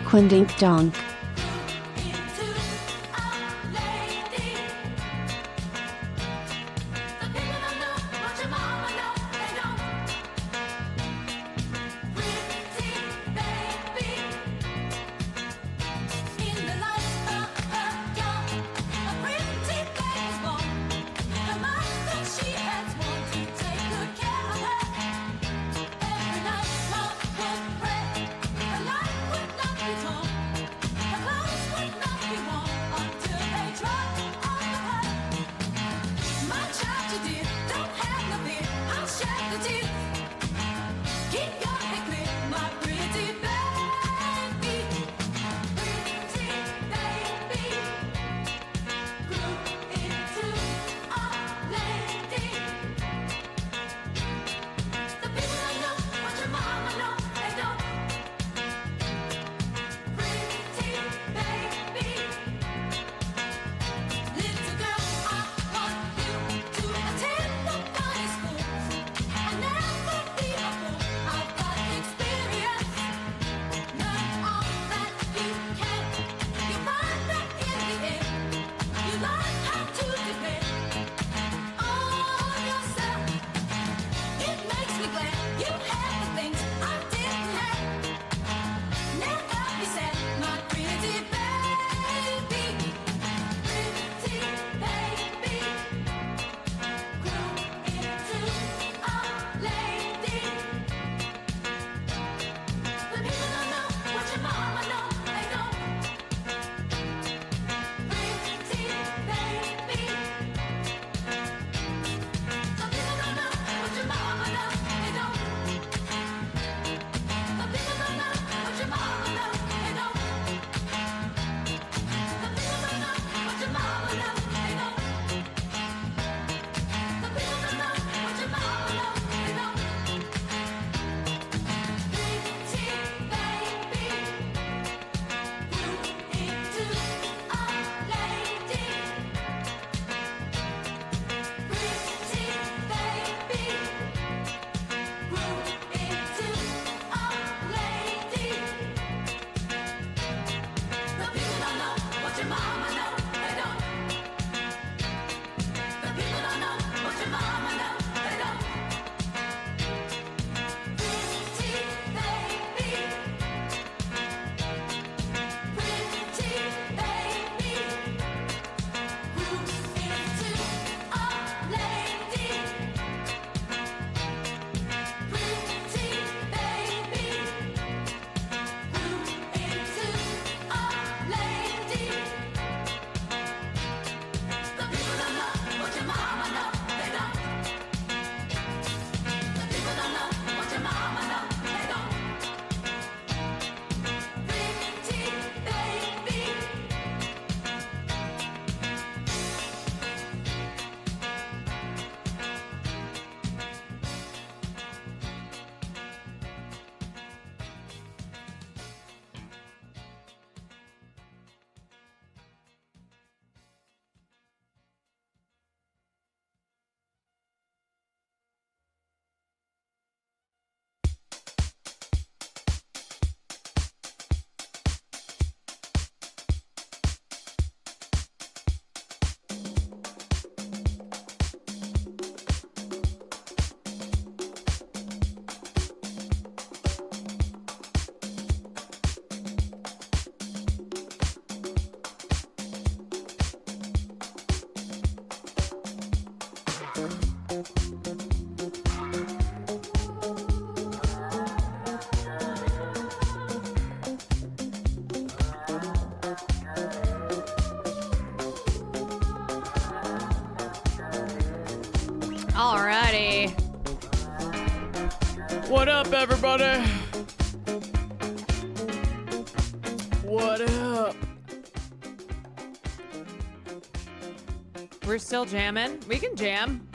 Quindink donk. Alrighty. What up, everybody? What up? We're still jamming. We can jam.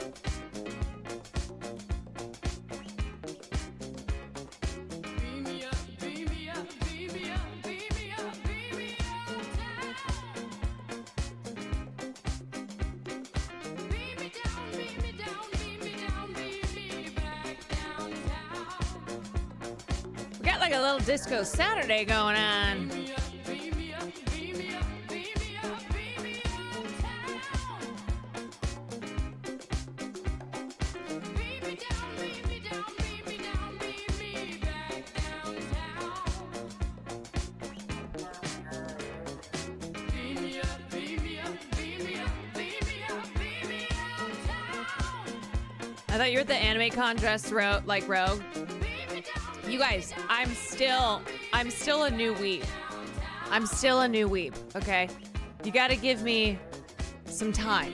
like a little disco Saturday going on. I thought you were at the Anime Con dressed like Rogue. You guys, I'm still a new weeb. I'm still a new weeb, okay? You gotta give me some time.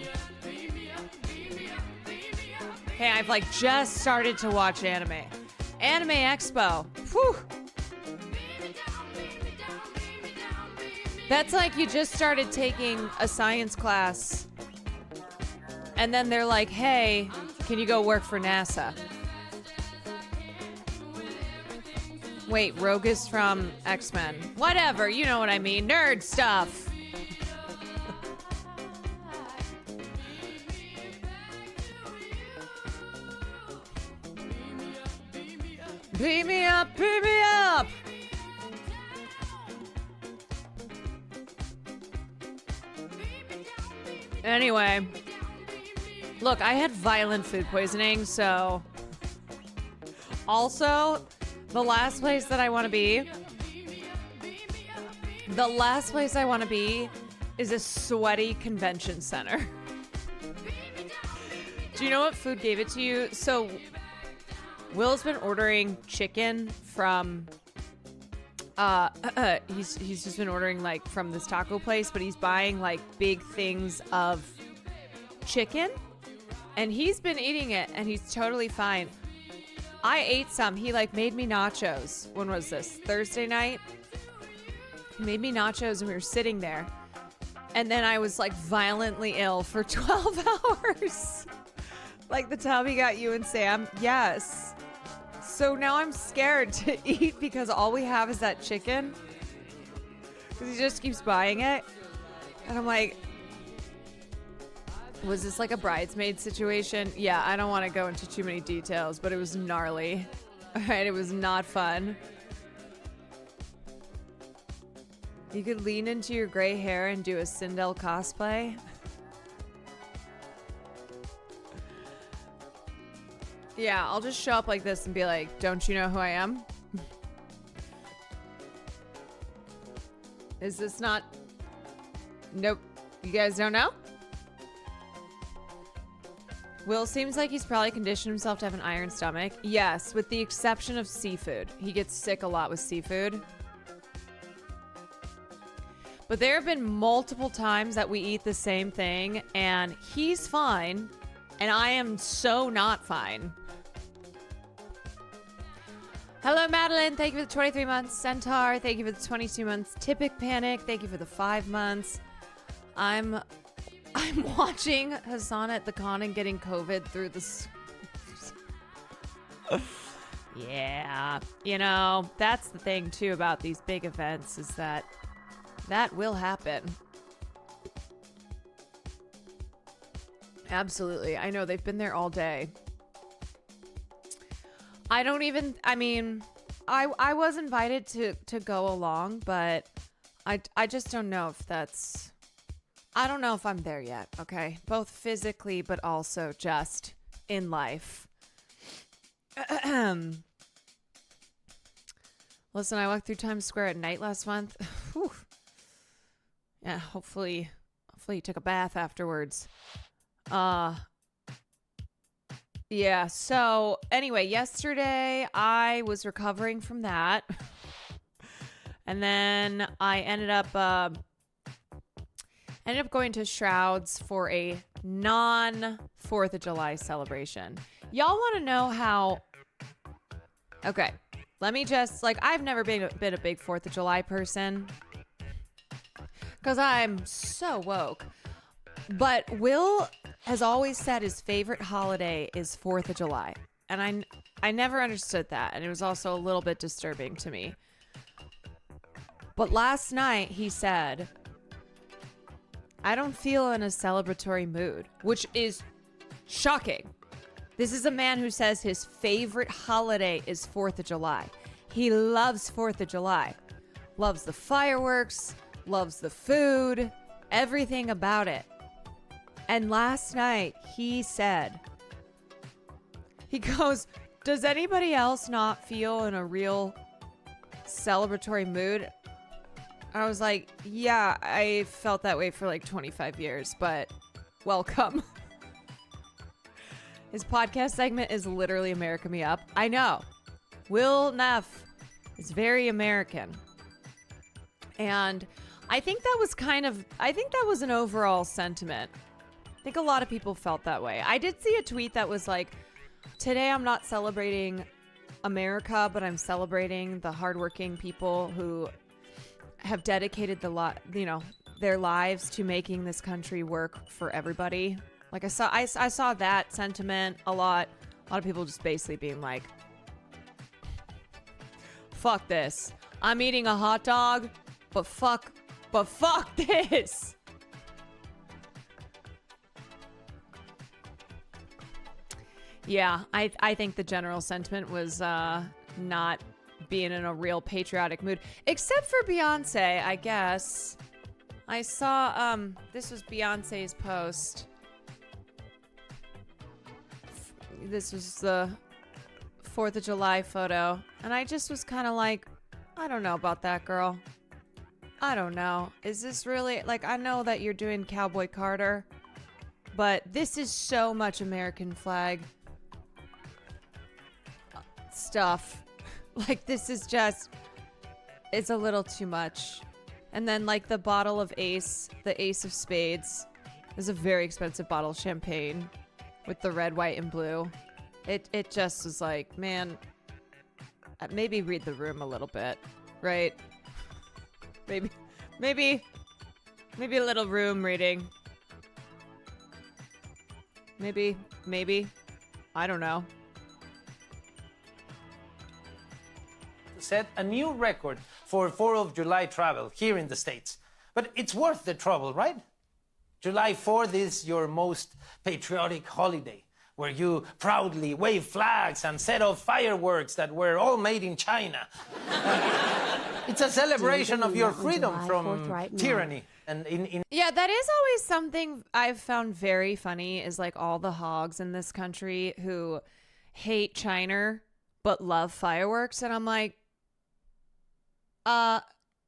Hey, I've like just started to watch anime. Anime Expo. Whew. That's like you just started taking a science class and then they're like, hey, can you go work for NASA? Wait, Rogue is from X-Men. Whatever, you know what I mean. Nerd stuff. Beat me up, beat me up. Anyway, look, I had violent food poisoning, so also the last place that I want to be, is a sweaty convention center. Do you know what food gave it to you? So Will's been ordering chicken from he's just been ordering like from this taco place, but he's buying like big things of chicken and he's been eating it and he's totally fine. I ate some. He like made me nachos. When was this? Thursday night? He made me nachos and we were sitting there. And then I was like violently ill for 12 hours. Like the time he got you and Sam. Yes. So now I'm scared to eat because all we have is that chicken. Because he just keeps buying it. And I'm like, was this like a bridesmaid situation? Yeah, I don't want to go into too many details, but it was gnarly. All right, it was not fun. You could lean into your gray hair and do a Sindel cosplay. Yeah, I'll just show up like this and be like, don't you know who I am? Is this not... Nope. You guys don't know? Will seems like he's probably conditioned himself to have an iron stomach. Yes, with the exception of seafood. He gets sick a lot with seafood. But there have been multiple times that we eat the same thing and he's fine and I am so not fine. Hello, Madeline. Thank you for the 23 months. Centaur, thank you for the 22 months. Typic Panic, thank you for the 5 months. I'm watching Hassan at the con and getting COVID through this. Yeah. You know, that's the thing, too, about these big events is that will happen. Absolutely. I know they've been there all day. I was invited to go along, but I just don't know if that's... I don't know if I'm there yet, okay? Both physically, but also just in life. Listen, I walked through Times Square at night last month. Whew. Yeah, hopefully you took a bath afterwards. Yeah, so anyway, yesterday I was recovering from that. And then I ended up going to Shrouds for a non-4th of July celebration. Y'all want to know how... Okay, let me just... I've never been a big 4th of July person. Because I'm so woke. But Will has always said his favorite holiday is 4th of July. And I never understood that. And it was also a little bit disturbing to me. But last night he said... I don't feel in a celebratory mood, which is shocking. This is a man who says his favorite holiday is 4th of July. He loves 4th of July. Loves the fireworks, loves the food, everything about it. And last night he said, he goes, does anybody else not feel in a real celebratory mood? I was like, yeah, I felt that way for like 25 years, but welcome. His podcast segment is literally America Me Up. I know. Will Neff is very American. And I think that was an overall sentiment. I think a lot of people felt that way. I did see a tweet that was like, today I'm not celebrating America, but I'm celebrating the hardworking people who have dedicated their lives to making this country work for everybody. Like I saw that sentiment a lot. A lot of people just basically being like, fuck this. I'm eating a hot dog, but fuck this. Yeah, I think the general sentiment was not being in a real patriotic mood, except for Beyonce, I guess. I saw this was Beyonce's post. This was the 4th of July photo, and I just was kind of like, I don't know about that, girl. I don't know. Is this really, like, I know that you're doing Cowboy Carter, but this is so much American flag stuff. Like, this is just, it's a little too much. And then, like, the bottle of Ace, the Ace of Spades, is a very expensive bottle of champagne with the red, white, and blue. It just was like, man, maybe read the room a little bit, right? Maybe a little room reading. Maybe, I don't know. Set a new record for 4th of July travel here in the States. But it's worth the trouble, right? July 4th is your most patriotic holiday, where you proudly wave flags and set off fireworks that were all made in China. It's a celebration of your freedom from tyranny. And yeah, that is always something I've found very funny, is like all the hogs in this country who hate China but love fireworks. And I'm like,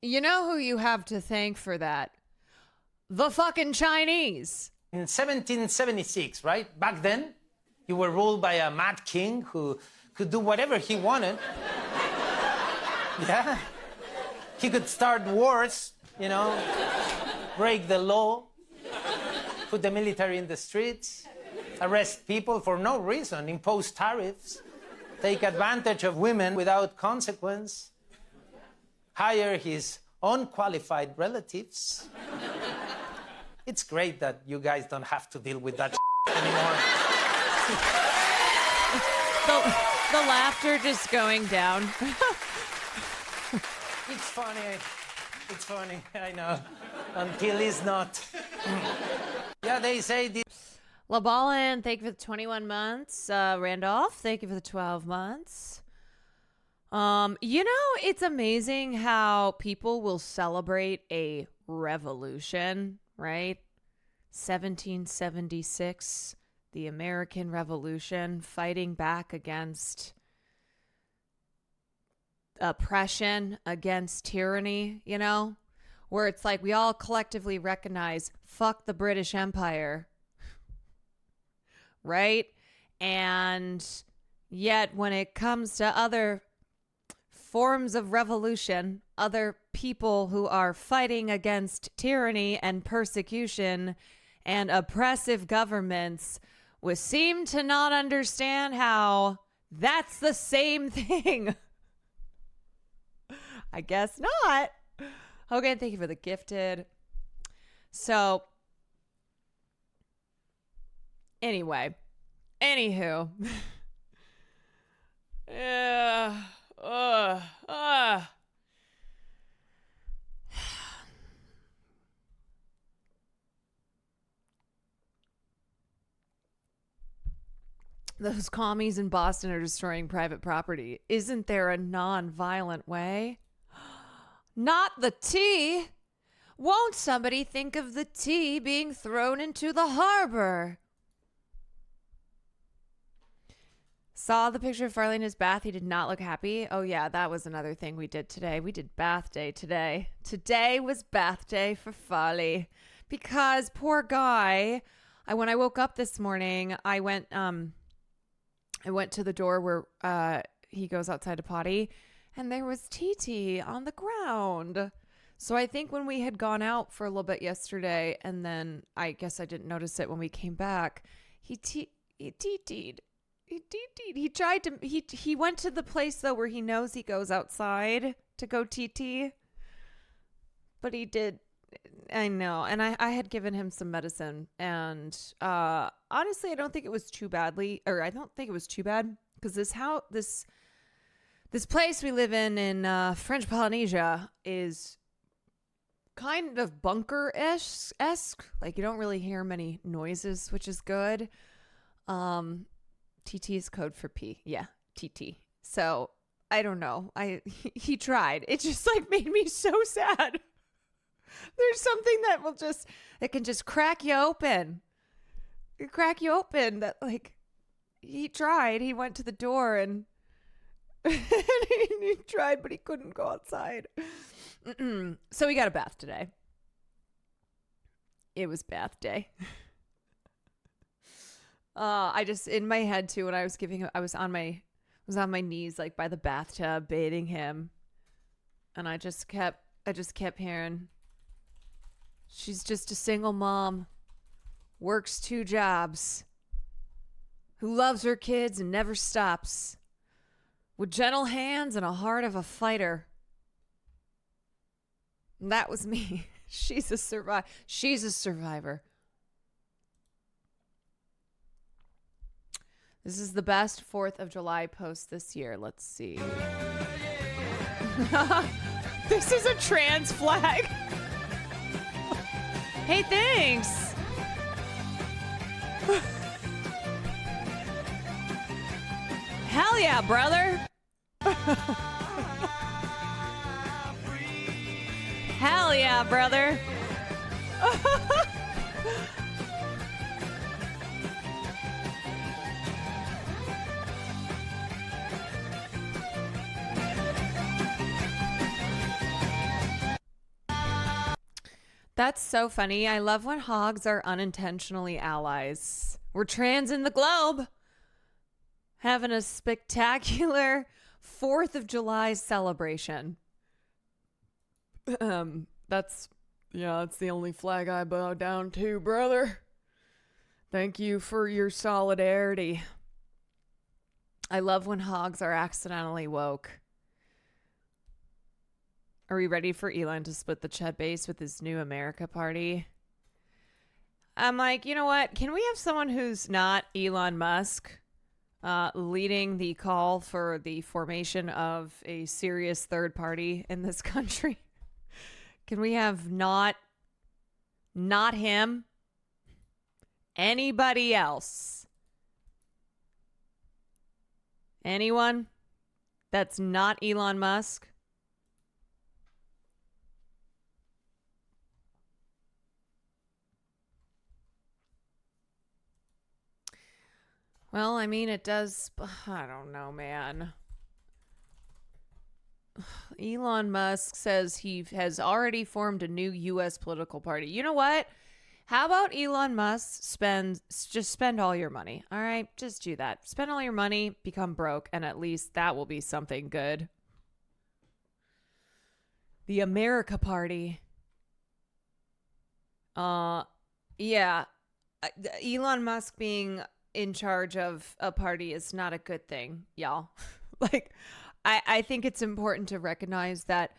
you know who you have to thank for that? The fucking Chinese. In 1776, right? Back then, you were ruled by a mad king who could do whatever he wanted. Yeah. He could start wars, you know, break the law, put the military in the streets, arrest people for no reason, impose tariffs, take advantage of women without consequence, hire his unqualified relatives. It's great that you guys don't have to deal with that anymore. The laughter just going down. It's funny, I know. Until it's not. Yeah, they say this. LaBallin, thank you for the 21 months. Randolph, thank you for the 12 months. You know, it's amazing how people will celebrate a revolution, right? 1776, the American Revolution, fighting back against oppression, against tyranny, you know, where it's like we all collectively recognize, fuck the British Empire, right? And yet when it comes to other forms of revolution, other people who are fighting against tyranny and persecution and oppressive governments, we seem to not understand how that's the same thing. I guess not. Hogan, thank you for the gifted. So, anyway, anywho. those commies in Boston are destroying private property. Isn't there a non-violent way? Not the tea. Won't somebody think of the tea being thrown into the harbor? Saw the picture of Farley in his bath. He did not look happy. Oh, yeah, that was another thing we did today. We did bath day today. Today was bath day for Farley because poor guy. When I woke up this morning, I went to the door where he goes outside to potty, and there was TT on the ground. So I think when we had gone out for a little bit yesterday, and then I guess I didn't notice it when we came back, he TT'd. He tried to, he went to the place though where he knows he goes outside to go TT. But he did, I know. And I had given him some medicine, and honestly, I don't think it was too bad because this place we live in French Polynesia is kind of bunker-esque. Like, you don't really hear many noises, which is good. TT is code for pee. Yeah, TT. So I don't know. He tried. It just like made me so sad. There's something that can just crack you open. That like he tried. He went to the door and he tried, but he couldn't go outside. So we got a bath today. It was bath day. I just, in my head too, when I was giving him, I was on my knees, like by the bathtub, bathing him. And I just kept hearing, she's just a single mom, works 2 jobs, who loves her kids and never stops, with gentle hands and a heart of a fighter. And that was me. She's a survivor. This is the best 4th of July post this year. Let's see. This is a trans flag. Hey, thanks. Hell yeah, brother. Hell yeah, brother. That's so funny. I love when hogs are unintentionally allies. We're trans in the globe. Having a spectacular 4th of July celebration. That's the only flag I bow down to, brother. Thank you for your solidarity. I love when hogs are accidentally woke. Are we ready for Elon to split the Chet base with his new America party? I'm like, you know what? Can we have someone who's not Elon Musk leading the call for the formation of a serious third party in this country? Can we have not him? Anybody else? Anyone that's not Elon Musk? Well, I mean, it does. I don't know, man. Elon Musk says he has already formed a new U.S. political party. You know what? How about Elon Musk just spend all your money? All right, just do that. Spend all your money, become broke, and at least that will be something good. The America Party. Yeah. Elon Musk being in charge of a party is not a good thing, y'all. Like, I think it's important to recognize that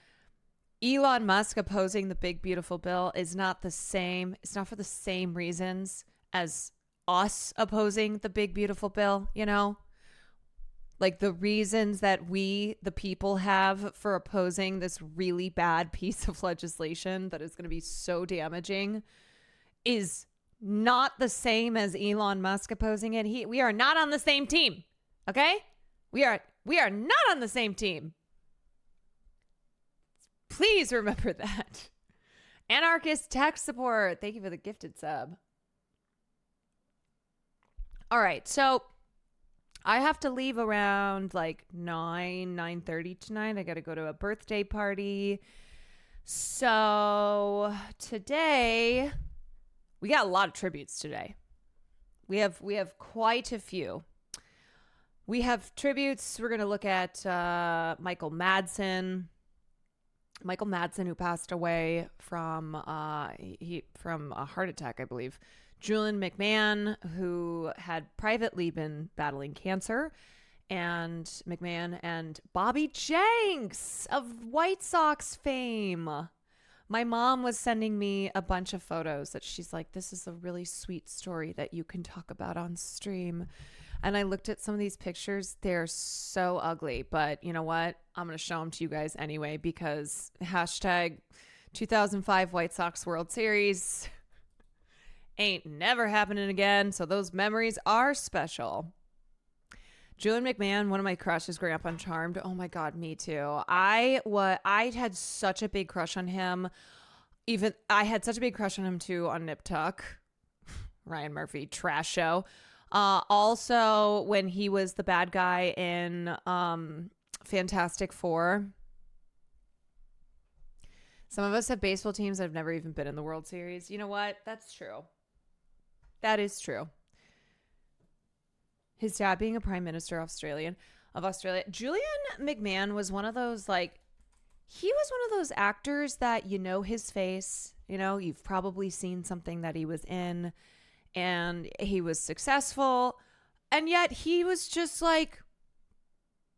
Elon Musk opposing the big beautiful bill is not the same. It's not for the same reasons as us opposing the big beautiful bill, you know? Like, the reasons that we, the people, have for opposing this really bad piece of legislation that is going to be so damaging is not the same as Elon Musk opposing it. We are not on the same team. Okay? We are not on the same team. Please remember that. Anarchist tech support. Thank you for the gifted sub. All right, so I have to leave around like 9:30 tonight. I got to go to a birthday party. So today we got a lot of tributes today. We have quite a few. We have tributes. We're going to look at Michael Madsen. Michael Madsen, who passed away from from a heart attack, I believe. Julian McMahon, who had privately been battling cancer, and McMahon and Bobby Jenks of White Sox fame. My mom was sending me a bunch of photos that she's like, this is a really sweet story that you can talk about on stream. And I looked at some of these pictures. They're so ugly, but you know what? I'm going to show them to you guys anyway, because hashtag 2005 White Sox World Series ain't never happening again. So those memories are special. Julian McMahon, one of my crushes growing up on Charmed. Oh my God, me too. I had such a big crush on him. Even I had such a big crush on him too on Nip Tuck. Ryan Murphy, trash show. Also, when he was the bad guy in Fantastic Four. Some of us have baseball teams that have never even been in the World Series. You know what? That's true. That is true. His dad being a prime minister of Australia. Julian McMahon was one of those, like, he was one of those actors that you know his face. You know, you've probably seen something that he was in, and he was successful, and yet he was just like,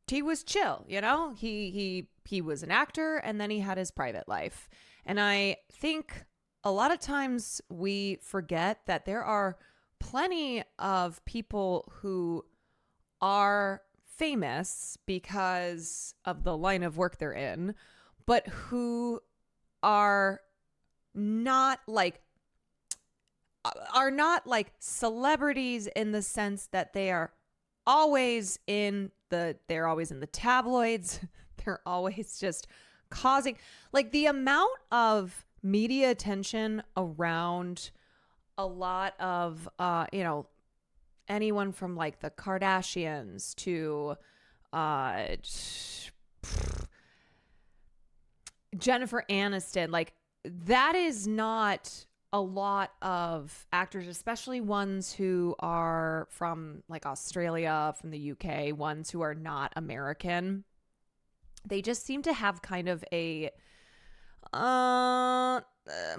he was chill, you know? He was an actor, and then he had his private life. And I think a lot of times we forget that there are plenty of people who are famous because of the line of work they're in, but who are not like celebrities in the sense that they're always in the tabloids. They're always just causing, like, the amount of media attention around a lot of anyone from like the Kardashians to Jennifer Aniston. Like, that is not a lot of actors, especially ones who are from like Australia, from the UK, ones who are not American. They just seem to have kind of a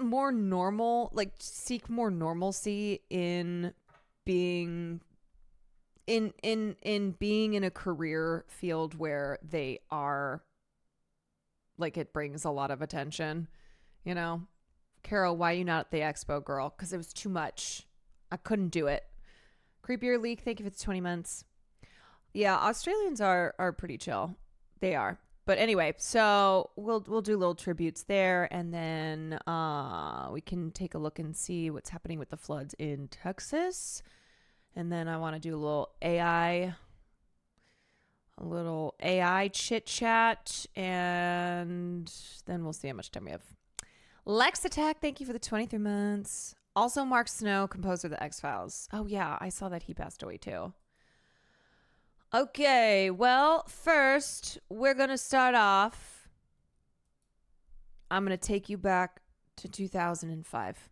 more normal, like, seek more normalcy in being in being in a career field where they are, like, it brings a lot of attention, you know. Carol, why are you not at the expo, girl? Because it was too much. I couldn't do it. Creepier Leak, thank you for the 20 months. Yeah, Australians are pretty chill. They are. But anyway, so we'll do little tributes there, and then we can take a look and see what's happening with the floods in Texas. And then I want to do a little AI chit chat, and then we'll see how much time we have. Lex Attack, thank you for the 23 months. Also, Mark Snow, composer of the X-Files. Oh yeah, I saw that he passed away too. Okay, well, first, we're going to start off. I'm going to take you back to 2005.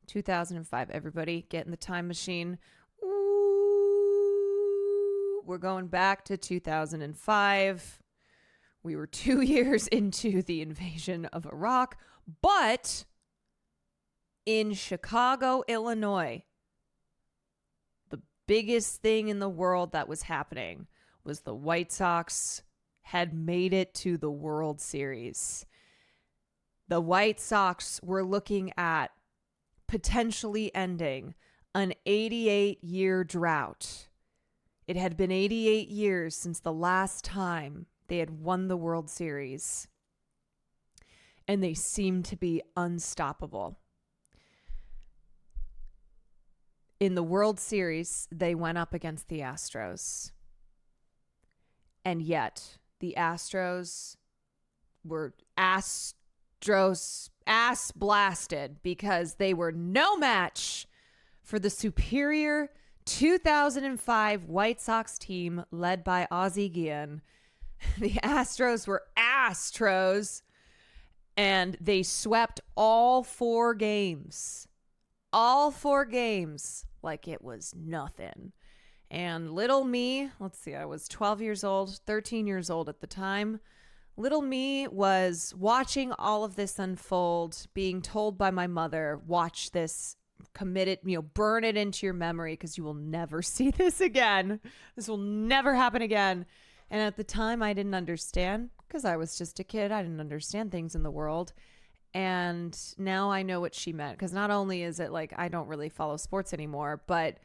2005, everybody, get in the time machine. Ooh, we're going back to 2005. We were 2 years into the invasion of Iraq, but in Chicago, Illinois, biggest thing in the world that was happening was the White Sox had made it to the World Series. The White Sox were looking at potentially ending an 88-year drought. It had been 88 years since the last time they had won the World Series, and they seemed to be unstoppable. in the World Series, they went up against the Astros. And yet, the Astros were ass blasted because they were no match for the superior 2005 White Sox team led by Ozzie Guillen. The Astros were Astros, and they swept all 4 games. All 4 games like it was nothing. And little me, let's see, I was 12 years old, 13 years old at the time. Little me was watching all of this unfold, being told by my mother, watch this, commit it, burn it into your memory because you will never see this again. This will never happen again. And at the time, I didn't understand because I was just a kid. I didn't understand things in the world. And now I know what she meant, because not only is it like I don't really follow sports anymore, but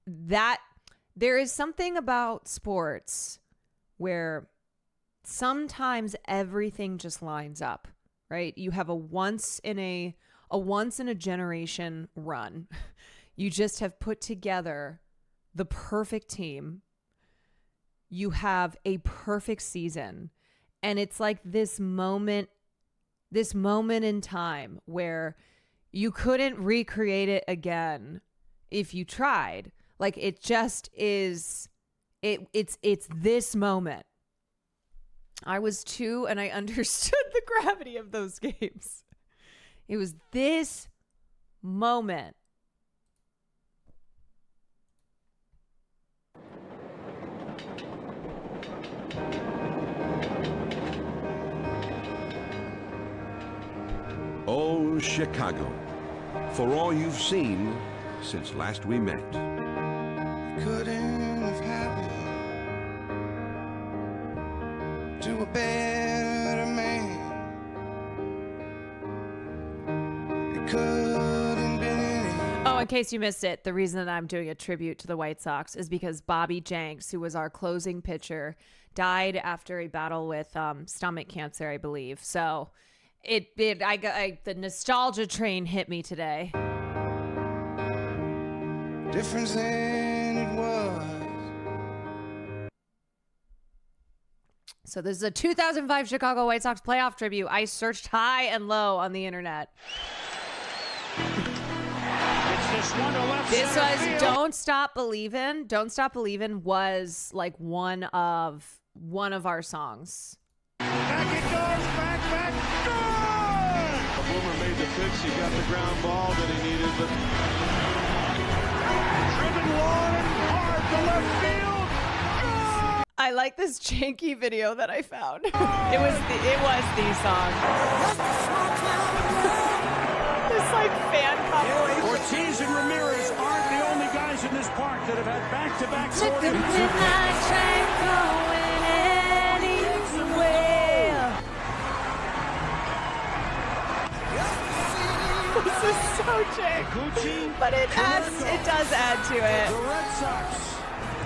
that there is something about sports where sometimes everything just lines up, right? You have a once in a generation run. You just have put together the perfect team. You have a perfect season. And it's like this moment in time where you couldn't recreate it again if you tried. Like, it just is, it's this moment. I was 2 and I understood the gravity of those games. It was this moment. Oh, Chicago, for all you've seen since last we met. Couldn't have happened to a better man. It couldn't been any. Oh, in case you missed it, the reason that I'm doing a tribute to the White Sox is because Bobby Jenks, who was our closing pitcher, died after a battle with stomach cancer, I believe. So the nostalgia train hit me today. Difference than it was. So this is a 2005 Chicago White Sox playoff tribute. I searched high and low on the internet. This was Don't Stop Believin'. Don't Stop Believin' was like one of our songs. Back it goes, back, good! Boomer made the pitch, he got the ground ball that he needed, but driven long and hard to left field. Good! I like this janky video that I found. It was the song. This like fan compilation. Ortiz and Ramirez aren't the only guys in this park that have had back-to-back Took the midnight train going anywhere. This is so jank, but it does add to it. The Red Sox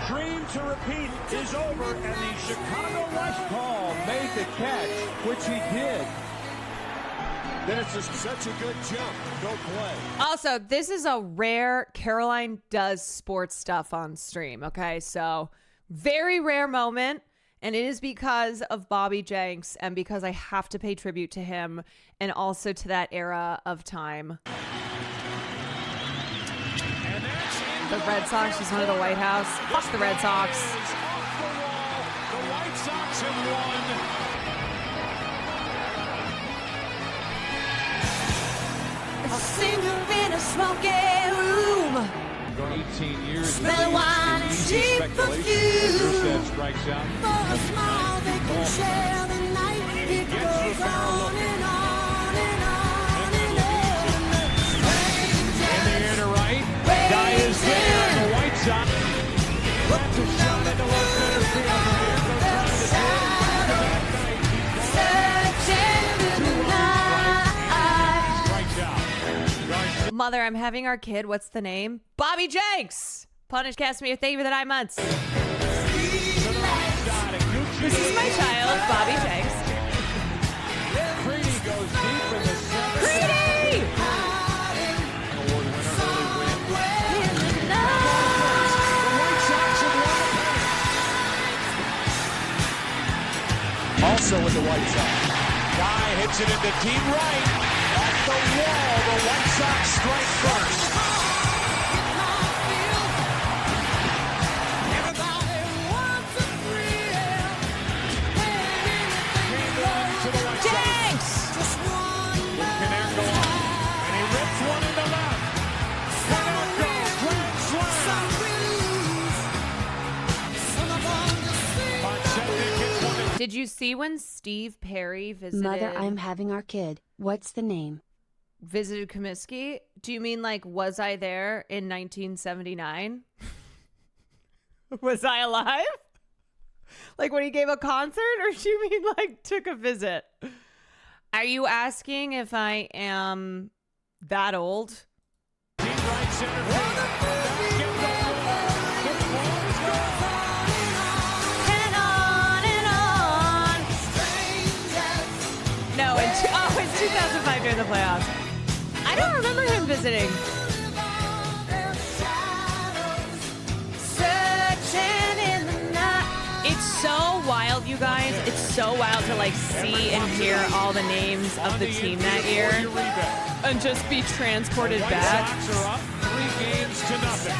dream to repeat is over, and the Chicago White Paul made the catch, which he did. Then it's just such a good jump. Go play. Also, this is a rare Caroline does sports stuff on stream. Okay, so very rare moment. And it is because of Bobby Jenks and because I have to pay tribute to him and also to that era of time. The Red Sox, she's one of the White House. Fuck the Red Sox. The White Sox have won. A singer in a smoky room. 18 years. Smell wine and cheap perfume. Strikes out. For a smile they can share the night. It goes on and on and on and on. In the air to right. Guy is there. The White Sox. That's a shot into left center field. Mother, I'm having our kid. What's the name? Bobby Jenks. Punish cast me. Thank you for the 9 months. This is my child, Bobby Jenks. Creedy goes deep in the center. Creedy! Award winner, early win. also with the White Sox. Guy hits it into deep right. Off the wall, the White Sox strike first. Did you see when Steve Perry visited? Mother, I'm having our kid. What's the name? Visited Comiskey? Do you mean like, was I there in 1979? Was I alive? Like when he gave a concert? Or do you mean like took a visit? Are you asking if I am that old? Deep right center field. No, it's 2005 during the playoffs. I don't remember him visiting. Searching in the night. It's so wild, you guys. It's so wild to like see and hear all the names of the team that year and just be transported back. White Sox are up 3 games to nothing.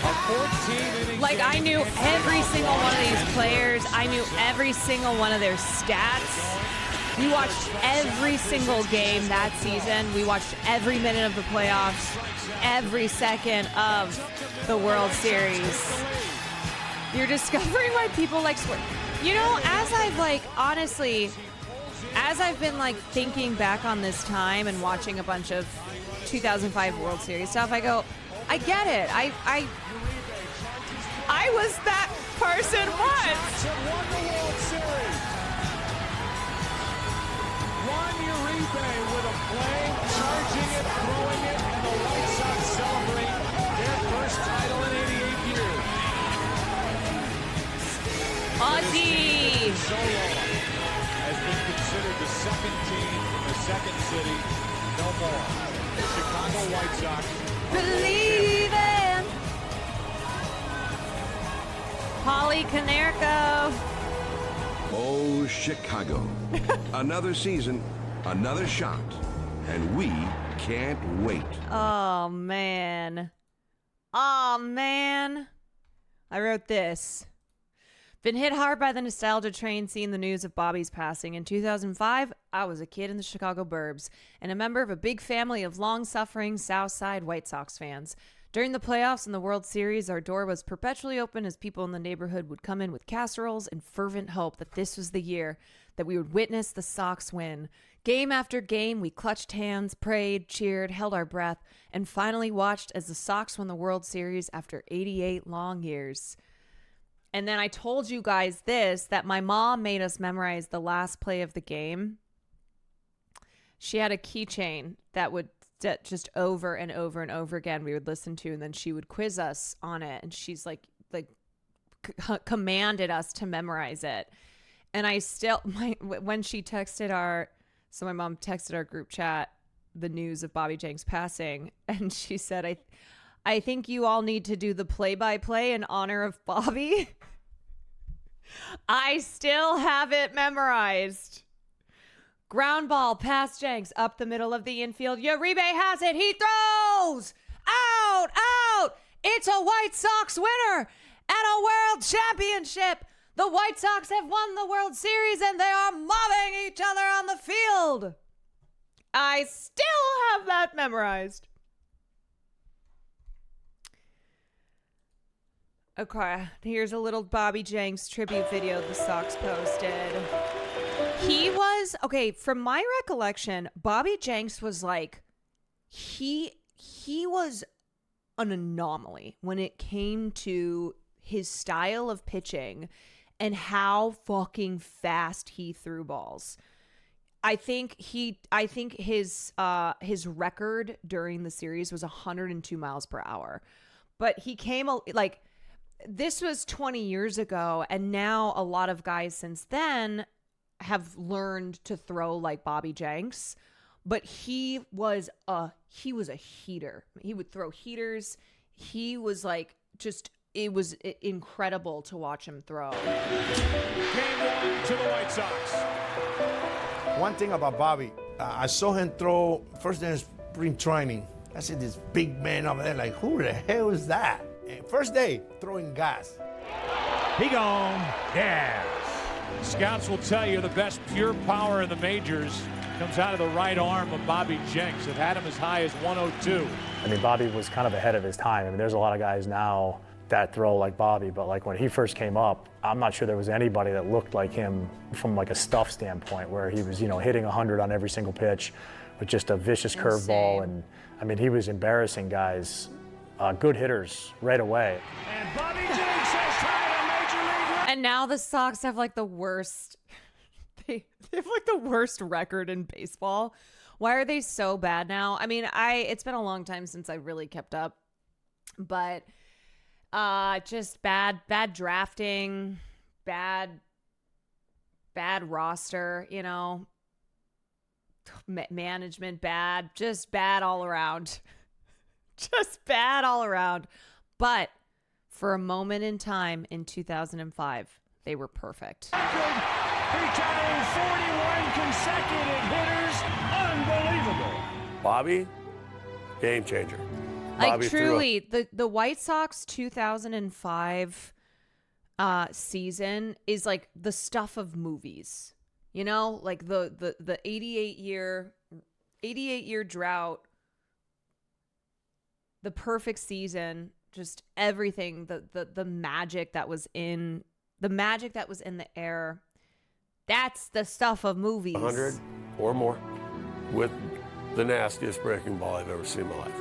A 14-inning. Like I knew every single one of these players. I knew every single one of their stats. We watched every single game that season. We watched every minute of the playoffs, every second of the World Series. You're discovering why people like sport. You know, as I've like, honestly, as I've been like thinking back on this time and watching a bunch of 2005 World Series stuff, I go, I get it. I was that person once. Won the World Series. Ron Uribe with a play, charging it, throwing it, and the White Sox celebrate their first title in 88 years. Ozzy! Solo has been considered the second team in the second city. No more. The Chicago White Sox. Believe in Holly Canerco. Oh, Chicago. Another season, another shot, and we can't wait. Oh, man. Oh, man. I wrote this. Been hit hard by the nostalgia train seeing the news of Bobby's passing. In 2005, I was a kid in the Chicago burbs and a member of a big family of long-suffering Southside White Sox fans. During the playoffs and the World Series, our door was perpetually open as people in the neighborhood would come in with casseroles and fervent hope that this was the year that we would witness the Sox win. Game after game, we clutched hands, prayed, cheered, held our breath, and finally watched as the Sox won the World Series after 88 long years. And then I told you guys this, that my mom made us memorize the last play of the game. She had a keychain that would just over and over and over again we would listen to, and then she would quiz us on it, and she's like commanded us to memorize it. And I still, when she texted my mom texted our group chat the news of Bobby Jenks passing, and she said, I think you all need to do the play-by-play in honor of Bobby. I still have it memorized. Ground ball past Jenks up the middle of the infield. Uribe has it. He throws. Out. It's a White Sox winner and a world championship. The White Sox have won the World Series and they are mobbing each other on the field. I still have that memorized. Okay, here's a little Bobby Jenks tribute video the Sox posted. He was, okay, from my recollection, Bobby Jenks was like, he was an anomaly when it came to his style of pitching and how fucking fast he threw balls. I think his record during the series was 102 miles per hour. But he came like, this was 20 years ago, and now a lot of guys since then have learned to throw like Bobby Jenks, but he was a heater. He would throw heaters. He was like, just, it was incredible to watch him throw. Game one to the White Sox. One thing about Bobby, I saw him throw first day in spring training. I see this big man over there, like, who the hell is that? And first day, throwing gas. He gone. Gas. Scouts will tell you the best pure power in the majors comes out of the right arm of Bobby Jenks. It had him as high as 102. I mean, Bobby was kind of ahead of his time. I mean, there's a lot of guys now that throw like Bobby, but like when he first came up, I'm not sure there was anybody that looked like him from like a stuff standpoint, where he was, hitting 100 on every single pitch with just a vicious curveball. And I mean, he was embarrassing guys, good hitters right away. And Bobby Jenks has tied a major league. And now the Sox have like the worst. They have like the worst record in baseball. Why are they so bad now? I mean, it's been a long time since I really kept up, but just bad drafting, bad roster, management bad, just bad all around. Just bad all around. But for a moment in time in 2005, they were perfect. Retiring 41 consecutive hitters. Unbelievable. Bobby, game changer. Like Bobby truly, the White Sox 2005 season is like the stuff of movies. Like the 88 year drought, the perfect season, just everything, the magic that was in the air. That's the stuff of movies. 100 or more with the nastiest breaking ball I've ever seen in my life.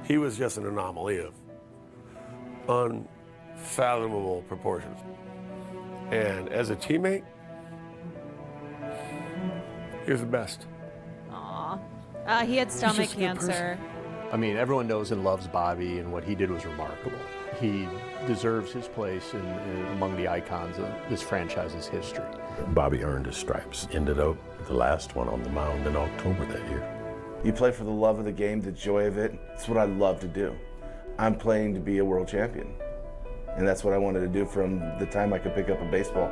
He was just an anomaly of unfathomable proportions. And as a teammate, he was the best. Aw. He had stomach cancer. I mean, everyone knows and loves Bobby, and what he did was remarkable. He deserves his place among the icons of this franchise's history. Bobby earned his stripes. Ended up the last one on the mound in October that year. You play for the love of the game, the joy of it. It's what I love to do. I'm playing to be a world champion. And that's what I wanted to do from the time I could pick up a baseball.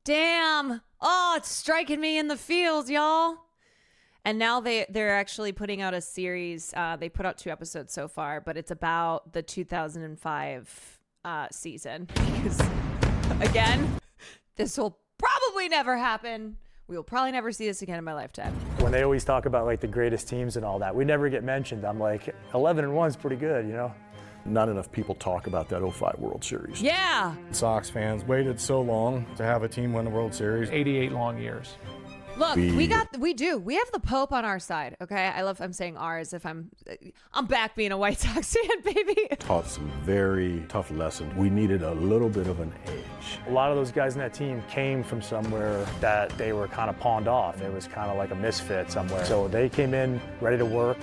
Damn. Oh, it's striking me in the feels, y'all. And now they're actually putting out a series. They put out 2 episodes so far, but it's about the 2005 season. Because, again, this will probably never happen. We will probably never see this again in my lifetime. When they always talk about like the greatest teams and all that, we never get mentioned. I'm like, 11-1 is pretty good, Not enough people talk about that 05 World Series. Yeah. Sox fans waited so long to have a team win the World Series. 88 long years. Look, we have the Pope on our side, okay? I'm saying ours if I'm back being a White Sox fan, baby. Taught some very tough lessons. We needed a little bit of an edge. A lot of those guys in that team came from somewhere that they were kind of pawned off. It was kind of like a misfit somewhere. So they came in ready to work.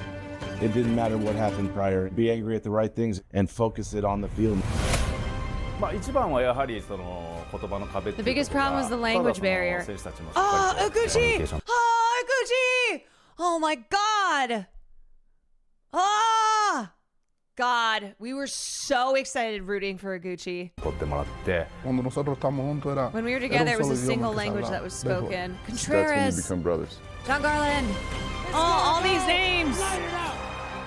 It didn't matter what happened prior. Be angry at the right things and focus it on the field. The biggest problem was the language barrier. Iguchi! Iguchi! Oh my God! God, we were so excited rooting for Iguchi. When we were together, it was a single language that was spoken. Contreras. Become brothers. John Garland. All these names.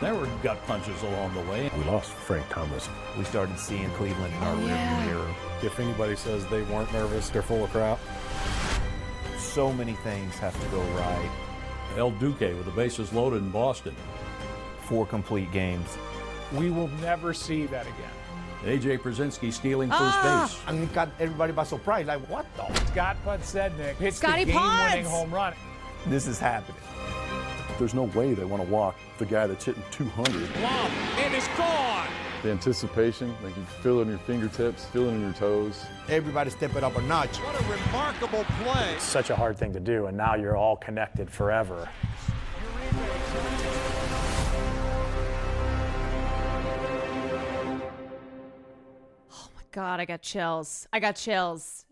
There were gut punches along the way. We lost Frank Thomas. We started seeing Cleveland in our rearview mirror. If anybody says they weren't nervous, they're full of crap. So many things have to go right. El Duque with the bases loaded in Boston. 4 complete games. We will never see that again. A.J. Przinsky stealing first base. And it got everybody by surprise, like, what the? Scott Podsednik hits Scotty the game-winning Pods! home run. This is happening. There's no way they want to walk the guy that's hitting 200. Lob, it is gone. The anticipation, like you feel it in your fingertips, feel it in your toes. Everybody step it up a notch. What a remarkable play. It's such a hard thing to do, and now you're all connected forever. God, I got chills.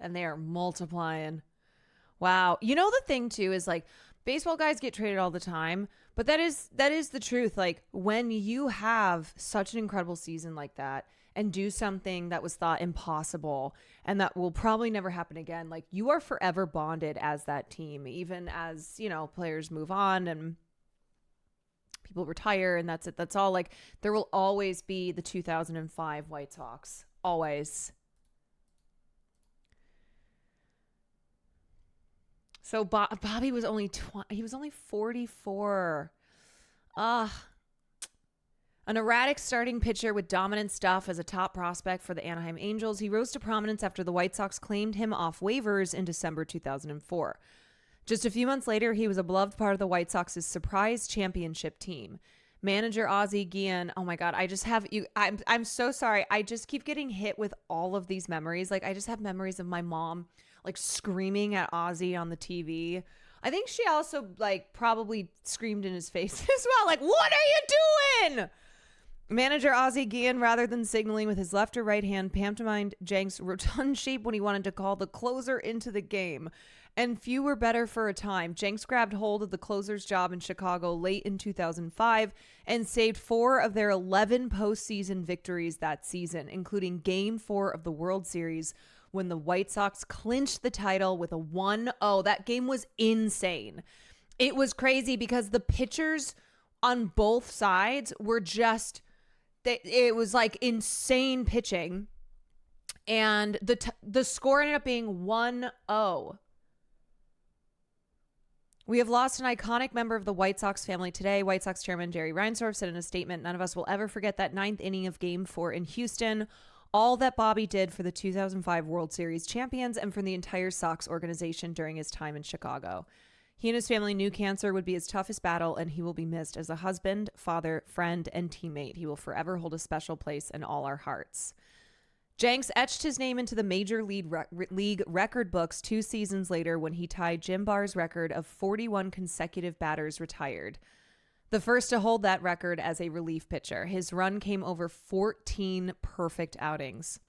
And they are multiplying. Wow. The thing too is like baseball guys get traded all the time, but that is the truth. Like, when you have such an incredible season like that and do something that was thought impossible and that will probably never happen again, like, you are forever bonded as that team, even as, you know, players move on and people retire and that's it. That's all. Like, there will always be the 2005 White Sox. Always. So Bobby was only he was only 44. An erratic starting pitcher with dominant stuff as a top prospect for the Anaheim Angels, he rose to prominence after the White Sox claimed him off waivers in December 2004. Just a few months later, he was a beloved part of the White Sox's surprise championship team. Manager Ozzie Guillen, oh my God, I just have you. I'm so sorry. I just keep getting hit with all of these memories. Like, I just have memories of my mom like screaming at Ozzy on the TV. I think she also like probably screamed in his face as well. Like, what are you doing? Manager Ozzie Guillen, rather than signaling with his left or right hand, pantomimed Jenks' rotund shape when he wanted to call the closer into the game. And few were better for a time. Jenks grabbed hold of the closer's job in Chicago late in 2005 and saved 4 of their 11 postseason victories that season, including Game 4 of the World Series, when the White Sox clinched the title with a 1-0. That game was insane. It was crazy because the pitchers on both sides were just, it was like insane pitching. And the score ended up being 1-0. We have lost an iconic member of the White Sox family today. White Sox chairman Jerry Reinsdorf said in a statement, "None of us will ever forget that 9th inning of Game 4 in Houston. All that Bobby did for the 2005 World Series champions and for the entire Sox organization during his time in Chicago. He and his family knew cancer would be his toughest battle, and he will be missed as a husband, father, friend, and teammate. He will forever hold a special place in all our hearts." Jenks etched his name into the Major League record books 2 seasons later when he tied Jim Barr's record of 41 consecutive batters retired. The first to hold that record as a relief pitcher. His run came over 14 perfect outings.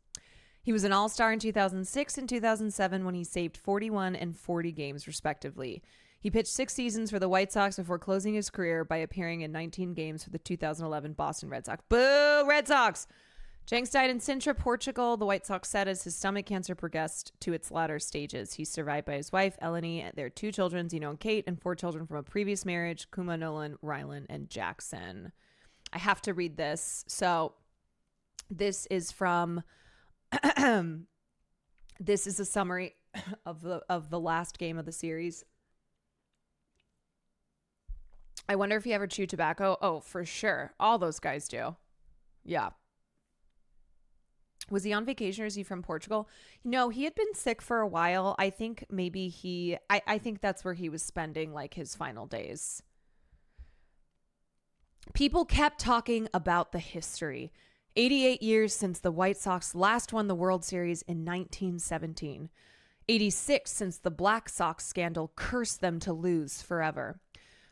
He was an all-star in 2006 and 2007 when he saved 41 and 40 games, respectively. He pitched 6 seasons for the White Sox before closing his career by appearing in 19 games for the 2011 Boston Red Sox. Boo, Red Sox! Jenks died in Sintra, Portugal, the White Sox said, as his stomach cancer progressed to its latter stages. He's survived by his wife, Eleni, their 2 children, Zeno and Kate, and 4 children from a previous marriage, Kuma, Nolan, Rylan, and Jackson. I have to read this. So this is from, this is a summary of the last game of the series. I wonder if he ever chewed tobacco. Oh, for sure. All those guys do. Yeah. Was he on vacation or is he from Portugal? No, he had been sick for a while. I think maybe I think that's where he was spending like his final days. People kept talking about the history. 88 years since the White Sox last won the World Series in 1917. 86 since the Black Sox scandal cursed them to lose forever.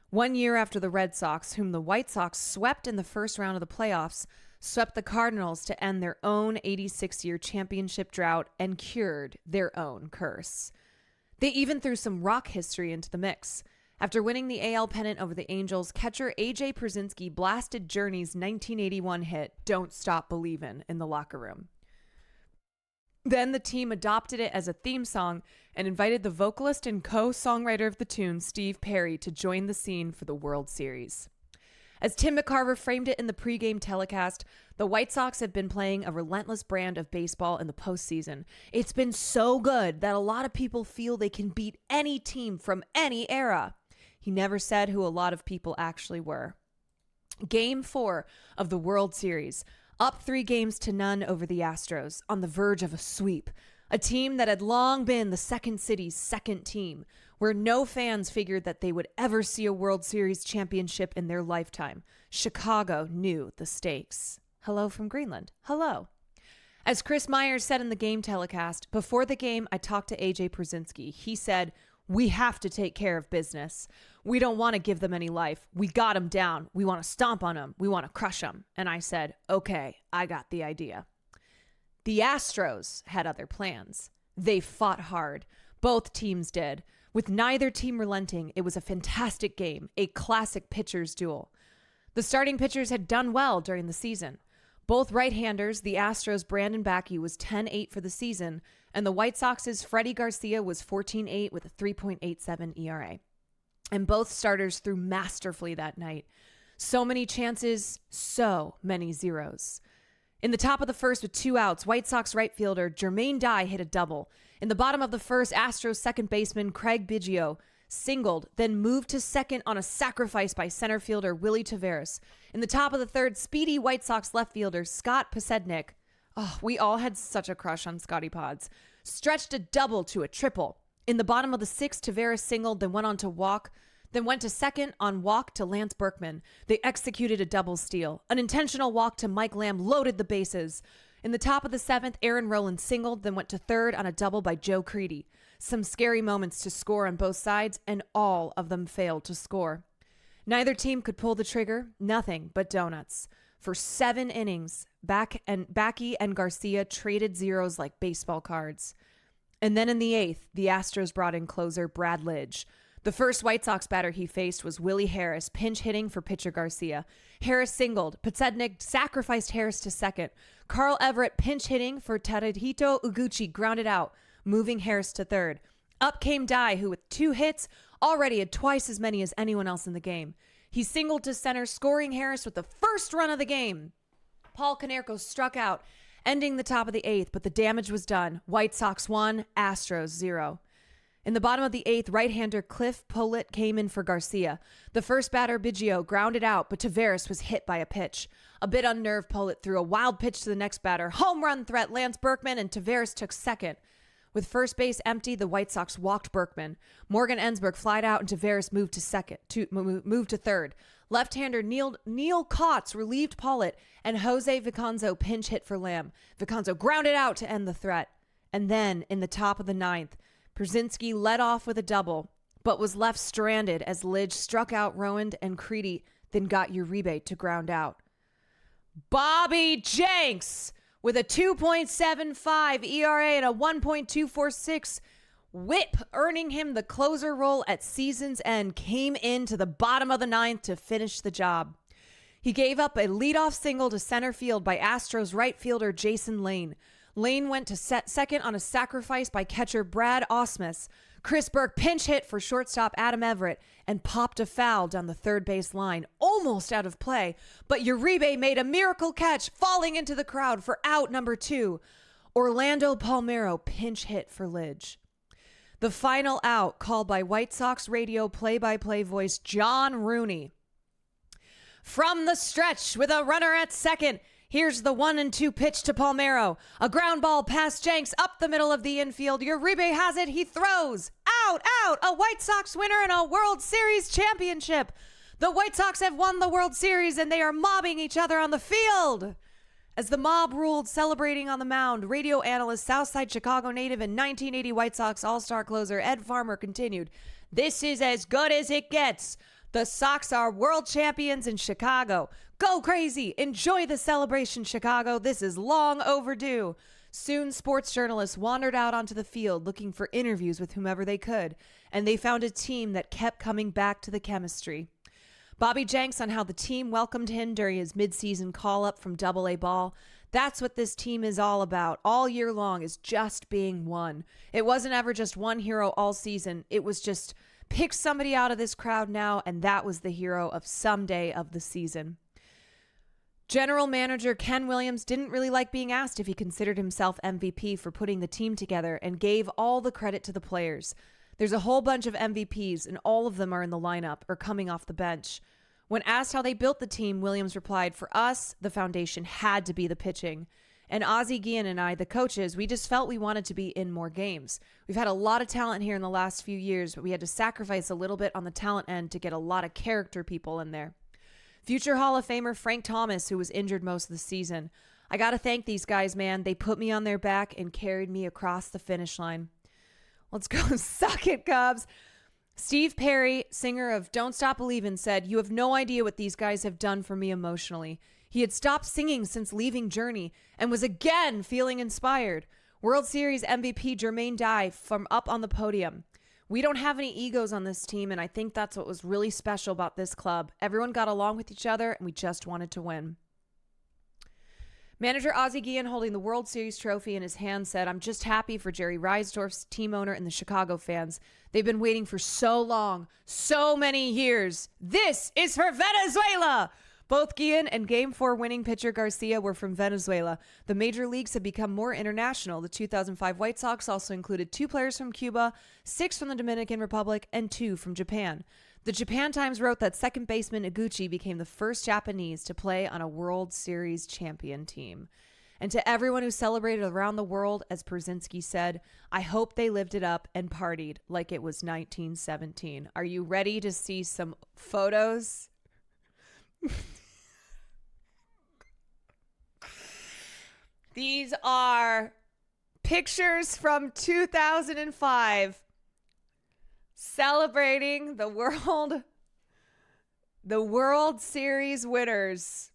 1 year after the Red Sox, whom the White Sox swept in the first round of the playoffs, swept the Cardinals to end their own 86-year championship drought and cured their own curse. They even threw some rock history into the mix. After winning the AL pennant over the Angels, catcher A.J. Pierzynski blasted Journey's 1981 hit, "Don't Stop Believin'," in the locker room. Then the team adopted it as a theme song and invited the vocalist and co-songwriter of the tune, Steve Perry, to join the scene for the World Series. As Tim McCarver framed it in the pregame telecast, the White Sox have been playing a relentless brand of baseball in the postseason. It's been so good that a lot of people feel they can beat any team from any era. He never said who a lot of people actually were. Game 4 of the World Series, up 3-0 over the Astros, on the verge of a sweep. A team that had long been the second city's second team, where no fans figured that they would ever see a World Series championship in their lifetime. Chicago knew the stakes. Hello from Greenland. Hello. As Chris Myers said in the game telecast, before the game, I talked to A.J. Pierzynski. He said, "We have to take care of business. We don't want to give them any life. We got them down. We want to stomp on them. We want to crush them." And I said, "Okay, I got the idea." The Astros had other plans. They fought hard. Both teams did. With neither team relenting, it was a fantastic game, a classic pitcher's duel. The starting pitchers had done well during the season. Both right-handers, the Astros' Brandon Bakke was 10-8 for the season, and the White Sox's Freddie Garcia was 14-8 with a 3.87 ERA. And both starters threw masterfully that night. So many chances, so many zeros. In the top of the first with 2 outs, White Sox right fielder Jermaine Dye hit a double. In the bottom of the first, Astros second baseman Craig Biggio singled, then moved to second on a sacrifice by center fielder Willie Taveras. In the top of the third, speedy White Sox left fielder Scott Podsednik, we all had such a crush on Scotty Pods, stretched a double to a triple. In the bottom of the sixth, Taveras singled, then went to second on walk to Lance Berkman. They executed a double steal. An intentional walk to Mike Lamb loaded the bases. In the top of the seventh, Aaron Rowland singled, then went to third on a double by Joe Creedy. Some scary moments to score on both sides, and all of them failed to score. Neither team could pull the trigger, nothing but donuts. For 7 innings, Bakke and Garcia traded zeros like baseball cards. And then in the 8th, the Astros brought in closer Brad Lidge. The first White Sox batter he faced was Willie Harris, pinch hitting for pitcher Garcia. Harris singled. Podsednik sacrificed Harris to second. Carl Everett pinch hitting for Tadahito Uguchi grounded out, moving Harris to third. Up came Dye, who with 2 hits already had twice as many as anyone else in the game. He singled to center, scoring Harris with the first run of the game. Paul Konerko struck out, ending the top of the 8th, but the damage was done. White Sox 1, Astros 0. In the bottom of the 8th, right-hander Cliff Pollitt came in for Garcia. The first batter, Biggio, grounded out, but Taveras was hit by a pitch. A bit unnerved, Pollitt threw a wild pitch to the next batter. Home run threat, Lance Berkman, and Taveras took second. With first base empty, the White Sox walked Berkman. Morgan Ensberg flied out, and Taveras moved to third. Left-hander Neil Kotz relieved Pollitt, and Jose Vicanzo pinch hit for Lamb. Vicanzo grounded out to end the threat. And then, in the top of the 9th, Przinski led off with a double, but was left stranded as Lidge struck out Rowand and Creedy, then got Uribe to ground out. Bobby Jenks, with a 2.75 ERA and a 1.246 whip, earning him the closer role at season's end, came into the bottom of the 9th to finish the job. He gave up a leadoff single to center field by Astros right fielder Jason Lane. Lane went to second on a sacrifice by catcher Brad Ausmus. Chris Burke pinch hit for shortstop Adam Everett and popped a foul down the third base line, almost out of play, but Uribe made a miracle catch, falling into the crowd for out number 2. Orlando Palmeiro pinch hit for Lidge. The final out, called by White Sox radio play-by-play voice John Rooney. From the stretch with a runner at second, here's the 1-2 pitch to Palmeiro. A ground ball past Jenks up the middle of the infield. Uribe has it. He throws. Out. A White Sox winner and a World Series championship. The White Sox have won the World Series and they are mobbing each other on the field. As the mob ruled, celebrating on the mound, radio analyst, Southside Chicago native and 1980 White Sox all-star closer Ed Farmer continued, "This is as good as it gets. The Sox are world champions in Chicago. Go crazy. Enjoy the celebration, Chicago. This is long overdue." Soon, sports journalists wandered out onto the field looking for interviews with whomever they could, and they found a team that kept coming back to the chemistry. Bobby Jenks on how the team welcomed him during his midseason call-up from Double-A ball. That's what this team is all about all year long, is just being one. It wasn't ever just one hero all season. It was just pick somebody out of this crowd now, and that was the hero of some day of the season. General manager Ken Williams didn't really like being asked if he considered himself MVP for putting the team together and gave all the credit to the players. There's a whole bunch of MVPs, and all of them are in the lineup or coming off the bench. When asked how they built the team, Williams replied, "For us, the foundation had to be the pitching. And Ozzie Guillen and I, the coaches, we just felt we wanted to be in more games. We've had a lot of talent here in the last few years, but we had to sacrifice a little bit on the talent end to get a lot of character people in there." Future Hall of Famer Frank Thomas, who was injured most of the season. "I got to thank these guys, man. They put me on their back and carried me across the finish line." Let's go suck it, Cubs. Steve Perry, singer of Don't Stop Believin', said, "You have no idea what these guys have done for me emotionally." He had stopped singing since leaving Journey and was again feeling inspired. World Series MVP Jermaine Dye from up on the podium. We don't have any egos on this team, and I think that's what was really special about this club. Everyone got along with each other, and we just wanted to win. Manager Ozzie Guillen, holding the World Series trophy in his hand, said, "I'm just happy for Jerry Reisdorf's team owner and the Chicago fans. They've been waiting for so long, so many years. This is for Venezuela!" Both Guillen and Game 4 winning pitcher Garcia were from Venezuela. The major leagues have become more international. The 2005 White Sox also included 2 players from Cuba, 6 from the Dominican Republic, and 2 from Japan. The Japan Times wrote that second baseman Iguchi became the first Japanese to play on a World Series champion team. And to everyone who celebrated around the world, as Pierzynski said, I hope they lived it up and partied like it was 1917. Are you ready to see some photos? These are pictures from 2005 celebrating the World Series winners,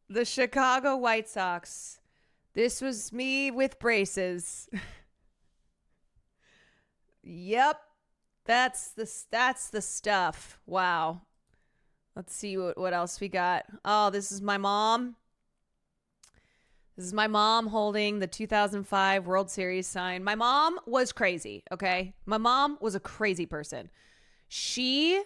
the Chicago White Sox. This was me with braces. Yep, that's the stuff. Wow. Let's see what else we got. Oh, this is my mom. This is my mom holding the 2005 World Series sign. My mom was crazy, okay? My mom was a crazy person. She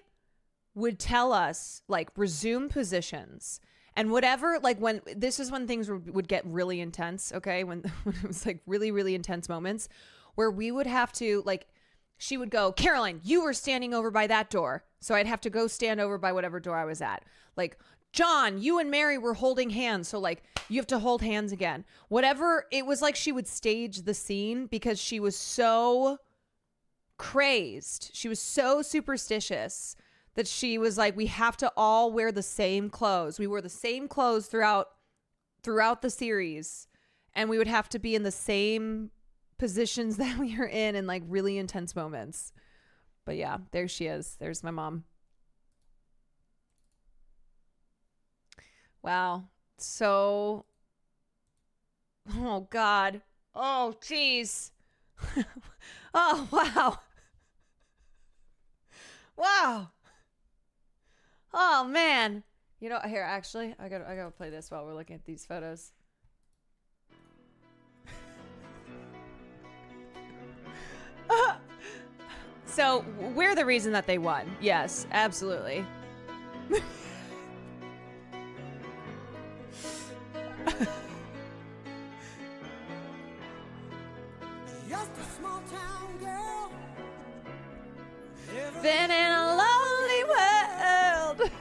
would tell us, like, resume positions and whatever, like, when this is when things would get really intense, okay? When it was, like, really, really intense moments where we would have to, like, she would go, "Caroline, you were standing over by that door." So I'd have to go stand over by whatever door I was at. Like, "John, you and Mary were holding hands. So, like, you have to hold hands again." Whatever. It was like she would stage the scene because she was so crazed. She was so superstitious that she was like, we have to all wear the same clothes. We wore the same clothes throughout the series. And we would have to be in the same positions that we were in like really intense moments. But yeah, there she is. There's my mom. Wow. So, oh God. Oh, geez. Oh, wow. Wow. Oh, man. You know, here, actually, I gotta play this while we're looking at these photos. So, we're the reason that they won. Yes, absolutely. Just a small town girl. Been in a lonely world.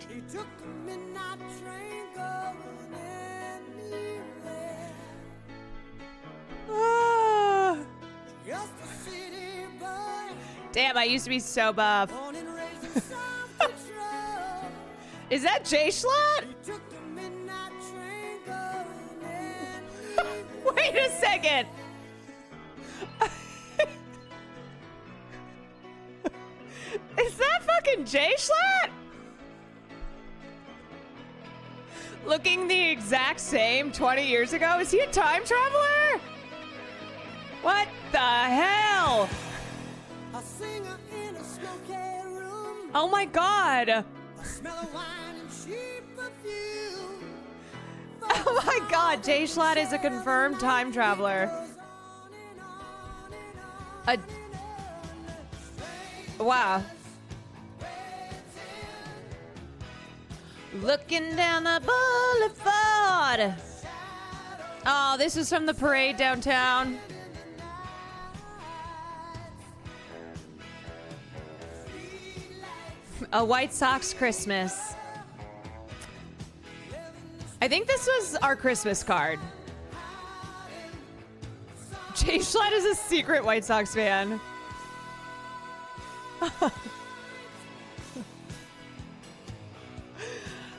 He took the midnight train going anywhere. Just a city boy. Damn, I used to be so buff. Is that Jay Schlatt? He took the midnight train going anywhere. Wait a second. Is that fucking Jay Schlatt? Looking the exact same 20 years ago? Is he a time traveler? What the hell? A singer in a smoky room. Oh my God. A smell of wine and cheap perfume. Oh my God, Jay Schlatt is a confirmed time traveler. Wow. Looking down the boulevard. Oh, this is from the parade downtown. A White Sox Christmas. I think this was our Christmas card. Jay Schlatt is a secret White Sox fan.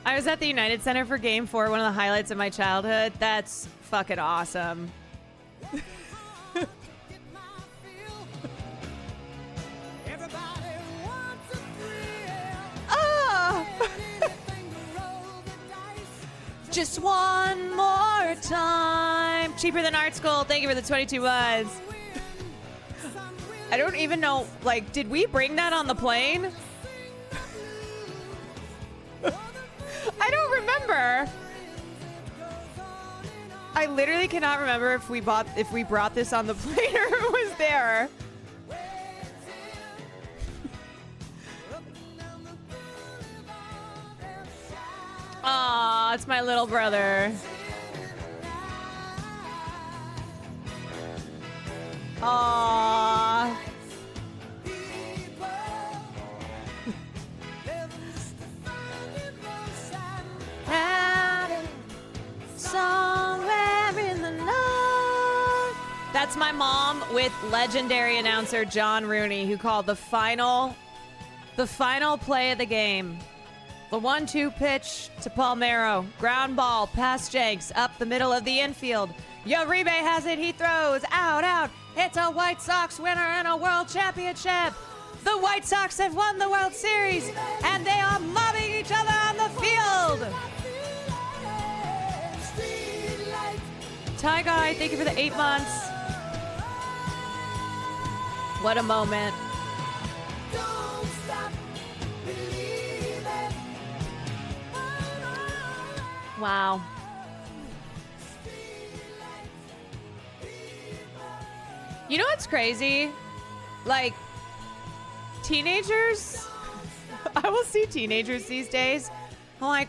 I was at the United Center for Game 4, one of the highlights of my childhood. That's fucking awesome. Just one more time. Cheaper than art school. Thank you for the 22 buds. I don't even know, like, did we bring that on the plane? I don't remember. I literally cannot remember if we brought this on the plane or it was there. Aw, it's my little brother. Aww. Somewhere in the night. That's my mom with legendary announcer John Rooney, who called the final play of the game. The 1-2 pitch to Palmeiro. Ground ball past Jenks up the middle of the infield. Uribe has it. He throws out. It's a White Sox winner and a world championship. The White Sox have won the World Series, and they are mobbing each other on the field. Ty Guy, thank you for the 8 months. What a moment. Wow. You know what's crazy? Like, teenagers, I will see teenagers these days. I'm like,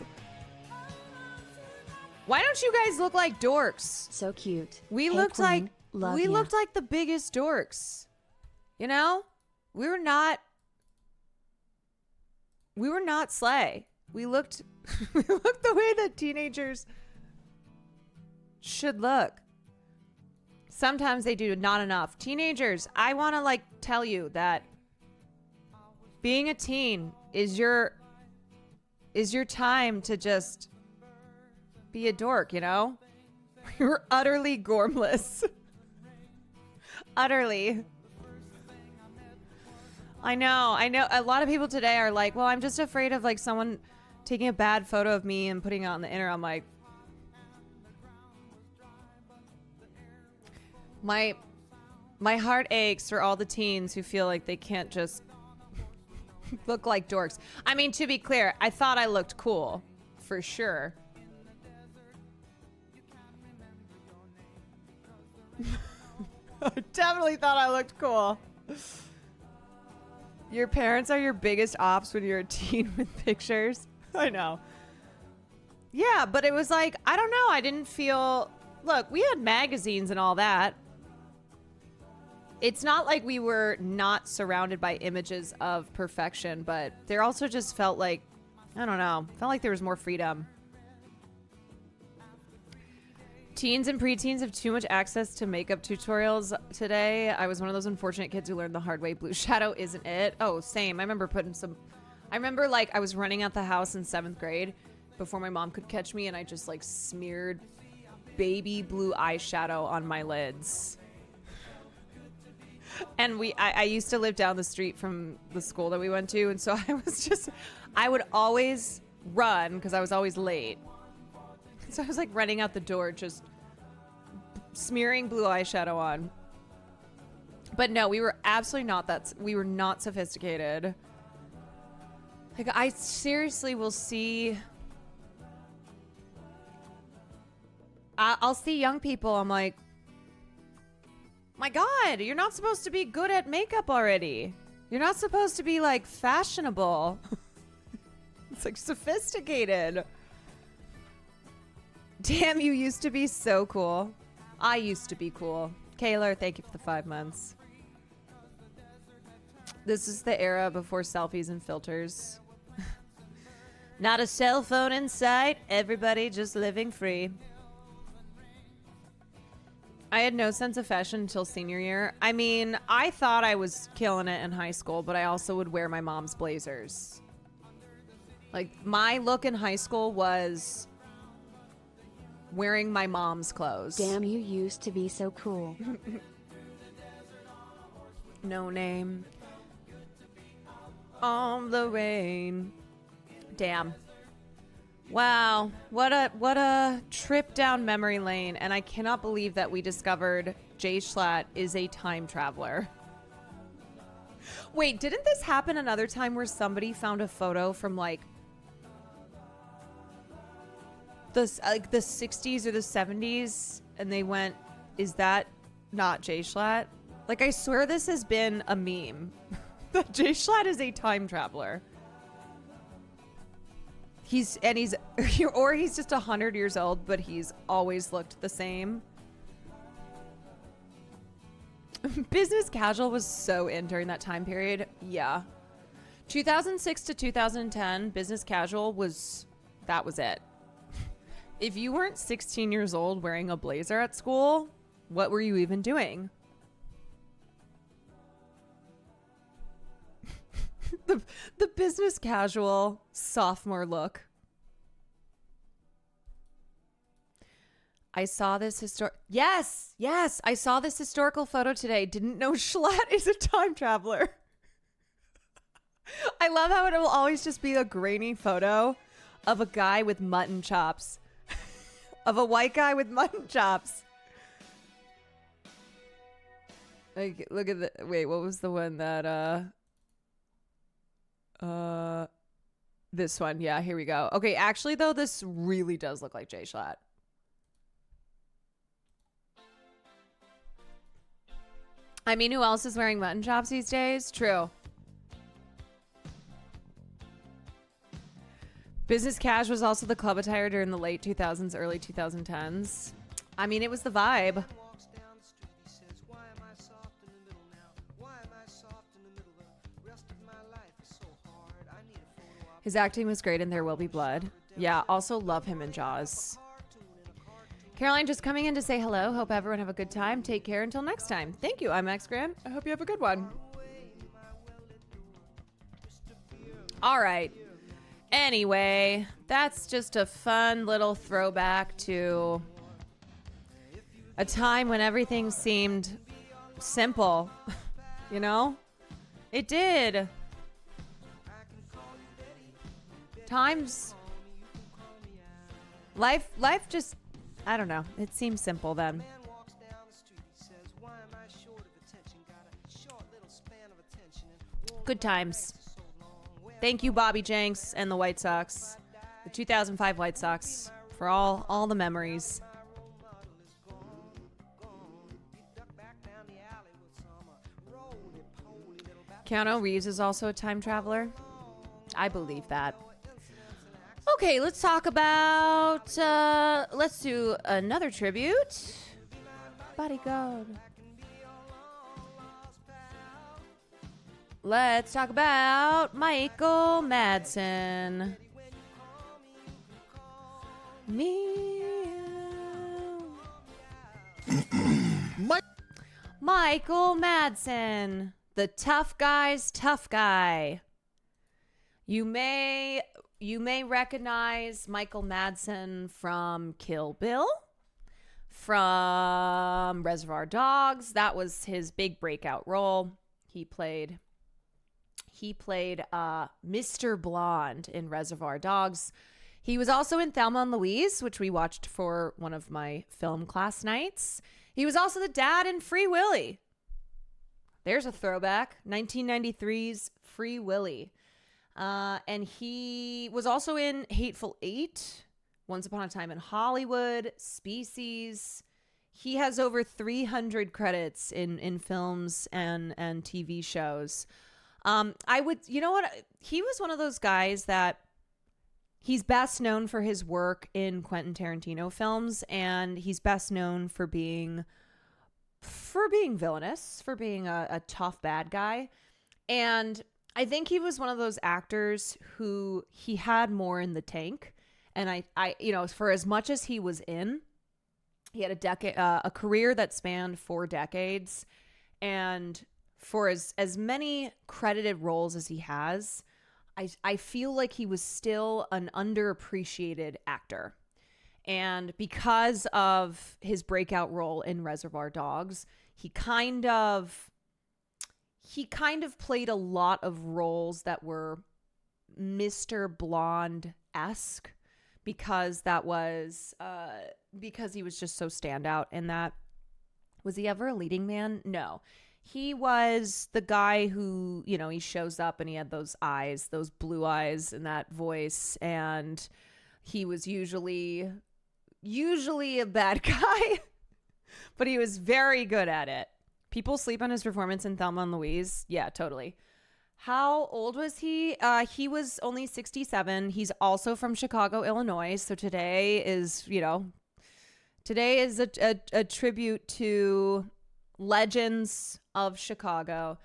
why don't you guys look like dorks? So cute. We Hey, looked Queen, like love we ya. looked like the biggest dorks. You know? We were not slay. We looked the way that teenagers should look. Sometimes they do not enough. Teenagers, I want to tell you that being a teen is your time to just be a dork, you know? You're utterly gormless. Utterly. I know. A lot of people today are like, well, I'm just afraid of someone taking a bad photo of me and putting it on the internet. I'm like, my heart aches for all the teens who feel like they can't just look like dorks. I mean, to be clear, I thought I looked cool, for sure. I definitely thought I looked cool. Your parents are your biggest ops when you're a teen with pictures. I know. Yeah, but it was like, I don't know. I didn't feel... Look, we had magazines and all that. It's not like we were not surrounded by images of perfection, but there also just felt like, I don't know, felt like there was more freedom. Teens and preteens have too much access to makeup tutorials today. I was one of those unfortunate kids who learned the hard way. Blue shadow isn't it? Oh, same. I remember I was running out the house in 7th grade before my mom could catch me, and I just smeared baby blue eyeshadow on my lids. And I used to live down the street from the school that we went to, and so I would always run because I was always late. So I was running out the door, just smearing blue eyeshadow on. But no, we were absolutely not we were not sophisticated. I seriously will see, I'll see young people, I'm like, my God, you're not supposed to be good at makeup already. You're not supposed to be fashionable. It's sophisticated. Damn, you used to be so cool. I used to be cool. Kaylor, thank you for the 5 months. This is the era before selfies and filters. Not a cell phone in sight. Everybody just living free. I had no sense of fashion until senior year. I mean, I thought I was killing it in high school, but I also would wear my mom's blazers. My look in high school was wearing my mom's clothes. Damn, you used to be so cool. No name. On the rain. Damn. Wow, what a trip down memory lane, and I cannot believe that we discovered Jay Schlatt is a time traveler. Wait, didn't this happen another time where somebody found a photo from like the 60s or the 70s and they went, is that not Jay Schlatt? Like, I swear this has been a meme. That Jay Schlatt is a time traveler. He's or he's just 100 years old, but he's always looked the same. Business casual was so in during that time period. Yeah. 2006 to 2010, business casual was it. If you weren't 16 years old wearing a blazer at school, what were you even doing? The business casual sophomore look. I saw this Yes, I saw this historical photo today. Didn't know Schlatt is a time traveler. I love how it will always just be a grainy photo of a guy with mutton chops. Of a white guy with mutton chops. Like, look at the wait, what was the one that this one? Yeah, here we go. Okay, actually though, this really does look like Jay Schlatt. I mean, who else is wearing mutton chops these days? True. Business cash was also the club attire during the late 2000s, early 2010s. I mean, it was the vibe. His acting was great in There Will Be Blood. Yeah, also love him in Jaws. Caroline, just coming in to say hello. Hope everyone have a good time. Take care until next time. Thank you. I'm X Grant. I hope you have a good one. All right. Anyway, that's just a fun little throwback to a time when everything seemed simple. You know? It did. Times. Life just, I don't know. It seems simple then. Good times. Thank you, Bobby Jenks and the White Sox, the 2005 White Sox, for all the memories. Keanu Reeves is also a time traveler. I believe that. Okay, let's talk about, let's do another tribute. Bodyguard. Let's talk about Michael Madsen. Michael Madsen, the tough guy's tough guy. You may recognize Michael Madsen from Kill Bill, from Reservoir Dogs. That was his big breakout role. He played Mr. Blonde in Reservoir Dogs. He was also in Thelma and Louise, which we watched for one of my film class nights. He was also the dad in Free Willy. There's a throwback. 1993's Free Willy. And he was also in Hateful Eight, Once Upon a Time in Hollywood, Species. He has over 300 credits in films and TV shows. You know what? He was one of those guys that he's best known for his work in Quentin Tarantino films, and he's best known for being villainous, for being a tough bad guy. And I think he was one of those actors who he had more in the tank. And I for as much as he was in, he had a career that spanned 4 decades. And for as many credited roles as he has, I feel like he was still an underappreciated actor. And because of his breakout role in Reservoir Dogs, he kind of played a lot of roles that were Mr. Blonde-esque because because he was just so standout in that. Was he ever a leading man? No. He was the guy who, you know, he shows up and he had those eyes, those blue eyes and that voice. And he was usually a bad guy, but he was very good at it. People sleep on his performance in Thelma and Louise. Yeah, totally. How old was he? He was only 67. He's also from Chicago, Illinois. So today is a tribute to legends of Chicago.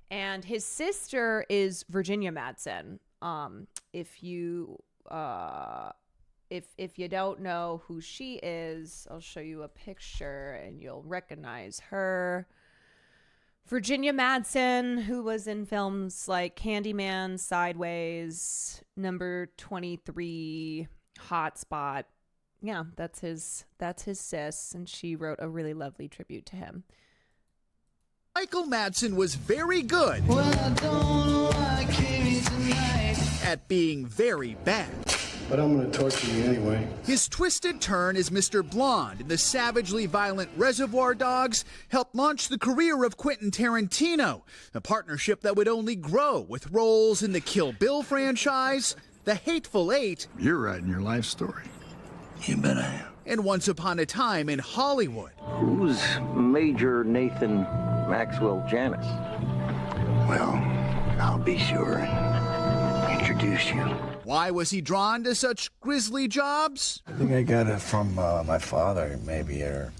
And his sister is Virginia Madsen. If you don't know who she is, I'll show you a picture and you'll recognize her. Virginia Madsen, who was in films like Candyman, Sideways, Number 23, Hotspot. Yeah, that's his sis, and she wrote a really lovely tribute to him. Michael Madsen was very good at being very bad. But I'm going to torture you anyway. His twisted turn as Mr. Blonde in the savagely violent Reservoir Dogs helped launch the career of Quentin Tarantino, a partnership that would only grow with roles in the Kill Bill franchise, The Hateful Eight. You're writing your life story. You bet I am. And Once Upon a Time in Hollywood. Who's Major Nathan Maxwell Janis? Well, I'll be sure and introduce you. Why was he drawn to such grisly jobs? I think I got it from my father, maybe, or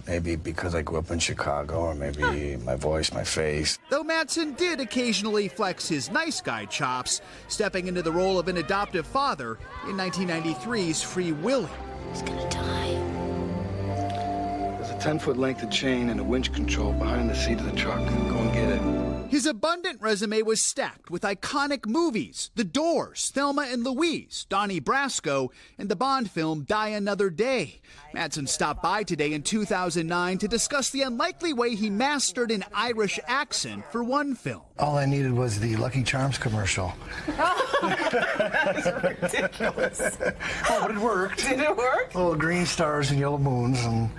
maybe because I grew up in Chicago, or maybe my voice, my face. Though Madsen did occasionally flex his nice guy chops, stepping into the role of an adoptive father in 1993's Free Willy. He's gonna die. There's a 10-foot length of chain and a winch control behind the seat of the truck. Go and get it. His abundant resume was stacked with iconic movies: The Doors, Thelma and Louise, Donnie Brasco, and the Bond film Die Another Day. Madsen stopped by today in 2009 to discuss the unlikely way he mastered an Irish accent for one film. All I needed was the Lucky Charms commercial. That's ridiculous. Oh, but it worked. Did it work? Little green stars and yellow moons, and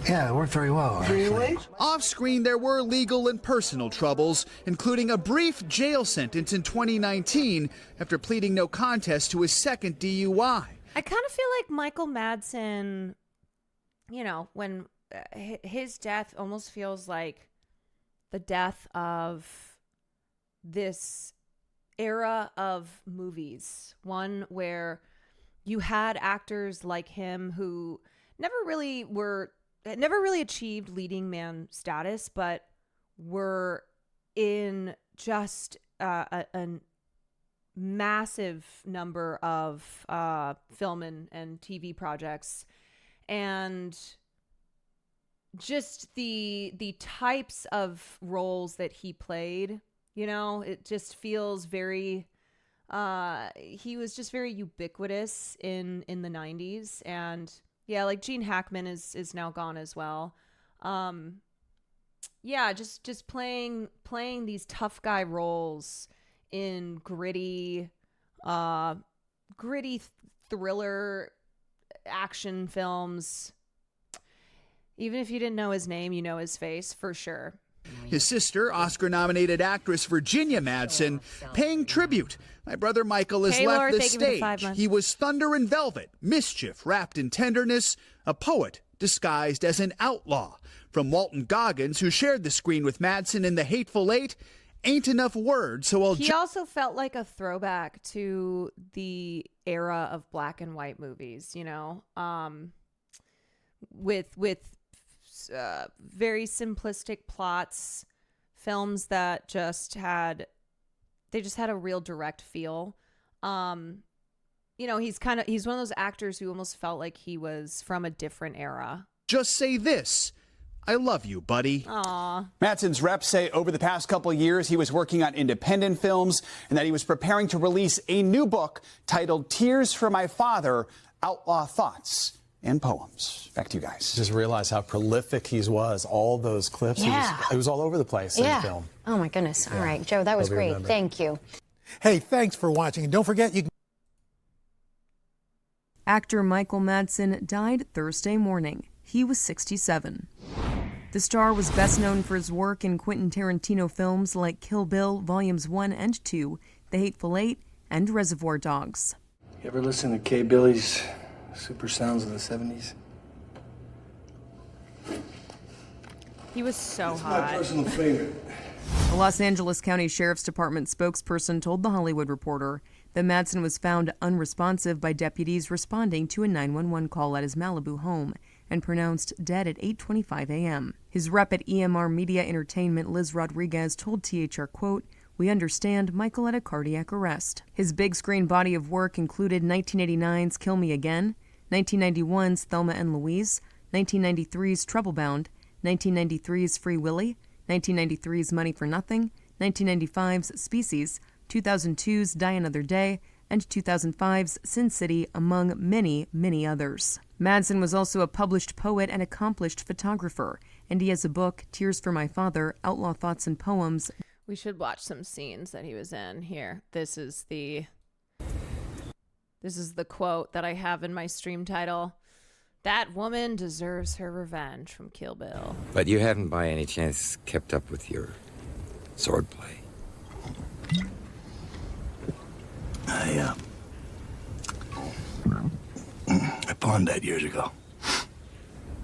yeah, it worked very well. Really? Off-screen, there were legal and personal troubles, including a brief jail sentence in 2019 after pleading no contest to his second DUI. I kind of feel like Michael Madsen, you know, when his death almost feels like the death of this era of movies, one where you had actors like him who never really achieved leading man status, but were in just a massive number of film and TV projects, and just the types of roles that he played, you know, it just feels very he was just very ubiquitous in the 90s. And yeah, like Gene Hackman is now gone as well. Yeah, just playing these tough guy roles in gritty thriller action films. Even if you didn't know his name, you know his face for sure. His sister, Oscar-nominated actress Virginia Madsen, paying tribute. My brother Michael has left the stage. He was thunder and velvet, mischief wrapped in tenderness, a poet disguised as an outlaw. From Walton Goggins, who shared the screen with Madsen in The Hateful Eight, ain't enough words, so I'll... He also felt like a throwback to the era of black and white movies, you know, with very simplistic plots, films that just had a real direct feel. You know, he's one of those actors who almost felt like he was from a different era. Just say this: I love you, buddy. Aww. Madsen's reps say over the past couple of years he was working on independent films and that he was preparing to release a new book titled Tears for My Father, Outlaw Thoughts and Poems. Back to you guys. Just realize how prolific he was. All those clips. Yeah. It was all over the place in the film. Oh, my goodness. All right, Joe, that was great. remembered. Thank you. Hey, thanks for watching. And don't forget, you can... Actor Michael Madsen died Thursday morning. He was 67. The star was best known for his work in Quentin Tarantino films like Kill Bill Volumes 1 and 2, The Hateful Eight, and Reservoir Dogs. You ever listen to Kay Billy's Super Sounds of the 70s? He was so It's hot. my personal favorite. A Los Angeles County Sheriff's Department spokesperson told The Hollywood Reporter that Madsen was found unresponsive by deputies responding to a 911 call at his Malibu home and pronounced dead at 8:25 a.m. His rep at EMR Media Entertainment, Liz Rodriguez, told THR, quote, "We understand Michael had a cardiac arrest." His big screen body of work included 1989's Kill Me Again, 1991's Thelma and Louise, 1993's Troublebound, 1993's Free Willy, 1993's Money for Nothing, 1995's Species, 2002's Die Another Day, and 2005's Sin City, among many, many others. Madsen was also a published poet and accomplished photographer, and he has a book, Tears for My Father, Outlaw Thoughts and Poems. We should watch some scenes that he was in here. This is the quote that I have in my stream title. That woman deserves her revenge from Kill Bill. But you haven't by any chance kept up with your swordplay? I pawned that years ago.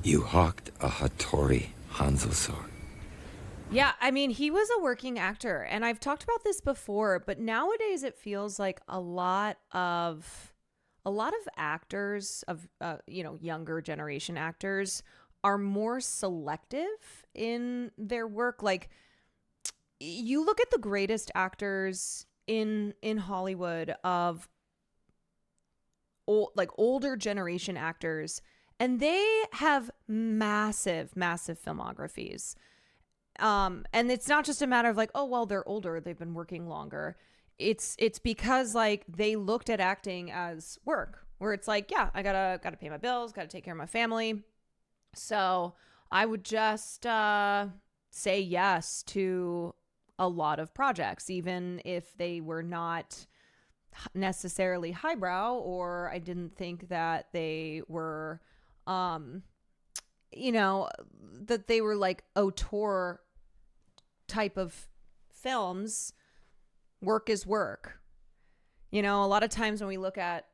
You hawked a Hattori Hanzo sword. Yeah, I mean, he was a working actor, and I've talked about this before, but nowadays it feels like a lot of actors of younger generation actors are more selective in their work. Like, you look at the greatest actors in Hollywood of older generation actors, and they have massive filmographies. And it's not just a matter of like, oh, well, they're older, they've been working longer. It's because like they looked at acting as work, where it's like, yeah, I gotta pay my bills, gotta take care of my family. So I would just say yes to a lot of projects, even if they were not necessarily highbrow, or I didn't think that they were, that they were like auteur type of films. Work is work. A lot of times when we look at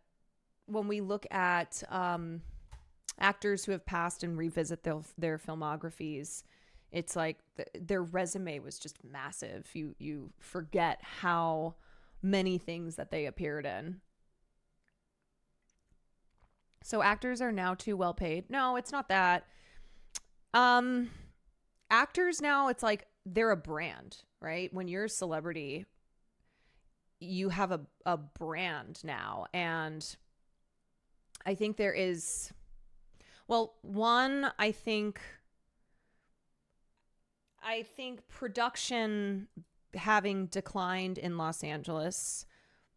actors who have passed and revisit their filmographies, it's like their resume was just massive. You forget how many things that they appeared in. So actors are now too well paid. No, it's not that. Actors now, it's like they're a brand, right? When you're a celebrity, you have a brand now. And I think there is, I think production having declined in Los Angeles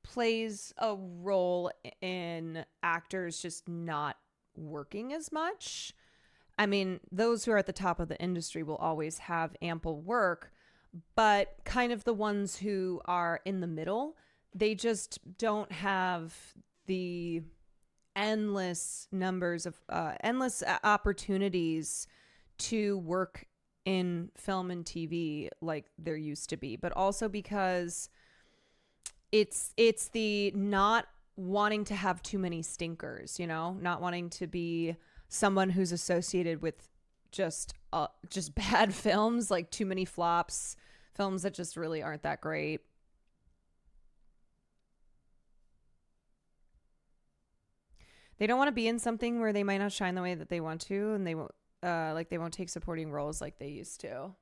plays a role in actors just not working as much. I mean, those who are at the top of the industry will always have ample work, but kind of the ones who are in the middle, they just don't have the endless numbers of endless opportunities to work in film and TV like there used to be. But also because it's the not wanting to have too many stinkers, not wanting to be someone who's associated with just bad films, like too many flops, films that just really aren't that great. They don't want to be in something where they might not shine the way that they want to, and they won't they won't take supporting roles like they used to.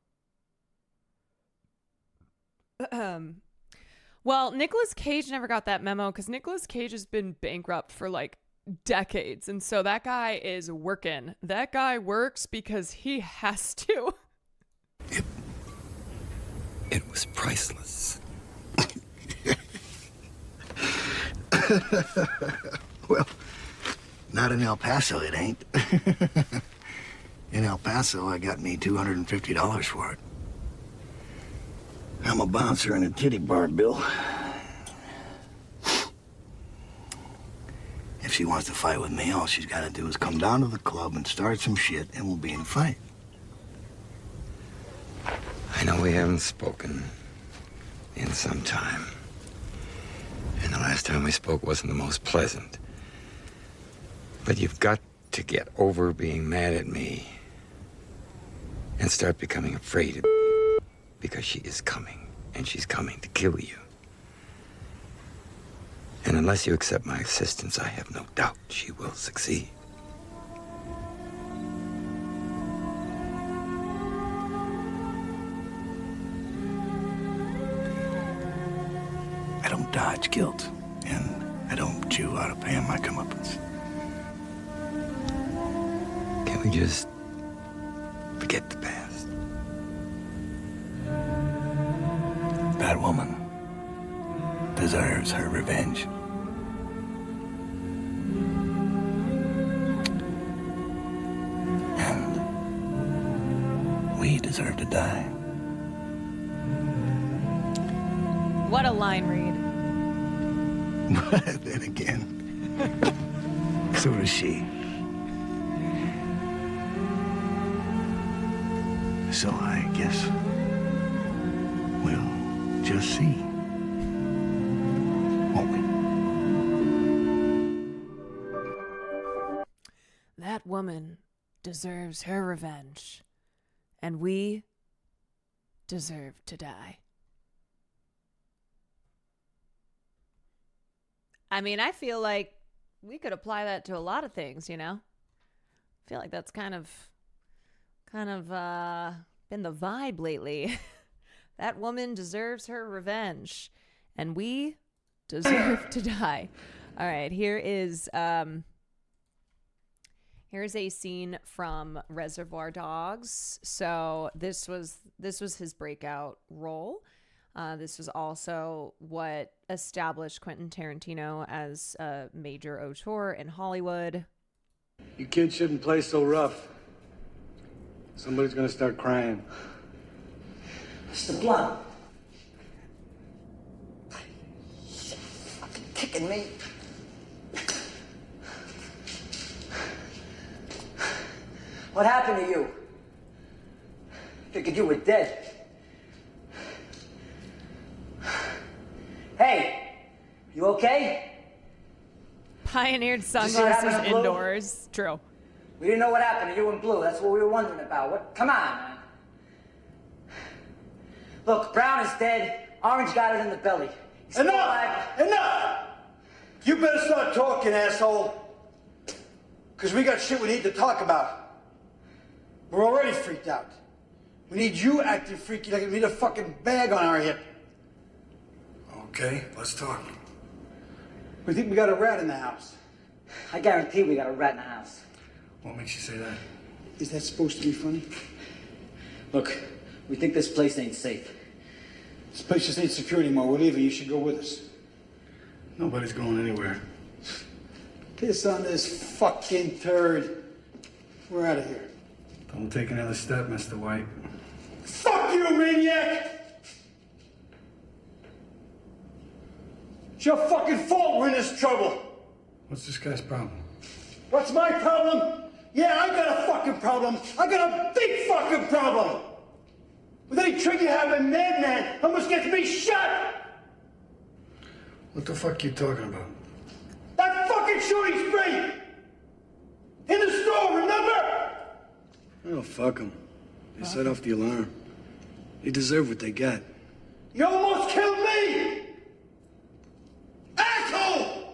Well, Nicolas Cage never got that memo because Nicolas Cage has been bankrupt for like decades, and so that guy is working. That guy works because he has to. It was priceless. Well, not in El Paso, it ain't. In El Paso, I got me $250 for it. I'm a bouncer in a titty bar, Bill. If she wants to fight with me, all she's got to do is come down to the club and start some shit, and we'll be in a fight. I know we haven't spoken in some time. And the last time we spoke wasn't the most pleasant. But you've got to get over being mad at me and start becoming afraid of you, because she is coming, and she's coming to kill you. And unless you accept my assistance, I have no doubt she will succeed. I don't dodge guilt, and I don't chew out of paying my comeuppance. Can we just forget the past? That woman deserves her revenge. And we deserve to die. What a line read. But then again, so does she. So I guess we'll just see, won't we? That woman deserves her revenge, and we deserve to die. I mean, I feel like we could apply that to a lot of things, you know? I feel like that's kind of been the vibe lately. That woman deserves her revenge, and we deserve to die. All right, here's a scene from Reservoir Dogs. So this was his breakout role. This was also what established Quentin Tarantino as a major auteur in Hollywood. You kids shouldn't play so rough. Somebody's gonna start crying. Mr. Blunt. You're fucking kicking me. What happened to you? Figured you were dead. Hey, you okay? Pioneered sunglasses indoors. True. We didn't know what happened to you in Blue. That's what we were wondering about. What? Come on, man. Look, Brown is dead. Orange got it in the belly. Enough! Enough! You better start talking, asshole. Because we got shit we need to talk about. We're already freaked out. We need you acting freaky like we need a fucking bag on our hip. Okay, let's talk. We think we got a rat in the house. I guarantee we got a rat in the house. What makes you say that? Is that supposed to be funny? Look, we think this place ain't safe. This place just ain't secure anymore. We're leaving. You should go with us. Nobody's going anywhere. Piss on this fucking turd. We're out of here. Don't take another step, Mr. White. Fuck you, maniac! It's your fucking fault we're in this trouble. What's this guy's problem? What's my problem? Yeah, I got a fucking problem. I got a big fucking problem. With any trick you have, a madman almost gets me shot. What the fuck you talking about? That fucking shooting spree! In the store, remember? Oh, fuck them. They set off the alarm. They deserve what they got. You almost killed me! Asshole!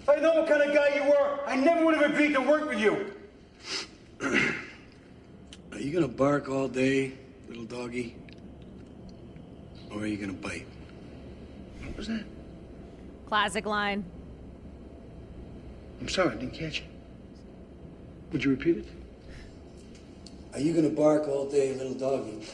If I know what kind of guy you were, I never would have agreed to work with you. Are you gonna bark all day, little doggy? Or are you gonna bite? What was that? Classic line. I'm sorry, I didn't catch it. Would you repeat it? Are you gonna bark all day, little doggy?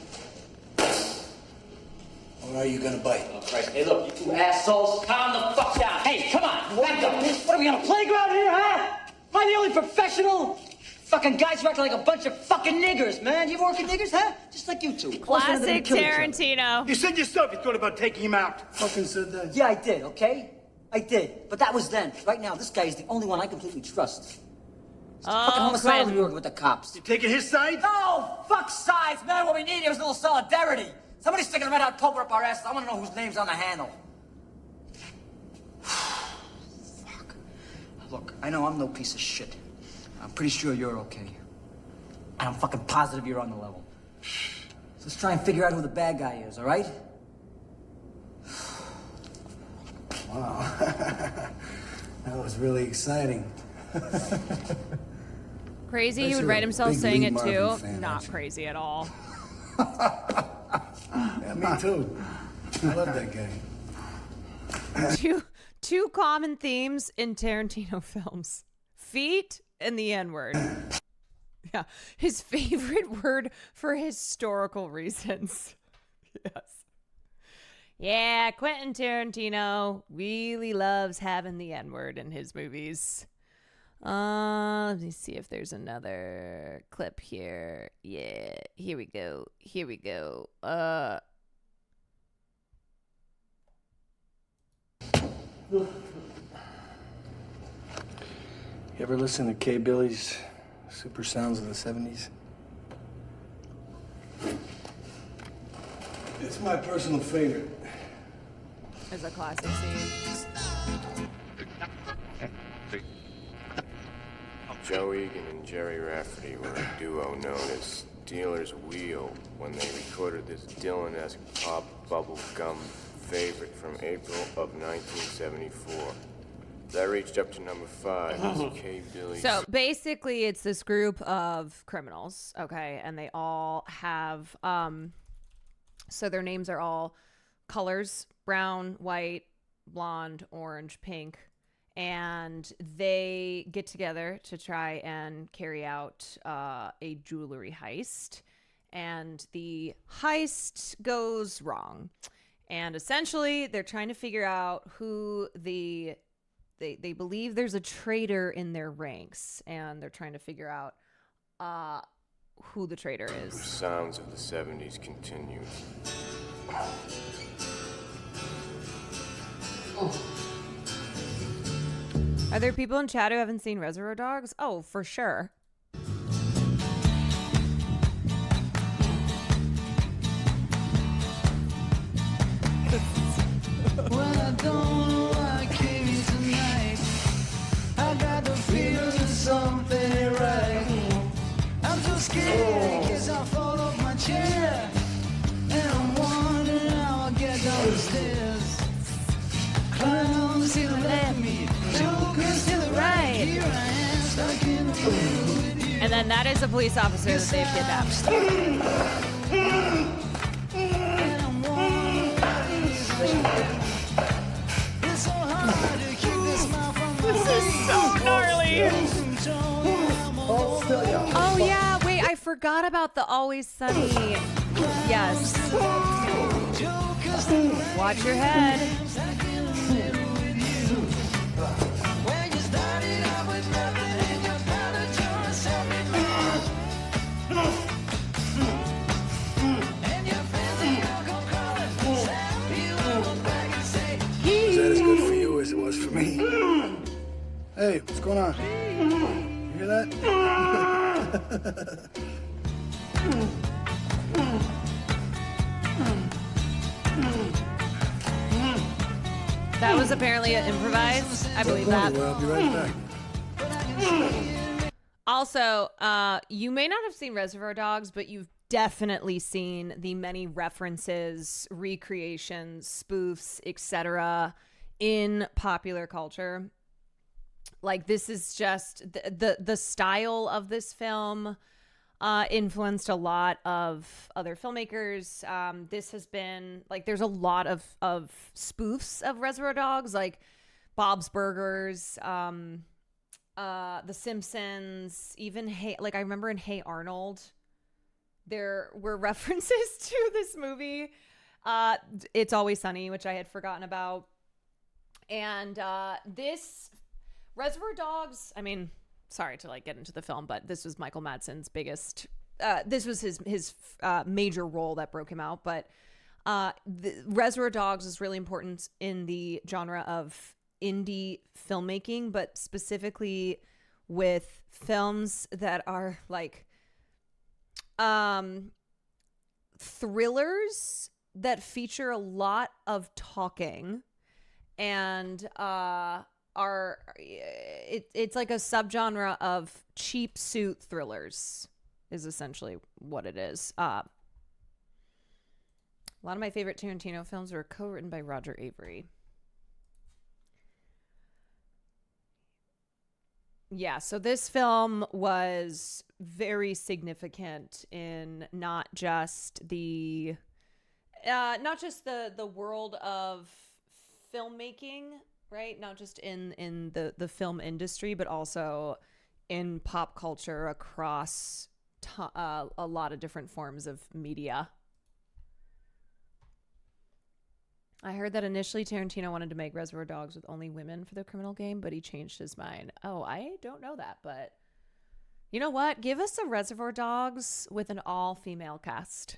Or are you gonna bite? Oh, Christ. Hey, look, you two assholes, calm the fuck down. Hey, come on, back up. What are we on a playground here, huh? Am I the only professional? Fucking guys who act like a bunch of fucking niggers, man. You ever work with niggers, huh? Just like you two. Classic Tarantino. You said yourself you thought about taking him out. Fucking said that? Yeah, I did, okay? I did. But that was then. Right now, this guy is the only one I completely trust. Fucking homicidal to be working with the cops. You taking his side? No! Fuck sides, man! What we need here is a little solidarity. Somebody's sticking a red hot cover up our asses. I want to know whose name's on the handle. Fuck. Look, I know I'm no piece of shit. I'm pretty sure you're okay. And I'm fucking positive you're on the level. So let's try and figure out who the bad guy is, all right? Wow. That was really exciting. Crazy. He would write himself saying it too. Not crazy at all. Yeah, me too. I love that guy. Two common themes in Tarantino films: feet and the N-word. Yeah, his favorite word for historical reasons. Yes. Yeah, Quentin Tarantino really loves having the N-word in his movies. Let me see if there's another clip here. Yeah, here we go. Here we go. You ever listen to K. Billy's Super Sounds of the 70s? It's my personal favorite. It's a classic scene. Joe Egan and Jerry Rafferty were a duo known as Dealer's Wheel when they recorded this Dylan-esque pop bubble gum favorite from April of 1974. That reached up to number 5. It's K. Billy. So basically, it's this group of criminals, okay, and they all have, so their names are all colors: brown, white, blonde, orange, pink. And they get together to try and carry out a jewelry heist. And the heist goes wrong. And essentially, they're trying to figure out who they believe there's a traitor in their ranks. And they're trying to figure out who the traitor is. The sounds of the 70s continue. Are there people in chat who haven't seen Reservoir Dogs? Oh, for sure. Well, I don't know why I came here tonight. I got the feeling that something ain't right. I'm so scared, guess I'll fall off my chair. And I'm wondering how I'll get down the stairs. Clowns to the left, me, jokers to the right. Here I am, stuck in the middle with you. And then that is a police officer that they've kidnapped. This is so gnarly. Oh yeah, wait, I forgot about the Always Sunny. Yes. Watch your head. Is that as good for you as it was for me? Hey, what's going on? You hear that? That was apparently improvised. I believe that. Well, I'll be right back. Also, you may not have seen Reservoir Dogs, but you've definitely seen the many references, recreations, spoofs, etc. in popular culture. Like, this is just the style of this film influenced a lot of other filmmakers. This has been like, there's a lot of spoofs of Reservoir Dogs, like Bob's Burgers, The Simpsons, even I remember in Hey Arnold, there were references to this movie. It's Always Sunny, which I had forgotten about. And this Reservoir Dogs, I mean, sorry to get into the film, but this was Michael Madsen's biggest, this was his major role that broke him out. But the Reservoir Dogs is really important in the genre of indie filmmaking, but specifically with films that are like thrillers that feature a lot of talking and it's like a subgenre of cheap suit thrillers is essentially what it is. A lot of my favorite Tarantino films were co-written by Roger Avary. Yeah, so this film was very significant in not just the world of filmmaking, right? Not just in the film industry, but also in pop culture across a lot of different forms of media. I heard that initially Tarantino wanted to make Reservoir Dogs with only women for the criminal game, but he changed his mind. Oh, I don't know that, but you know what? Give us a Reservoir Dogs with an all-female cast.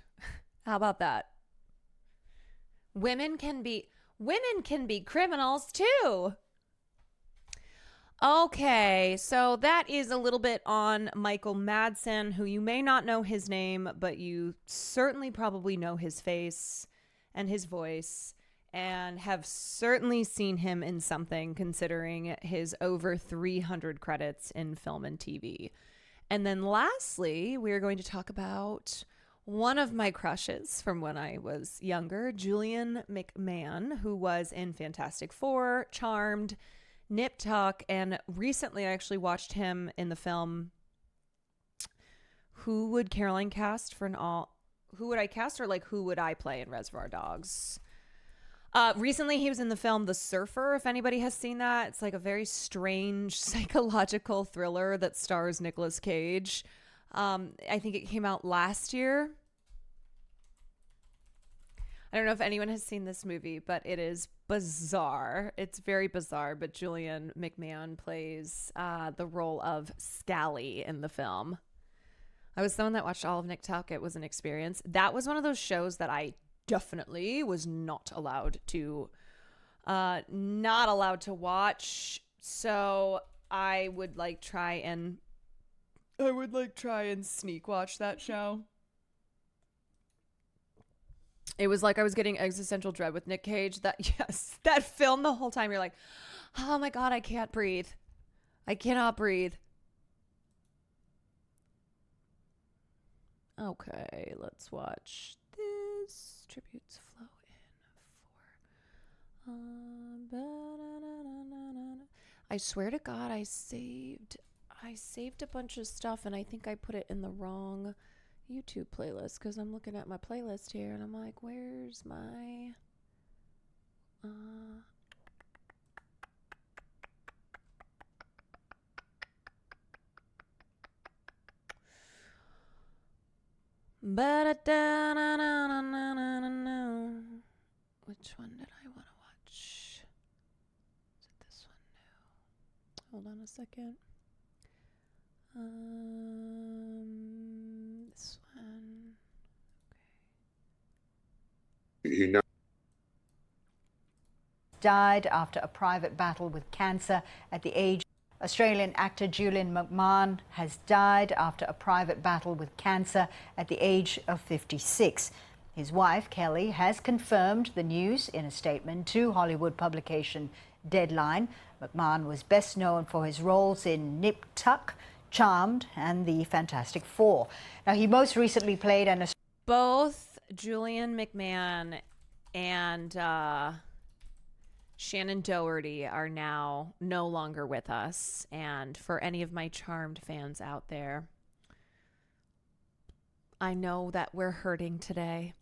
How about that? Women can be criminals too. Okay, so that is a little bit on Michael Madsen, who you may not know his name, but you certainly probably know his face and his voice, and have certainly seen him in something, considering his over 300 credits in film and TV. And then lastly, we're going to talk about one of my crushes from when I was younger, Julian McMahon, who was in Fantastic Four, Charmed, Nip Tuck, and recently I actually watched him in the film Who Would Caroline Cast for an All... Who would I cast, or like who would I play in Reservoir Dogs? Recently, he was in the film The Surfer, if anybody has seen that. It's like a very strange psychological thriller that stars Nicolas Cage. I think it came out last year. I don't know if anyone has seen this movie, but it is bizarre. It's very bizarre, but Julian McMahon plays the role of Scally in the film. I was someone that watched all of Nick Tuck. It was an experience. That was one of those shows that I definitely was not allowed to watch. So I would try and sneak watch that show. It was like I was getting existential dread with Nick Cage. That film the whole time you're like, oh my God, I can't breathe. I cannot breathe. Okay, let's watch this. Tributes flow in for I swear to God, I saved a bunch of stuff, and I think I put it in the wrong YouTube playlist, because I'm looking at my playlist here and I'm like, where's my which one did I want to watch? Is it this one? No. Hold on a second. This one. Okay. Died after a private battle with cancer at the age. Australian actor Julian McMahon has died after a private battle with cancer at the age of 56. His wife, Kelly, has confirmed the news in a statement to Hollywood publication Deadline. McMahon was best known for his roles in Nip Tuck, Charmed, and the Fantastic Four. Now, he most recently played an... Both Julian McMahon and Shannon Doherty are now no longer with us. And for any of my Charmed fans out there, I know that we're hurting today.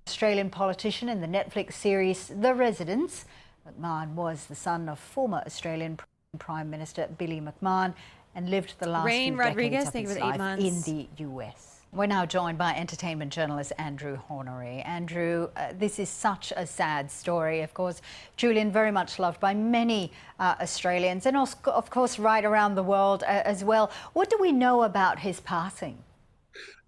Australian politician in the Netflix series The Residents. McMahon was the son of former Australian Prime Minister Billy McMahon and lived the last few decades of his life in the US. We're now joined by entertainment journalist Andrew Hornery. Andrew, this is such a sad story. Of course, Julian, very much loved by many Australians and also, of course, right around the world as well. What do we know about his passing?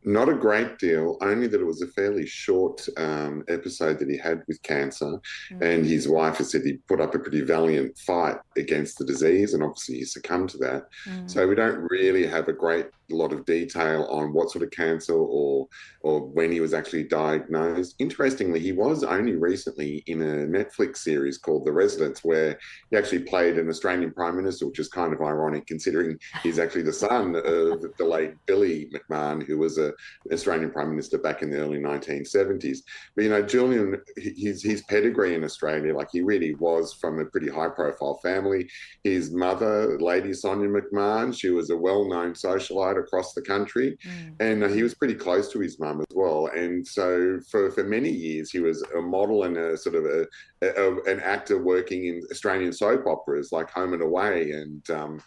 Not a great deal, only that it was a fairly short episode that he had with cancer. And his wife has said he put up a pretty valiant fight against the disease, and obviously he succumbed to that. So we don't really have a great lot of detail on what sort of cancer or when he was actually diagnosed. Interestingly, he was only recently in a Netflix series called The Residents, where he actually played an Australian Prime Minister, which is kind of ironic considering he's actually the son of the late Billy McMahon, who was an Australian Prime Minister back in the early 1970s. But, you know, Julian, his pedigree in Australia, like he really was from a pretty high-profile family. His mother, Lady Sonia McMahon, she was a well-known socialite across the country, and he was pretty close to his mum as well. And so for many years, he was a model and a sort of an actor working in Australian soap operas like Home and Away, and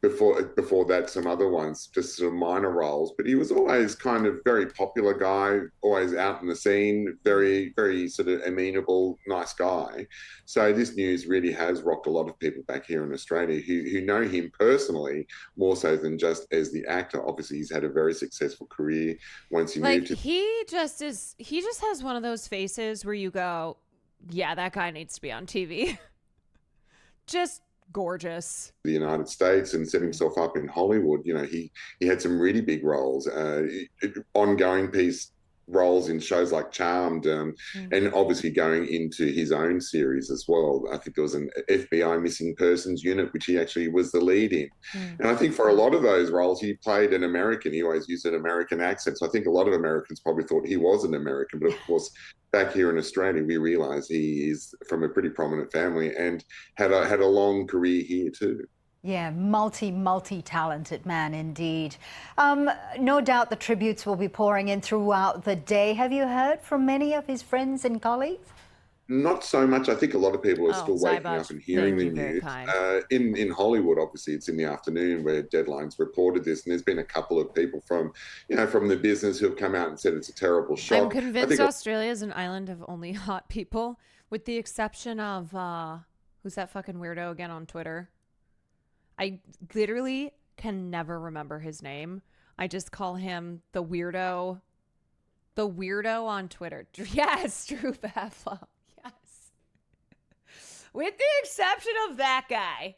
before that, some other ones, just sort of minor roles. But he was always kind of very popular guy, always out in the scene, very, very sort of amenable, nice guy. So this news really has rocked a lot of people back here in Australia who know him personally, more so than just as the actor. Obviously, he's had a very successful career once he moved to... He just has one of those faces where you go, yeah, that guy needs to be on TV. Just gorgeous. The United States and set himself up in Hollywood. You know, he had some really big roles, ongoing piece roles in shows like Charmed, and obviously going into his own series as well. I think there was an FBI missing persons unit, which he actually was the lead in. And I think for a lot of those roles, he played an American. He always used an American accent. So I think a lot of Americans probably thought he was an American, but of course, back here in Australia, we realise he is from a pretty prominent family and had a long career here too. Yeah, multi-talented man indeed. No doubt the tributes will be pouring in throughout the day. Have you heard from many of his friends and colleagues? Not so much. I think a lot of people are still waking up and hearing the news. In Hollywood, obviously, it's in the afternoon where Deadline's reported this, and there's been a couple of people from the business who have come out and said it's a terrible shock. I'm convinced Australia is an island of only hot people, with the exception of who's that fucking weirdo again on Twitter? I literally can never remember his name. I just call him the weirdo. The weirdo on Twitter. Yes, Drew Pavlov. Yes. With the exception of that guy.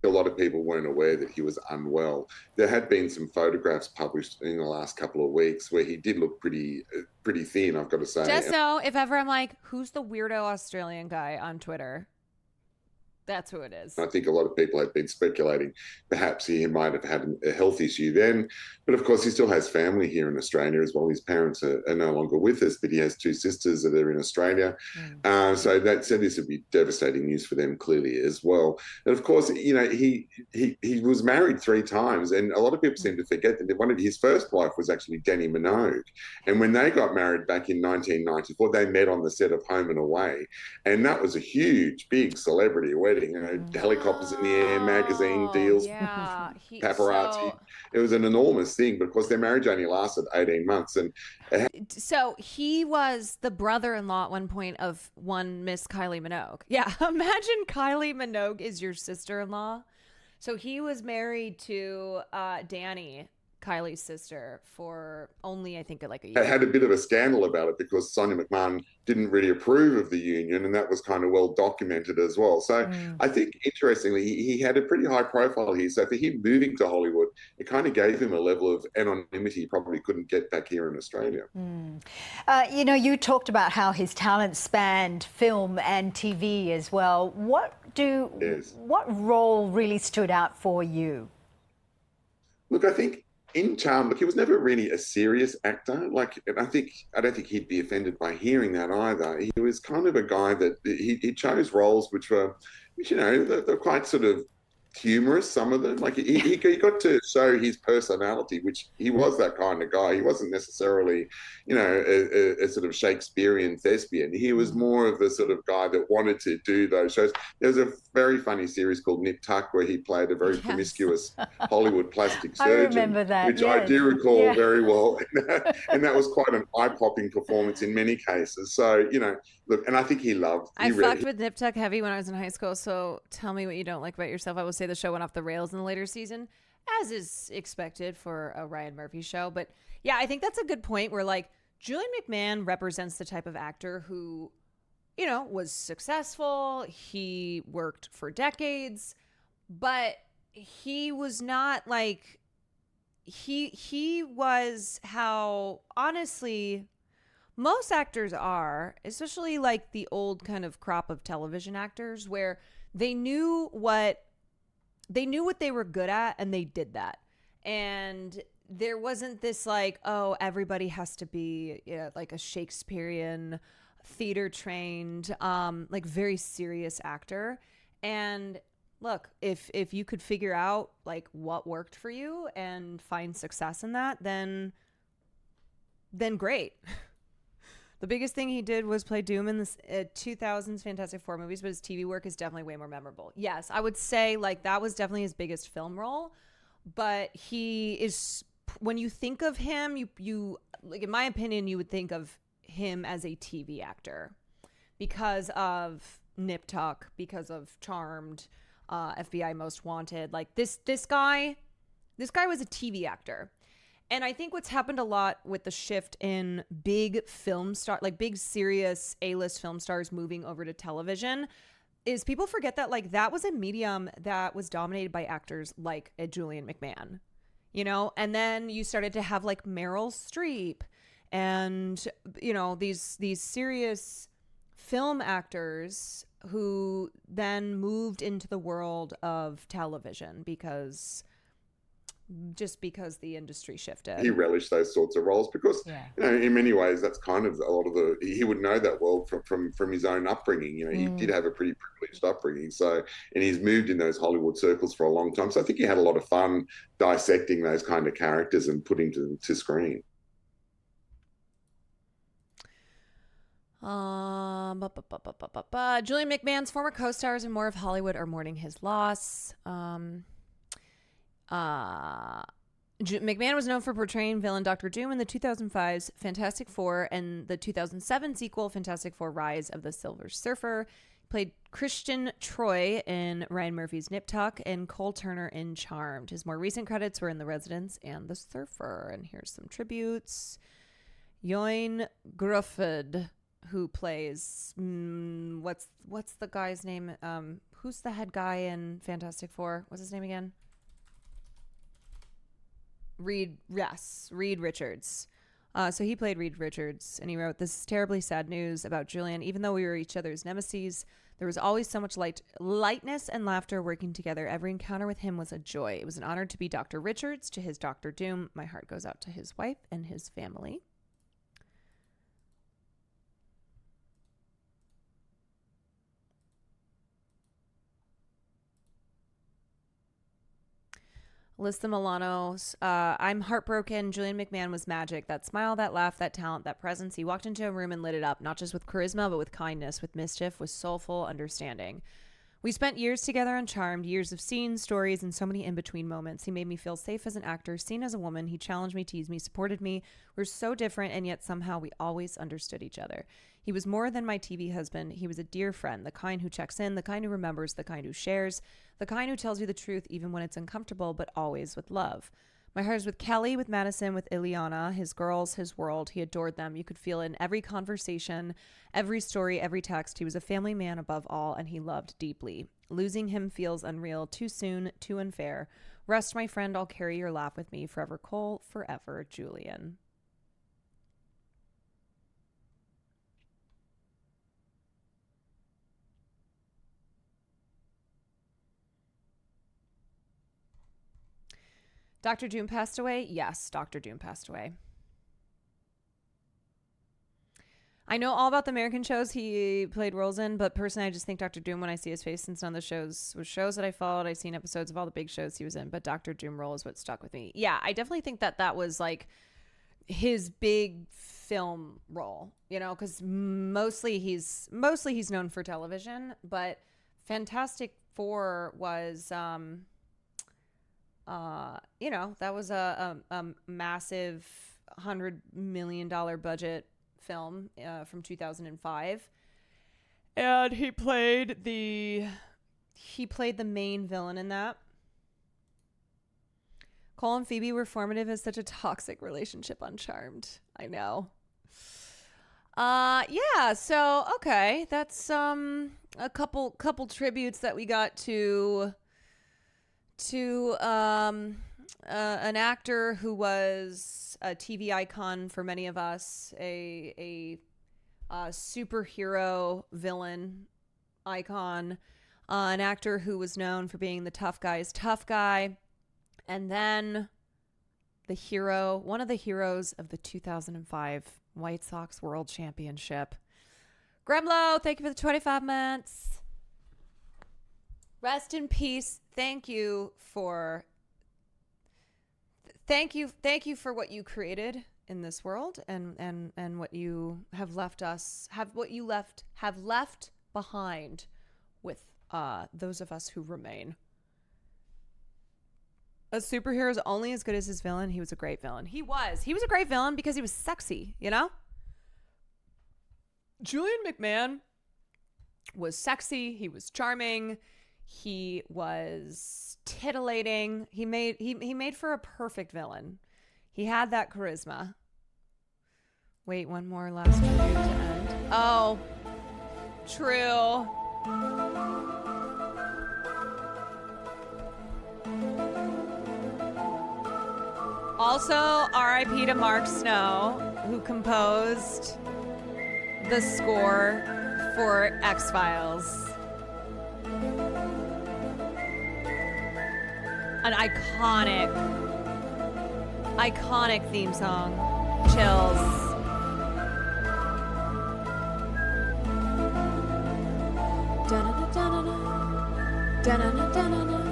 A lot of people weren't aware that he was unwell. There had been some photographs published in the last couple of weeks where he did look pretty thin, I've got to say. Just so if ever I'm like, who's the weirdo Australian guy on Twitter? That's who it is. I think a lot of people have been speculating perhaps he might have had a health issue then. But of course, he still has family here in Australia as well. His parents are no longer with us, but he has two sisters that are in Australia. So this would be devastating news for them clearly as well. And of course, you know, he was married 3 times, and a lot of people seem to forget that his first wife was actually Dannii Minogue. And when they got married back in 1994, they met on the set of Home and Away. And that was a huge, big celebrity wedding. You know, helicopters in the air, magazine deals, paparazzi. It was an enormous thing, but of course their marriage only lasted 18 months. And so he was the brother-in-law at one point of one Miss Kylie Minogue. Yeah, imagine Kylie Minogue is your sister-in-law. So he was married to Dannii, Kylie's sister, for only, I think, like a year. Had a bit of a scandal about it because Sonia McMahon didn't really approve of the union, and that was kind of well documented as well. So I think, interestingly, he had a pretty high profile here. So for him moving to Hollywood, it kind of gave him a level of anonymity he probably couldn't get back here in Australia. You know, you talked about how his talent spanned film and TV as well. What role really stood out for you? Look, I think in Charmed, he was never really a serious actor. I don't think he'd be offended by hearing that either. He was kind of a guy that he chose roles which were, they're quite sort of humorous, some of them. Like he got to show his personality, which he was that kind of guy. He wasn't necessarily, a sort of Shakespearean thespian. He was more of the sort of guy that wanted to do those shows. There's a very funny series called Nip Tuck where he played a very promiscuous Hollywood plastic surgeon. I remember that, which I do recall very well. And that was quite an eye-popping performance in many cases. So, look, and I think he fucked with Nip Tuck heavy when I was in high school, so tell me what you don't like about yourself. I will say say the show went off the rails in the later season, as is expected for a Ryan Murphy show. But yeah, I think that's a good point where like Julian McMahon represents the type of actor who, you know, was successful. He worked for decades, but he was not like, he was how honestly most actors are, especially like the old kind of crop of television actors, where they knew what they were good at and they did that. And there wasn't this like, oh, everybody has to be, you know, like a Shakespearean theater trained, like very serious actor. And look, if you could figure out like what worked for you and find success in that, then great. The biggest thing he did was play Doom in the 2000s Fantastic Four movies, but his TV work is definitely way more memorable. Yes, I would say like that was definitely his biggest film role, but he is, when you think of him, you like, in my opinion, you would think of him as a TV actor because of Nip Tuck, because of Charmed, FBI Most Wanted. Like this guy was a TV actor. And I think what's happened a lot with the shift in big film star, like big serious A-list film stars moving over to television, is people forget that like that was a medium that was dominated by actors like a Julian McMahon, you know? And then you started to have like Meryl Streep and, you know, these serious film actors who then moved into the world of television because the industry shifted. He relished those sorts of roles because, you know, in many ways, that's kind of a lot of he would know that world from his own upbringing. You know, he did have a pretty privileged upbringing. So, and he's moved in those Hollywood circles for a long time. So I think he had a lot of fun dissecting those kind of characters and putting them to screen. Julian McMahon's former co-stars in More of Hollywood are mourning his loss. McMahon was known for portraying villain Dr. Doom in the 2005's Fantastic Four and the 2007 sequel Fantastic Four: Rise of the Silver Surfer. He played Christian Troy in Ryan Murphy's Nip Tuck and Cole Turner in Charmed. His more recent credits were in The Residents and The Surfer. And here's some tributes. Eoin Gruffud, who plays what's the guy's name? Who's the head guy in Fantastic Four? What's his name again? Reed Richards. So he played Reed Richards, and he wrote, "This is terribly sad news about Julian. Even though we were each other's nemesis, there was always so much lightness and laughter working together. Every encounter with him was a joy. It was an honor to be Dr. Richards. To his Dr. Doom, my heart goes out to his wife and his family." Alyssa Milano's, I'm heartbroken. Julian McMahon was magic. That smile, that laugh, that talent, that presence. He walked into a room and lit it up, not just with charisma, but with kindness, with mischief, with soulful understanding. We spent years together on Charmed, years of scenes, stories, and so many in-between moments. He made me feel safe as an actor, seen as a woman. He challenged me, teased me, supported me. We're so different, and yet somehow we always understood each other. He was more than my TV husband. He was a dear friend, the kind who checks in, the kind who remembers, the kind who shares, the kind who tells you the truth even when it's uncomfortable, but always with love. My heart is with Kelly, with Madison, with Ileana, his girls, his world. He adored them. You could feel in every conversation, every story, every text. He was a family man above all, and he loved deeply. Losing him feels unreal, too soon, too unfair. Rest, my friend, I'll carry your laugh with me. Forever Cole, forever Julian. Dr. Doom passed away? Yes, Dr. Doom passed away. I know all about the American shows he played roles in, but personally, I just think Dr. Doom, when I see his face, since none of the shows were shows that I followed, I've seen episodes of all the big shows he was in, but Dr. Doom role is what stuck with me. Yeah, I definitely think that was like his big film role, you know, because mostly he's known for television, but Fantastic Four was, you know, that was a massive $100 million budget film from 2005, and he played the He played the main villain in that. Cole and Phoebe were formative as such a toxic relationship on Charmed. I know. Yeah, so okay, that's a couple tributes that we got to an actor who was a TV icon for many of us, a superhero villain icon, an actor who was known for being the tough guy's tough guy, and then the hero, one of the heroes of the 2005 White Sox World Championship. Gremlo, thank you for the 25 months. Rest in peace. Thank you for what you created in this world and what you have left us, have left behind with those of us who remain. A superhero is only as good as his villain. He was a great villain. He was a great villain because he was sexy, you know? Julian McMahon was sexy. He was charming. He was titillating. He made for a perfect villain. He had that charisma. Wait, one more last tribute to end. Oh, true. Also, R.I.P. to Mark Snow, who composed the score for X-Files. An iconic theme song. Chills. Da-na-na-da-na-na. Da-na-na-da-na-na.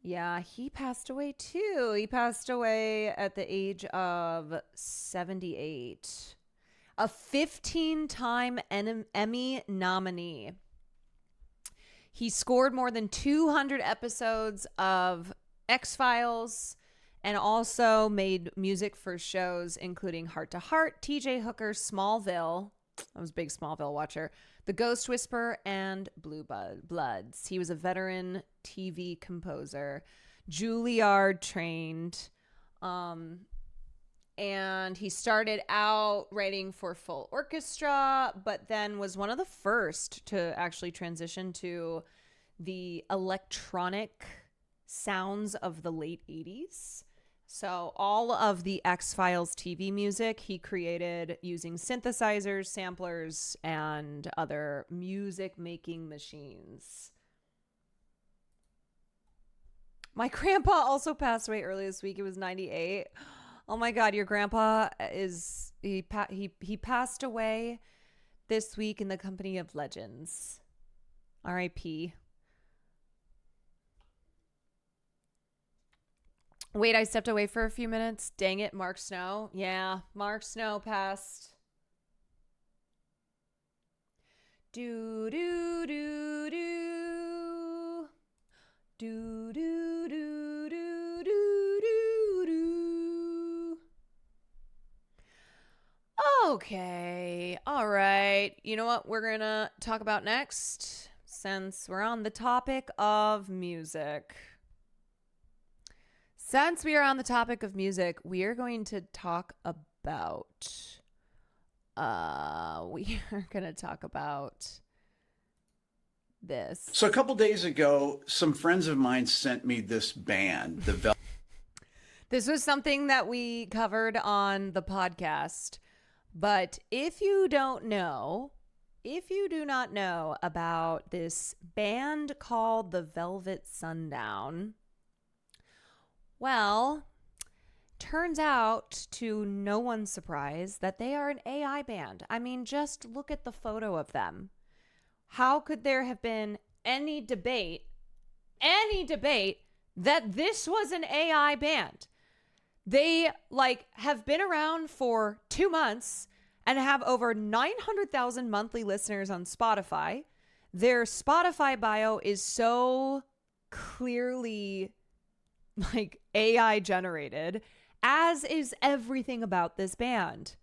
Yeah, he passed away too. He passed away at the age of 78. A 15-time Emmy nominee. He scored more than 200 episodes of X-Files and also made music for shows including Heart to Heart, TJ Hooker, Smallville. I was a big Smallville watcher. The Ghost Whisperer, and Blue Bloods. He was a veteran TV composer, Juilliard trained, and he started out writing for full orchestra, but then was one of the first to actually transition to the electronic sounds of the late 80s. So all of the X-Files TV music he created using synthesizers, samplers, and other music-making machines. My grandpa also passed away early this week. He was 98. Oh my God, your grandpa he passed away this week in the company of legends. R.I.P. Wait, I stepped away for a few minutes. Dang it, Mark Snow. Yeah, Mark Snow passed. Do do do do. Do do do do do do do. Okay. All right. You know what we're going to talk about next? Since we're on the topic of music. Since we are on the topic of music, we are going to talk about this. So a couple days ago, some friends of mine sent me this band, the This was something that we covered on the podcast. But if you do not know about this band called the Velvet Sundown, well, turns out, to no one's surprise, that they are an AI band. I mean, just look at the photo of them. How could there have been any debate that this was an AI band? They have been around for 2 months and have over 900,000 monthly listeners on Spotify. Their Spotify bio is so clearly AI generated, as is everything about this band.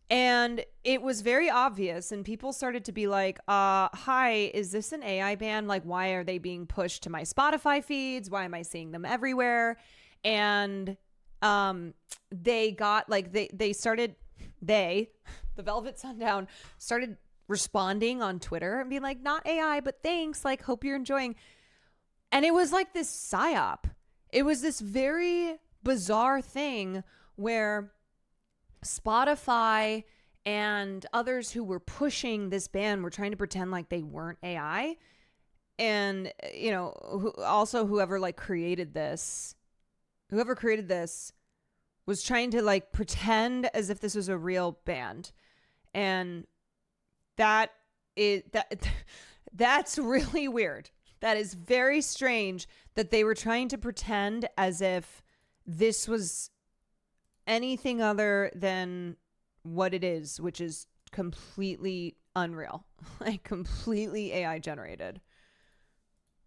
And it was very obvious, and people started to be like, hi, is this an AI band? Like, why are they being pushed to my Spotify feeds? Why am I seeing them everywhere? And they got, like, the Velvet Sundown started responding on Twitter and being like, not AI, but thanks, like, hope you're enjoying. And it was like this psyop. It was this very bizarre thing where Spotify and others who were pushing this band were trying to pretend like they weren't AI. And, you know, also whoever created this was trying to like pretend as if this was a real band. And that's really weird. That is very strange that they were trying to pretend as if this was anything other than what it is, which is completely unreal, like completely AI generated.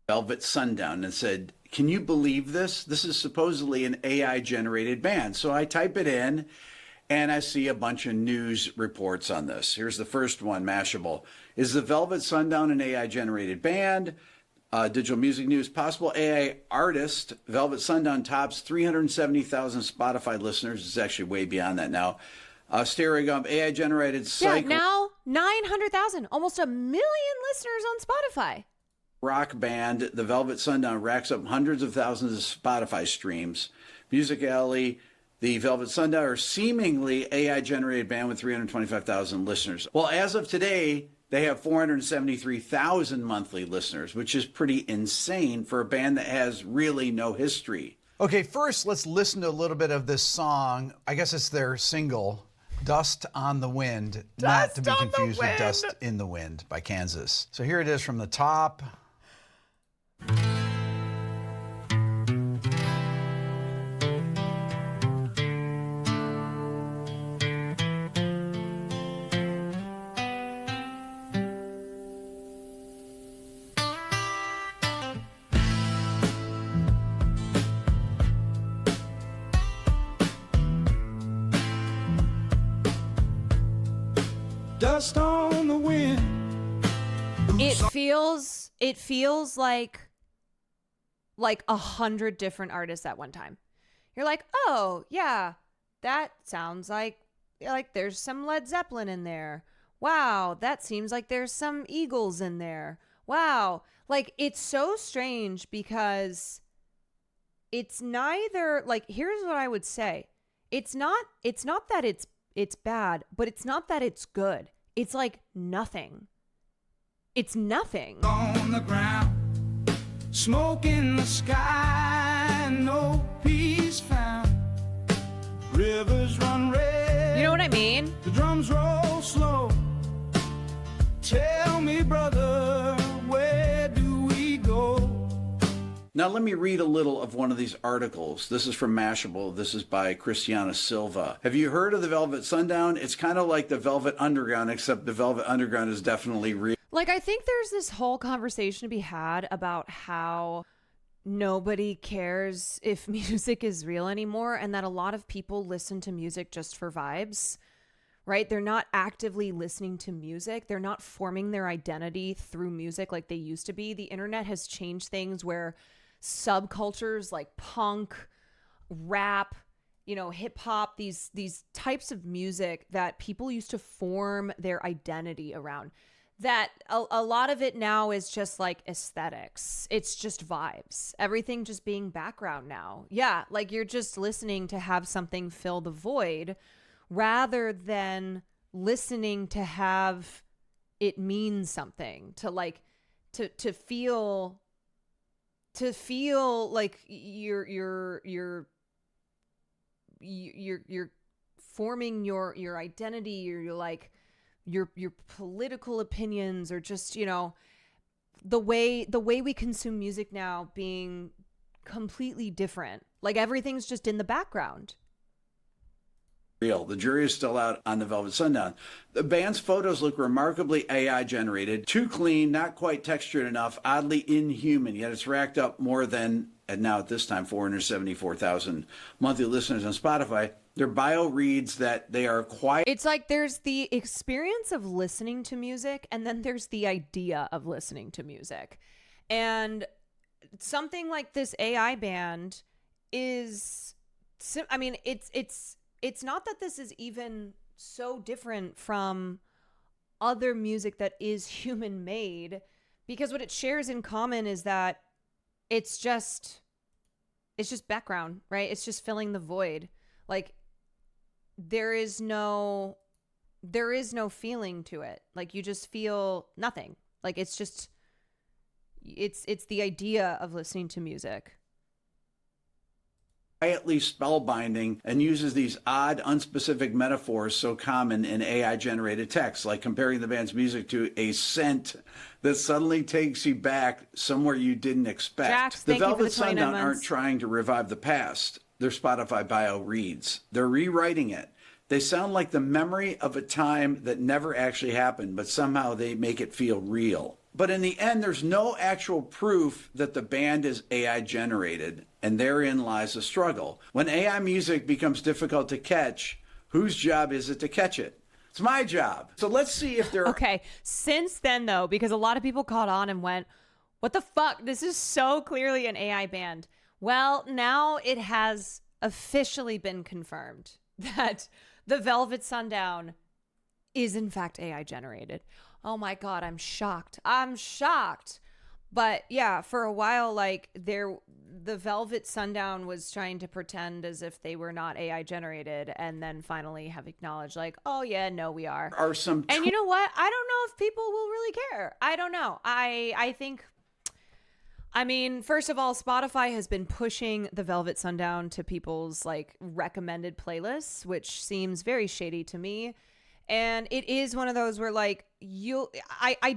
Velvet Sundown and said, can you believe this? This is supposedly an AI generated band. So I type it in and I see a bunch of news reports on this. Here's the first one, Mashable. Is the Velvet Sundown an AI generated band? Digital Music News, possible AI artist, Velvet Sundown tops 370,000 Spotify listeners. It's actually way beyond that now. Stereo Gump, AI generated psych. Yeah, now 900,000, almost 1 million listeners on Spotify. Rock band, the Velvet Sundown racks up hundreds of thousands of Spotify streams. Music Alley, the Velvet Sundown are seemingly AI generated band with 325,000 listeners. Well, as of today, they have 473,000 monthly listeners, which is pretty insane for a band that has really no history. Okay, first let's listen to a little bit of this song. I guess it's their single, Dust on the Wind, not to be confused with Dust in the Wind by Kansas. So here it is from the top. Dust on the wind. It feels like 100 different artists at one time. You're like, oh yeah, that sounds like there's some Led Zeppelin in there. Wow, that seems like there's some Eagles in there. Wow, like it's so strange because it's neither, like, here's what I would say. It's not that it's bad, but it's not that it's good. It's like nothing. It's nothing. On the ground, smoke in the sky, no peace found. Rivers run red. You know what I mean? The drums roll slow. Tell me, brother, where do we go? Now, let me read a little of one of these articles. This is from Mashable. This is by Christiana Silva. Have you heard of the Velvet Sundown? It's kind of like the Velvet Underground, except the Velvet Underground is definitely real. Like, I think there's this whole conversation to be had about how nobody cares if music is real anymore, and that a lot of people listen to music just for vibes, right? They're not actively listening to music. They're not forming their identity through music like they used to be. The internet has changed things where subcultures like punk, rap, hip hop, these types of music that people used to form their identity around, that a lot of it now is just like aesthetics. It's just vibes. Everything just being background now. Yeah, like you're just listening to have something fill the void rather than listening to have it mean something, to feel like you're forming your identity, you're like your political opinions, or just the way we consume music now being completely different. Like everything's just in the background. Real. The jury is still out on the Velvet Sundown. The band's photos look remarkably AI generated, too clean, not quite textured enough, oddly inhuman, yet it's racked up more than, and now at this time, 474,000 monthly listeners on Spotify. They're bio reads that they are quiet. It's like there's the experience of listening to music, and then there's the idea of listening to music. And something like this AI band is, I mean, it's not that this is even so different from other music that is human made, because what it shares in common is that it's just background, right? It's just filling the void. Like there is no feeling to it. Like you just feel nothing. Like it's the idea of listening to music. Quietly spellbinding and uses these odd, unspecific metaphors so common in AI-generated text, like comparing the band's music to a scent that suddenly takes you back somewhere you didn't expect. Jax, The thank you for Velvet the 29 Sundown months. aren't trying to revive the past. Their Spotify bio reads. They're rewriting it. They sound like the memory of a time that never actually happened, but somehow they make it feel real. But in the end, there's no actual proof that the band is AI generated, and therein lies the struggle. When AI music becomes difficult to catch, whose job is it to catch it? It's my job. So let's see if there are... Okay, since then though, because a lot of people caught on and went, what the fuck? This is so clearly an AI band. Well, now it has officially been confirmed that the Velvet Sundown is in fact AI generated. Oh my God, I'm shocked. But yeah, for a while, like the Velvet Sundown was trying to pretend as if they were not AI generated, and then finally have acknowledged like, oh yeah, no, we are. And you know what? I don't know if people will really care. I don't know. I think, I mean, first of all, Spotify has been pushing the Velvet Sundown to people's like recommended playlists, which seems very shady to me. And it is one of those where like I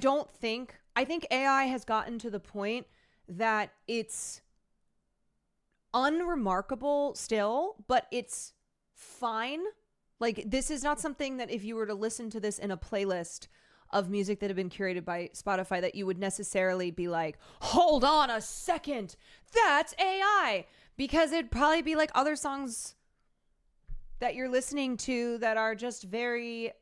think AI has gotten to the point that it's unremarkable still, but it's fine. Like this is not something that if you were to listen to this in a playlist of music that had been curated by Spotify, that you would necessarily be like, hold on a second, that's AI. Because it'd probably be like other songs that you're listening to that are just very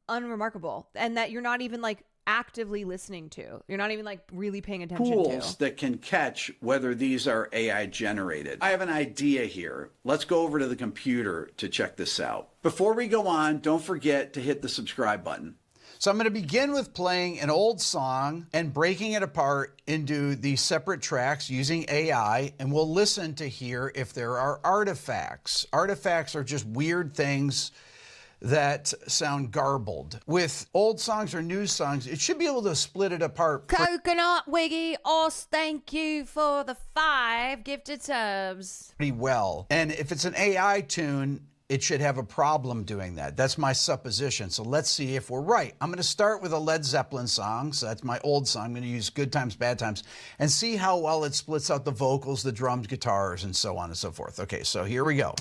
unremarkable and that you're not even like actively listening to. You're not even like really paying attention tools to. that can catch whether these are AI generated. I have an idea here. Let's go over to the computer to check this out. Before we go on, don't forget to hit the subscribe button. So I'm going to begin with playing an old song and breaking it apart into these separate tracks using AI, and we'll listen to hear if there are artifacts. Artifacts are just weird things that sound garbled. With old songs or new songs, it should be able to split it apart. Coconut Wiggy, thank you for the 5 gifted subs. Pretty well. And if it's an AI tune, it should have a problem doing that. That's my supposition. So let's see if we're right. I'm going to start with a Led Zeppelin song. So that's my old song. I'm going to use Good Times, Bad Times and see how well it splits out the vocals, the drums, guitars, and so on and so forth. Okay, so here we go.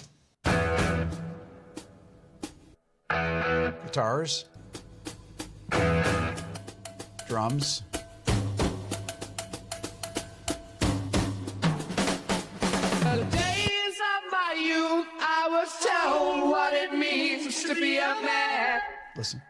Guitars, drums, The days of my youth, I was told what it means to be a man. listen.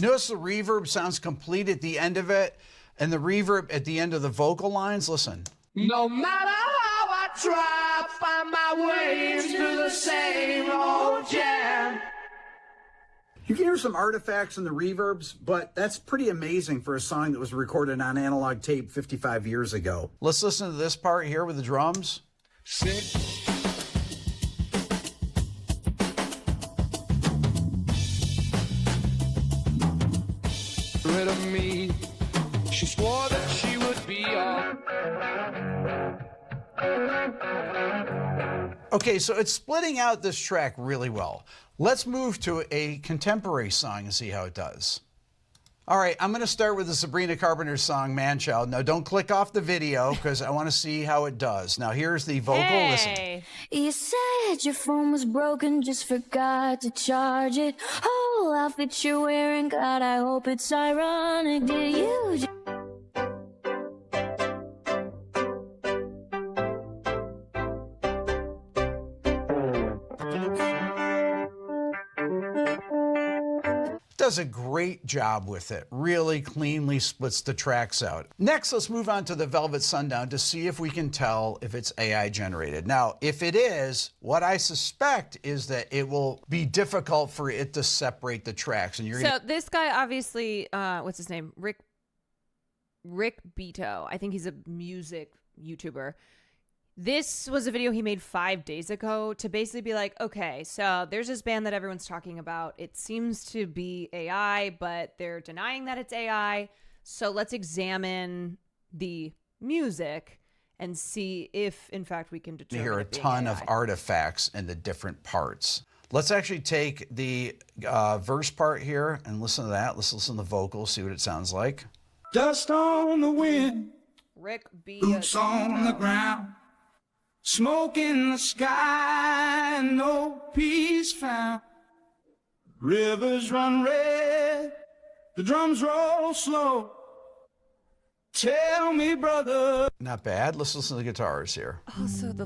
Notice the reverb sounds complete at the end of it, and the reverb at the end of the vocal lines. Listen. No matter how I try, I find my way into the same old jam. You can hear some artifacts in the reverbs, but that's pretty amazing for a song that was recorded on analog tape 55 years ago. Let's listen to this part here with the drums. Rid of me. She swore that she would be all. Okay, so it's splitting out this track really well. Let's move to a contemporary song and see how it does. All right, I'm going to start with the Sabrina Carpenter song, Man Child. Now, don't click off the video because I want to see how it does. Now, here's the vocal. Hey. Listen. You said your phone was broken, just forgot to charge it. Whole outfit you're wearing, God, I hope it's ironic. Did you... Does a great job with it. Really cleanly splits the tracks out. Next, let's move on to the Velvet Sundown to see if we can tell if it's AI generated. Now, if it is, what I suspect is that it will be difficult for it to separate the tracks. And So this guy obviously, what's his name? Rick Beto. I think he's a music YouTuber. This was a video he made 5 days ago to basically be like, okay, so there's this band that everyone's talking about. It seems to be AI, but they're denying that it's AI. So let's examine the music and see if, in fact, we can determine. You hear a ton of artifacts in the different parts. Let's actually take the verse part here and listen to that. Let's listen to the vocals, see what it sounds like. Dust on the wind, Rick B. boots on the ground. Smoke in the sky, no peace found. Rivers run red, the drums roll slow. Tell me, brother. Not bad. Let's listen to the guitars here. Also, the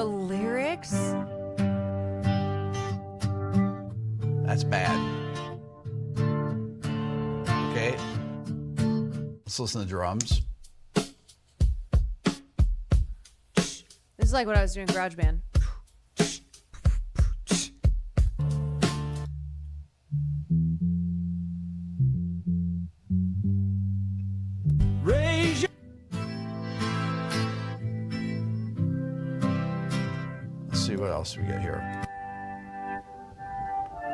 lyrics. That's bad. Okay. Let's listen to the drums. This is like what I was doing in GarageBand. Raise your... Let's see what else we get here.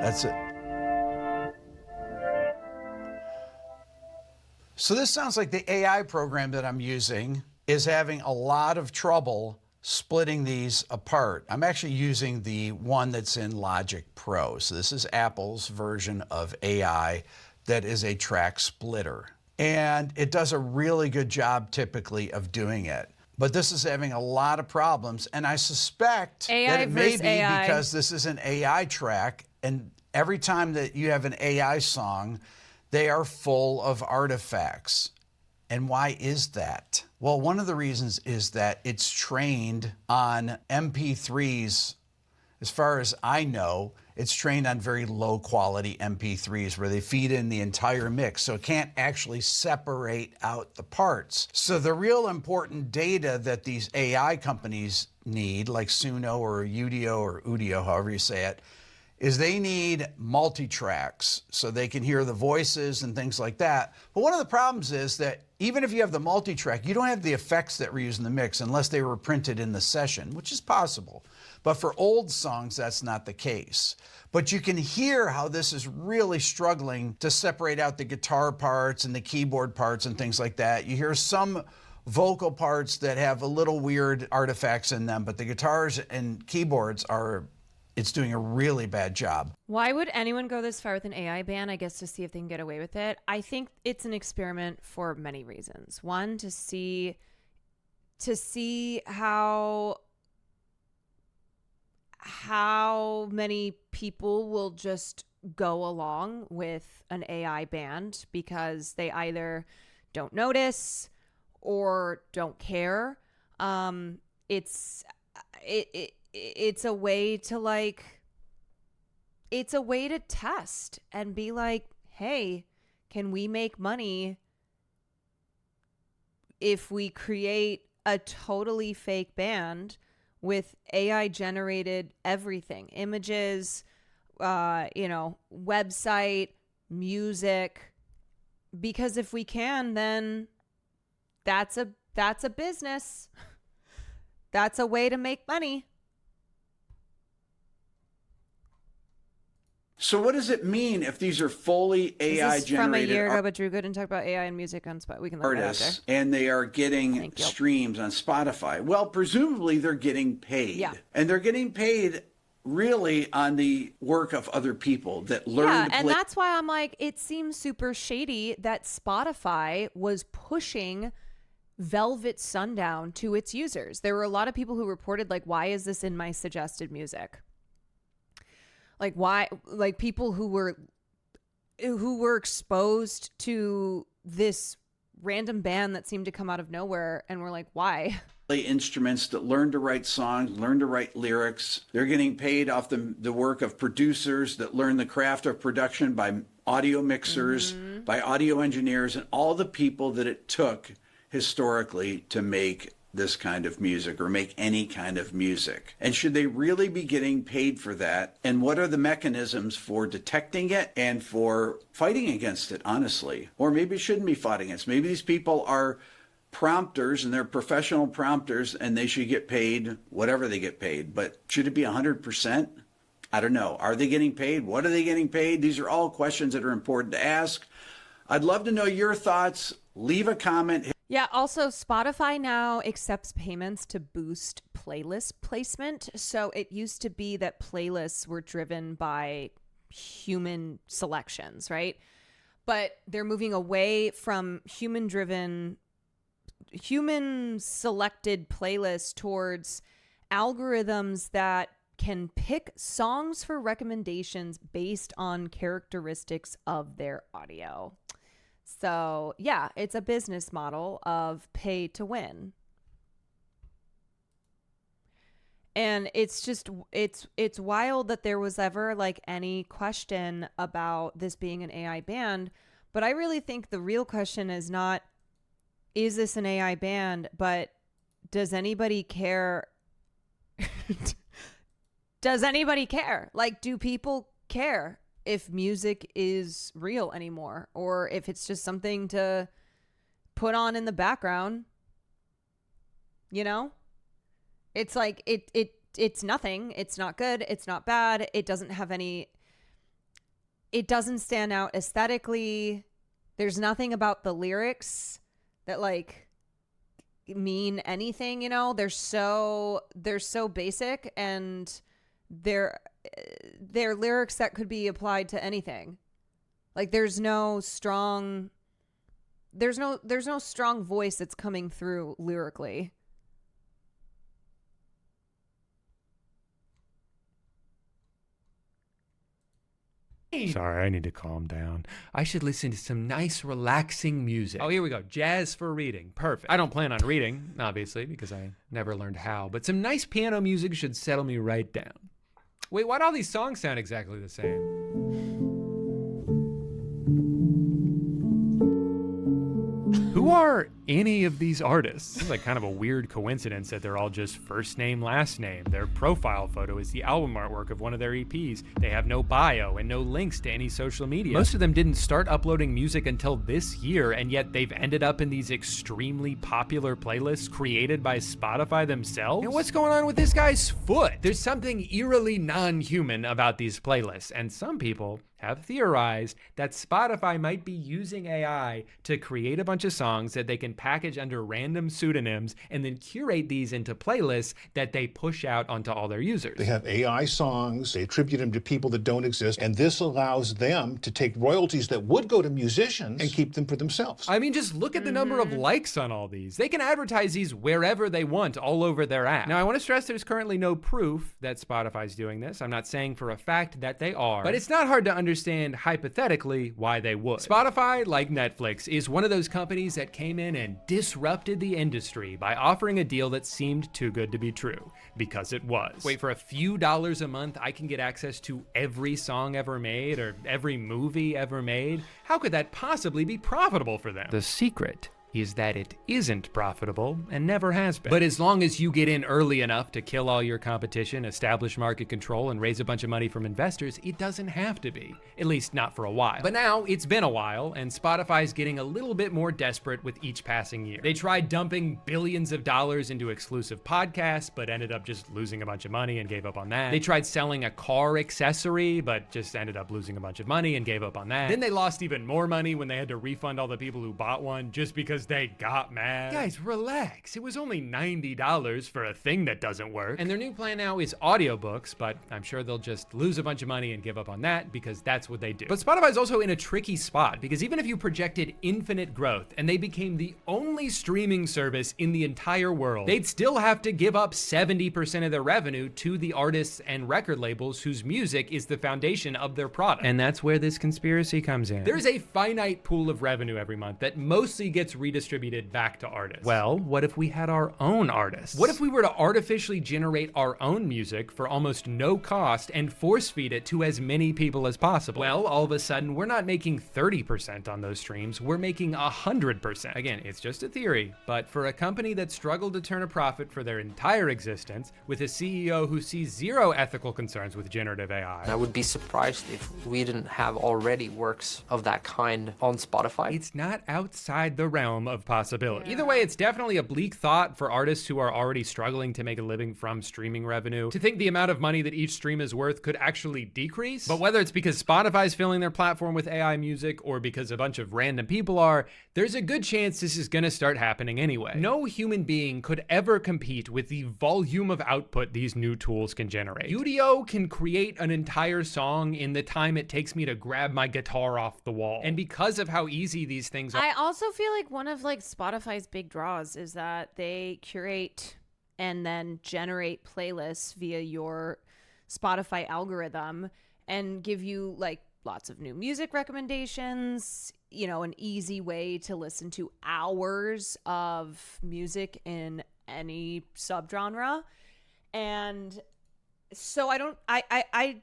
That's it. So this sounds like the AI program that I'm using is having a lot of trouble splitting these apart. I'm actually using the one that's in Logic Pro. So this is Apple's version of AI that is a track splitter. And it does a really good job typically of doing it. But this is having a lot of problems. And I suspect that it may be because this is an AI track. And every time that you have an AI song, they are full of artifacts. And why is that? Well, one of the reasons is that it's trained on MP3s. As far as I know, it's trained on very low quality MP3s where they feed in the entire mix. So it can't actually separate out the parts. So the real important data that these AI companies need, like Suno or Udio or Udio, however you say it, is they need multi-tracks so they can hear the voices and things like that. But one of the problems is that even if you have the multi-track, you don't have the effects that were used in the mix unless they were printed in the session, which is possible. But for old songs, that's not the case. But you can hear how this is really struggling to separate out the guitar parts and the keyboard parts and things like that. You hear some vocal parts that have a little weird artifacts in them, but the guitars and keyboards are... It's doing a really bad job. Why would anyone go this far with an AI ban? I guess to see if they can get away with it. I think it's an experiment for many reasons. One, to see how many people will just go along with an AI ban because they either don't notice or don't care. It's a way to it's a way to test and be like, hey, can we make money if we create a totally fake band with AI generated everything, images, website, music? Because if we can, then that's a business. That's a way to make money. So what does it mean if these are fully AI this is generated from a year ago, but Drew Gooden talked about AI and music on Spotify. We can look artists, that out there. and they are getting streams on Spotify? Well, presumably they're getting paid. Yeah. And they're getting paid really on the work of other people that learn Yeah, to play. and that's why I'm like, it seems super shady that Spotify was pushing Velvet Sundown to its users. There were a lot of people who reported, like, why is this in my suggested music? Like, why? Like, people who were exposed to this random band that seemed to come out of nowhere and were like, why? Instruments, that learn to write songs, learn to write lyrics. They're getting paid off the work of producers that learn the craft of production by audio mixers, by audio engineers, and all the people that it took historically to make this kind of music or make any kind of music. And should they really be getting paid for that? And what are the mechanisms for detecting it and for fighting against it, honestly? Or maybe it shouldn't be fought against. Maybe these people are prompters and they're professional prompters and they should get paid whatever they get paid. But should it be 100%? I don't know. Are they getting paid? What are they getting paid? These are all questions that are important to ask. I'd love to know your thoughts. Leave a comment. Yeah, also Spotify now accepts payments to boost playlist placement. So it used to be that playlists were driven by human selections, right? But they're moving away from human selected playlists towards algorithms that can pick songs for recommendations based on characteristics of their audio. So, yeah, it's a business model of pay to win. And it's just, it's wild that there was ever like any question about this being an AI band. But I really think the real question is not, is this an AI band? But does anybody care? Does anybody care? Like, do people care if music is real anymore, or if it's just something to put on in the background? You know, it's like it's nothing. It's not good. It's not bad. It doesn't stand out aesthetically. There's nothing about the lyrics that like mean anything, you know. They're so basic, and they're lyrics that could be applied to anything. Like there's no strong voice that's coming through lyrically. Sorry, I need to calm down. I should listen to some nice, relaxing music. Oh, here we go. Jazz for reading. Perfect. I don't plan on reading, obviously, because I never learned how. But some nice piano music should settle me right down. Wait, why do all these songs sound exactly the same? Who are any of these artists? It's like kind of a weird coincidence that they're all just first name, last name. Their profile photo is the album artwork of one of their EPs. They have no bio and no links to any social media. Most of them didn't start uploading music until this year, and yet they've ended up in these extremely popular playlists created by Spotify themselves. And what's going on with this guy's foot? There's something eerily non-human about these playlists, and some people have theorized that Spotify might be using AI to create a bunch of songs that they can package under random pseudonyms and then curate these into playlists that they push out onto all their users. They have AI songs, they attribute them to people that don't exist, and this allows them to take royalties that would go to musicians and keep them for themselves. I mean, just look at the number of likes on all these. They can advertise these wherever they want, all over their app. Now, I want to stress there's currently no proof that Spotify's doing this. I'm not saying for a fact that they are, but it's not hard to understand hypothetically why they would. Spotify, like Netflix, is one of those companies that came in and disrupted the industry by offering a deal that seemed too good to be true, because it was. Wait, for a few dollars a month, I can get access to every song ever made or every movie ever made? How could that possibly be profitable for them? The secret is that it isn't profitable and never has been. But as long as you get in early enough to kill all your competition, establish market control, and raise a bunch of money from investors, it doesn't have to be, at least not for a while. But now it's been a while, and Spotify's getting a little bit more desperate with each passing year. They tried dumping billions of dollars into exclusive podcasts, but ended up just losing a bunch of money and gave up on that. They tried selling a car accessory, but just ended up losing a bunch of money and gave up on that. Then they lost even more money when they had to refund all the people who bought one just because because they got mad. Guys, relax. It was only $90 for a thing that doesn't work. And their new plan now is audiobooks, but I'm sure they'll just lose a bunch of money and give up on that because that's what they do. But Spotify's also in a tricky spot because even if you projected infinite growth and they became the only streaming service in the entire world, they'd still have to give up 70% of their revenue to the artists and record labels whose music is the foundation of their product. And that's where this conspiracy comes in. There's a finite pool of revenue every month that mostly gets redistributed back to artists. Well, what if we had our own artists? What if we were to artificially generate our own music for almost no cost and force feed it to as many people as possible? Well, all of a sudden, we're not making 30% on those streams, we're making 100%. Again, it's just a theory, but for a company that struggled to turn a profit for their entire existence, with a CEO who sees zero ethical concerns with generative AI. I would be surprised if we didn't have already works of that kind on Spotify. It's not outside the realm of possibility. Either way, it's definitely a bleak thought for artists who are already struggling to make a living from streaming revenue, to think the amount of money that each stream is worth could actually decrease. But whether it's because Spotify's filling their platform with AI music or because a bunch of random people are, there's a good chance this is gonna start happening anyway. No human being could ever compete with the volume of output these new tools can generate. Udio can create an entire song in the time it takes me to grab my guitar off the wall. And because of how easy these things are. I also feel like one of like Spotify's big draws is that they curate and then generate playlists via your Spotify algorithm and give you like lots of new music recommendations, you know, an easy way to listen to hours of music in any subgenre. And so I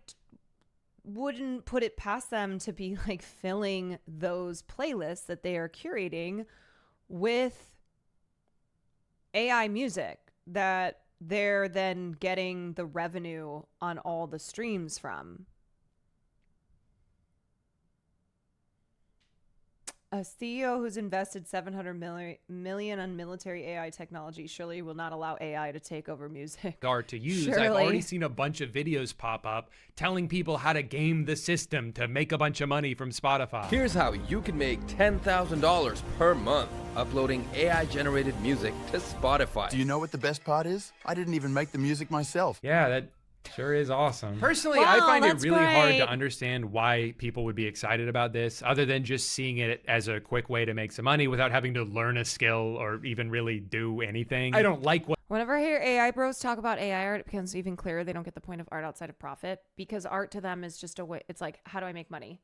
wouldn't put it past them to be like filling those playlists that they are curating with AI music that they're then getting the revenue on all the streams from. A CEO who's invested $700 million on military AI technology surely will not allow AI to take over music. Are to use. Surely. I've already seen a bunch of videos pop up telling people how to game the system to make a bunch of money from Spotify. Here's how you can make $10,000 per month uploading AI-generated music to Spotify. Do you know what the best part is? I didn't even make the music myself. Yeah, that sure is awesome. Personally, Wow, I find it that's really hard great. to understand why people would be excited about this, other than just seeing it as a quick way to make some money without having to learn a skill or even really do anything. I don't like what. Whenever I hear AI bros talk about AI art, it becomes even clearer they don't get the point of art outside of profit, because art to them is just a way. It's like, how do I make money?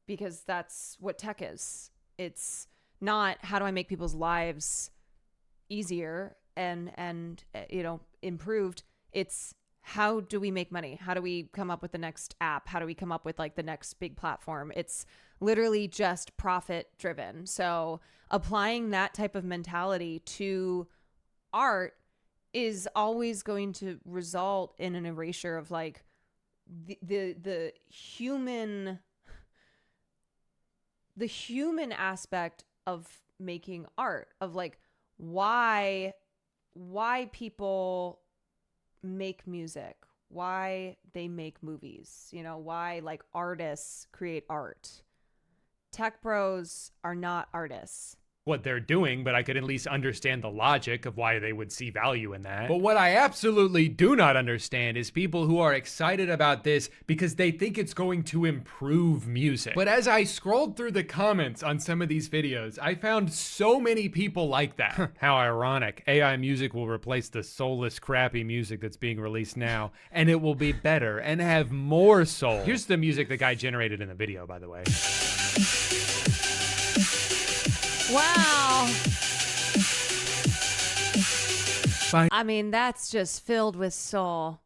Because that's what tech is. It's not how do I make people's lives easier and you know, improved. It's how do we make money? How do we come up with the next app? How do we come up with like the next big platform? It's literally just profit driven. So applying that type of mentality to art is always going to result in an erasure of like the human aspect of making art, of like why people make music, why they make movies, you know, why like artists create art. Tech bros are not artists. What they're doing, but I could at least understand the logic of why they would see value in that. But what I absolutely do not understand is people who are excited about this because they think it's going to improve music. But as I scrolled through the comments on some of these videos, I found so many people like that. How ironic. AI music will replace the soulless, crappy music that's being released now, and it will be better and have more soul. Here's the music the guy generated in the video, by the way. Wow. I mean, that's just filled with soul.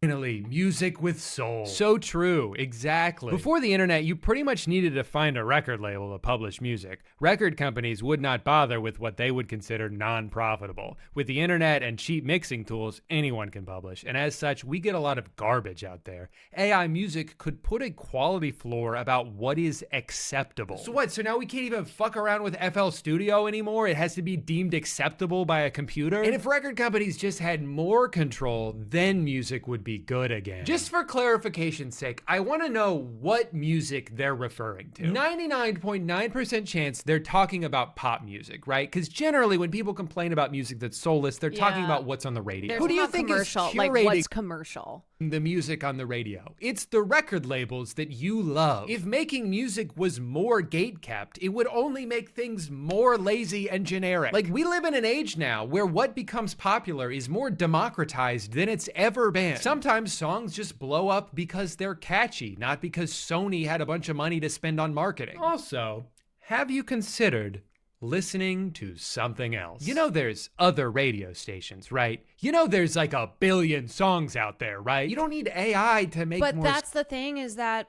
Finally, music with soul. So true, exactly. Before the internet, you pretty much needed to find a record label to publish music. Record companies would not bother with what they would consider non-profitable. With the internet and cheap mixing tools, anyone can publish, and as such, we get a lot of garbage out there. AI music could put a quality floor about what is acceptable. So what, so now we can't even fuck around with FL Studio anymore? It has to be deemed acceptable by a computer? And if record companies just had more control, then music would be be good again. Just for clarification's sake, I want to know what music they're referring to. 99.9% chance they're talking about pop music, right? Because generally when people complain about music that's soulless, they're talking about what's on the radio. There's Who do you not think commercial, is like curating what's commercial? The music on the radio? It's the record labels that you love. If making music was more gatekept, it would only make things more lazy and generic. Like, we live in an age now where what becomes popular is more democratized than it's ever been. Sometimes songs just blow up because they're catchy, not because Sony had a bunch of money to spend on marketing. Also, have you considered listening to something else? You know there's other radio stations, right? You know there's like a billion songs out there, right? You don't need AI to make But more. that's the thing, is that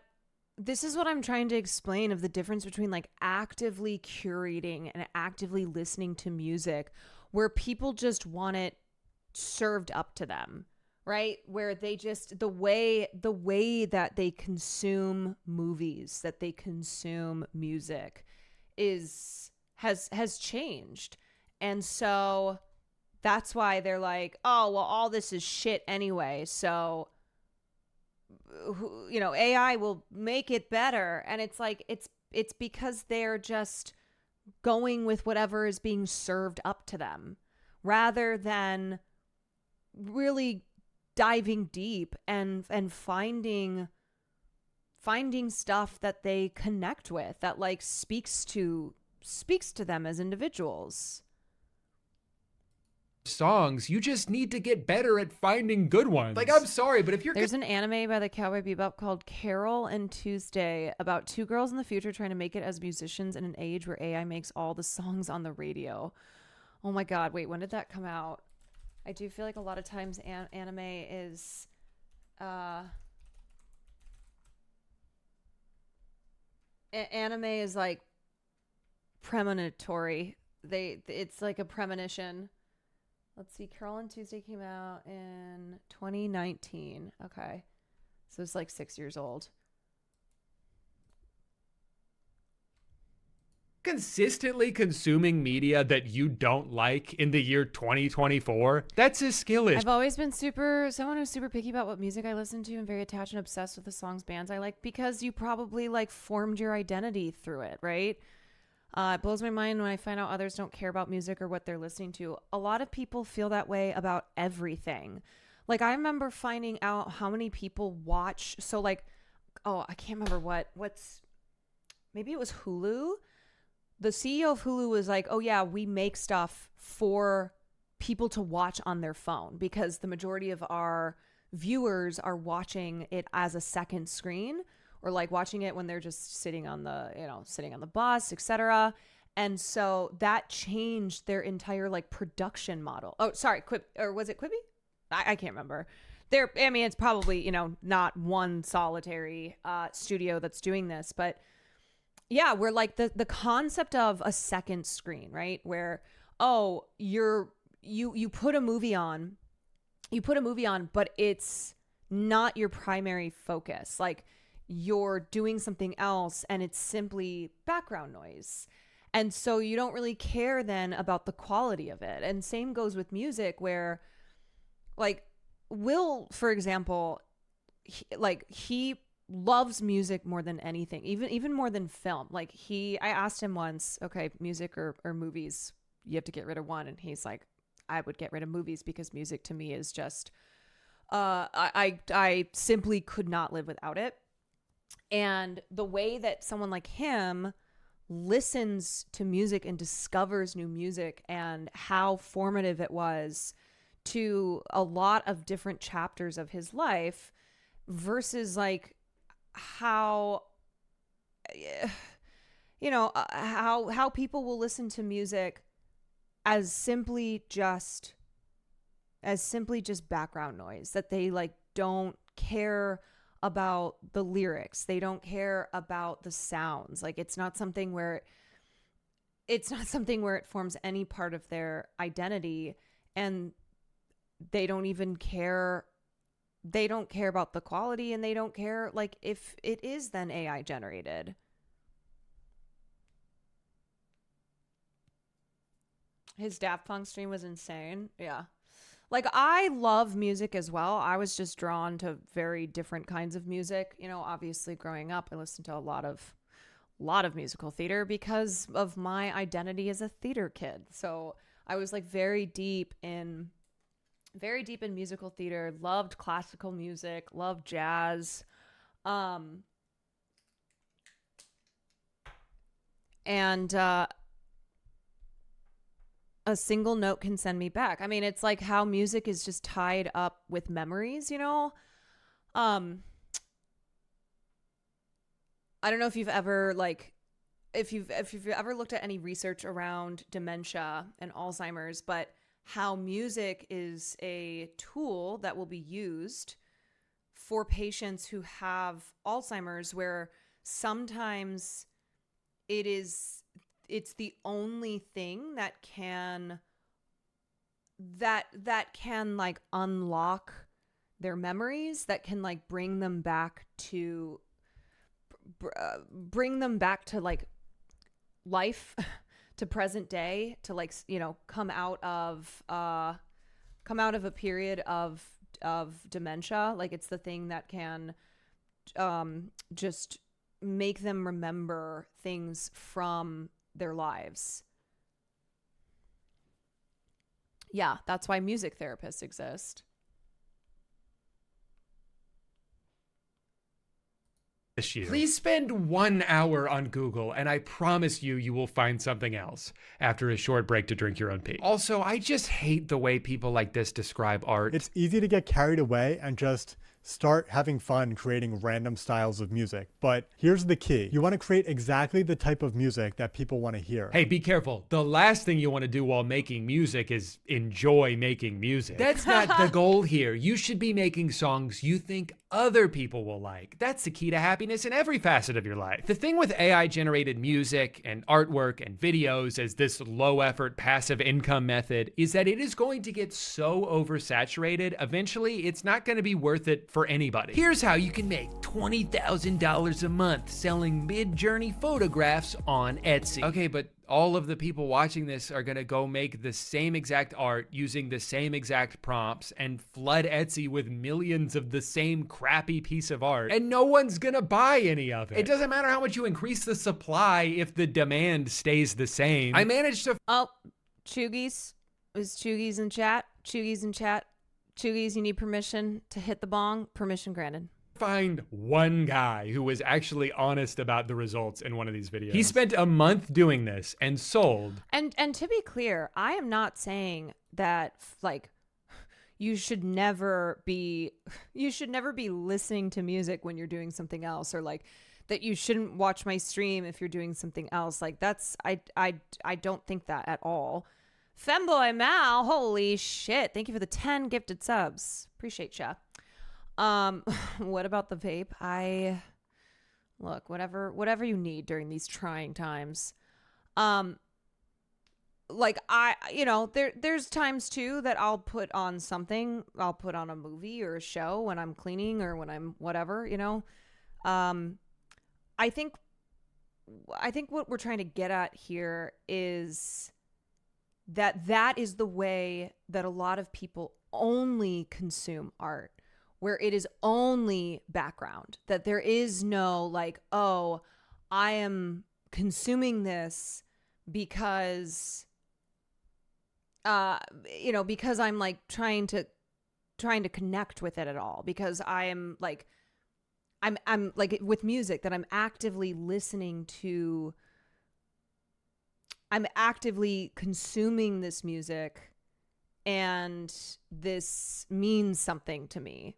this is what I'm trying to explain of the difference between like actively curating and actively listening to music, where people just want it served up to them, right? Where they just, the way that they consume movies, that they consume music has changed. And so that's why they're like, oh, well, all this is shit anyway, so you know, AI will make it better. And it's like, it's because they're just going with whatever is being served up to them, rather than really diving deep and finding stuff that they connect with, that like speaks to them as individuals. Songs, you just need to get better at finding good ones. Like, I'm sorry, but if you're There's an anime by the Cowboy Bebop called Carol and Tuesday, about two girls in the future trying to make it as musicians in an age where AI makes all the songs on the radio. Oh my god, wait, when did that come out? I do feel like a lot of times anime is anime is like premonitory. It's like a premonition. Let's see, Carol and Tuesday came out in 2019. Okay. So it's like 6 years old. Consistently consuming media that you don't like in the year 2024, that's a skill issue. I've always been someone who's super picky about what music I listen to and very attached and obsessed with the songs, bands I like, because you probably like formed your identity through it, right? It blows my mind when I find out others don't care about music or what they're listening to. A lot of people feel that way about everything. Like, I remember finding out how many people watch. So like, oh, I can't remember maybe it was Hulu. The CEO of Hulu was like, oh yeah, we make stuff for people to watch on their phone because the majority of our viewers are watching it as a second screen, or like watching it when they're just sitting on the bus, etc. And so that changed their entire like production model. Oh, sorry, was it Quibi? I can't remember. It's probably, not one solitary studio that's doing this, but yeah, we're like the concept of a second screen, right? Where, oh, you put a movie on, but it's not your primary focus. Like, you're doing something else and it's simply background noise. And so you don't really care then about the quality of it. And same goes with music, where like Will, for example, he loves music more than anything, even more than film. Like, I asked him once, okay, music or movies, you have to get rid of one. And he's like, I would get rid of movies because music to me is just, I simply could not live without it. And the way that someone like him listens to music and discovers new music, and how formative it was to a lot of different chapters of his life, versus like how how people will listen to music as simply just background noise, that they like don't care about the lyrics, they don't care about the sounds. Like, it's not something where it forms any part of their identity, and they don't even care. They don't care about the quality, and they don't care like if it is then AI generated. His Daft Punk stream was insane. Yeah. Like, I love music as well. I was just drawn to very different kinds of music. You know, obviously growing up, I listened to a lot of musical theater because of my identity as a theater kid. So I was like very deep in musical theater, loved classical music, loved jazz. And a single note can send me back. I mean, it's like how music is just tied up with memories, you know? I don't know if you've ever if you've ever looked at any research around dementia and Alzheimer's, but how music is a tool that will be used for patients who have Alzheimer's, where sometimes it's the only thing that can like unlock their memories, that can like bring them back to like life, to present day, to like, you know, come out of a period of dementia. Like, it's the thing that can just make them remember things from their lives. Yeah, that's why music therapists exist. Issue. Please spend 1 hour on Google, and I promise you will find something else after a short break to drink your own pee. Also, I just hate the way people like this describe art. It's easy to get carried away and just start having fun creating random styles of music. But here's the key. You want to create exactly the type of music that people want to hear. Hey, be careful. The last thing you want to do while making music is enjoy making music. That's not the goal here. You should be making songs you think other people will like. That's the key to happiness in every facet of your life. The thing with AI-generated music and artwork and videos as this low-effort passive income method is that it is going to get so oversaturated, eventually it's not going to be worth it for anybody. Here's how you can make $20,000 a month selling Mid-Journey photographs on Etsy. Okay, but all of the people watching this are gonna go make the same exact art using the same exact prompts and flood Etsy with millions of the same crappy piece of art, and no one's gonna buy any of it. It doesn't matter how much you increase the supply if the demand stays the same. I managed to— Oh, Chuggies. Is Chuggies in chat? Chuggies in chat. Chuggies, you need permission to hit the bong. Permission granted. Find one guy who was actually honest about the results in one of these videos. He spent a month doing this and sold. And to be clear, I am not saying that like you should never be listening to music when you're doing something else, or like that you shouldn't watch my stream if you're doing something else. Like, that's I don't think that at all. Femboy Mal, holy shit. Thank you for the 10 gifted subs. Appreciate ya. What about the vape? Look, whatever you need during these trying times. Like, there's times too that I'll put on something. I'll put on a movie or a show when I'm cleaning or when I'm whatever, you know. I think what we're trying to get at here is that is the way that a lot of people only consume art, where it is only background, that there is no like, oh, I am consuming this because because I'm like trying to connect with it at all, because I am like, I'm like with music, that I'm actively listening to, I'm actively consuming this music, and this means something to me.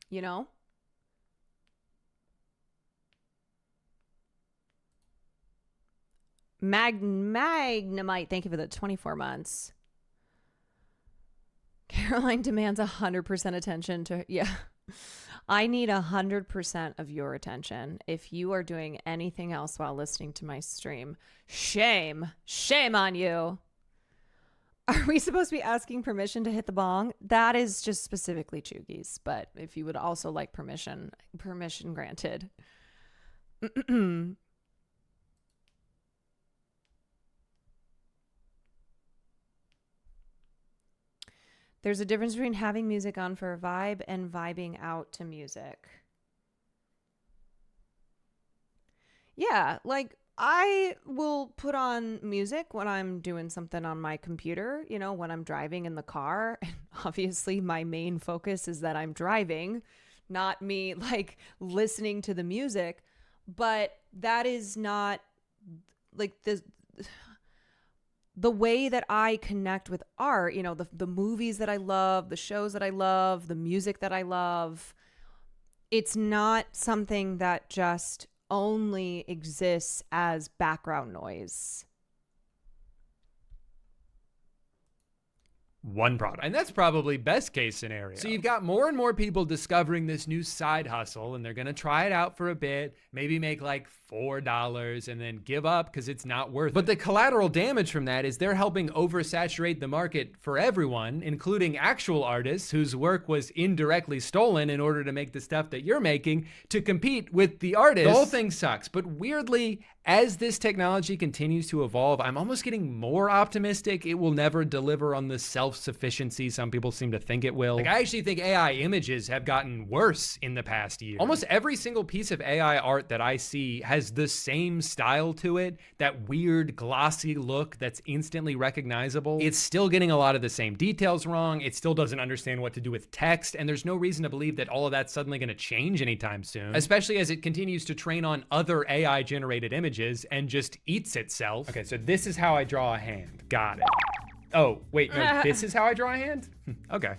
You know? Magnemite, thank you for the 24 months. Caroline demands 100% attention to, yeah. I need 100% of your attention. If you are doing anything else while listening to my stream, shame on you. Are we supposed to be asking permission to hit the bong? That is just specifically Chuggies, but if you would also like permission granted. There's a difference between having music on for a vibe and vibing out to music. Yeah, like I will put on music when I'm doing something on my computer, you know, when I'm driving in the car. And obviously my main focus is that I'm driving, not me like listening to the music. But that is not like the way that I connect with art, you know, the movies that I love, the shows that I love, the music that I love. It's not something that just only exists as background noise. One product. And that's probably best case scenario. So you've got more and more people discovering this new side hustle, and they're going to try it out for a bit, maybe make like $4 and then give up because it's not worth it. But the collateral damage from that is they're helping oversaturate the market for everyone, including actual artists whose work was indirectly stolen in order to make the stuff that you're making to compete with the artists. The whole thing sucks. But weirdly, as this technology continues to evolve, I'm almost getting more optimistic it will never deliver on the self-sufficiency some people seem to think it will. Like, I actually think AI images have gotten worse in the past year. Almost every single piece of AI art that I see has the same style to it, that weird glossy look that's instantly recognizable. It's still getting a lot of the same details wrong. It still doesn't understand what to do with text, and there's no reason to believe that all of that's suddenly going to change anytime soon, especially as it continues to train on other AI-generated images and just eats itself. Okay, so this is how I draw a hand. Got it. Oh, wait, no, this is how I draw a hand? Okay.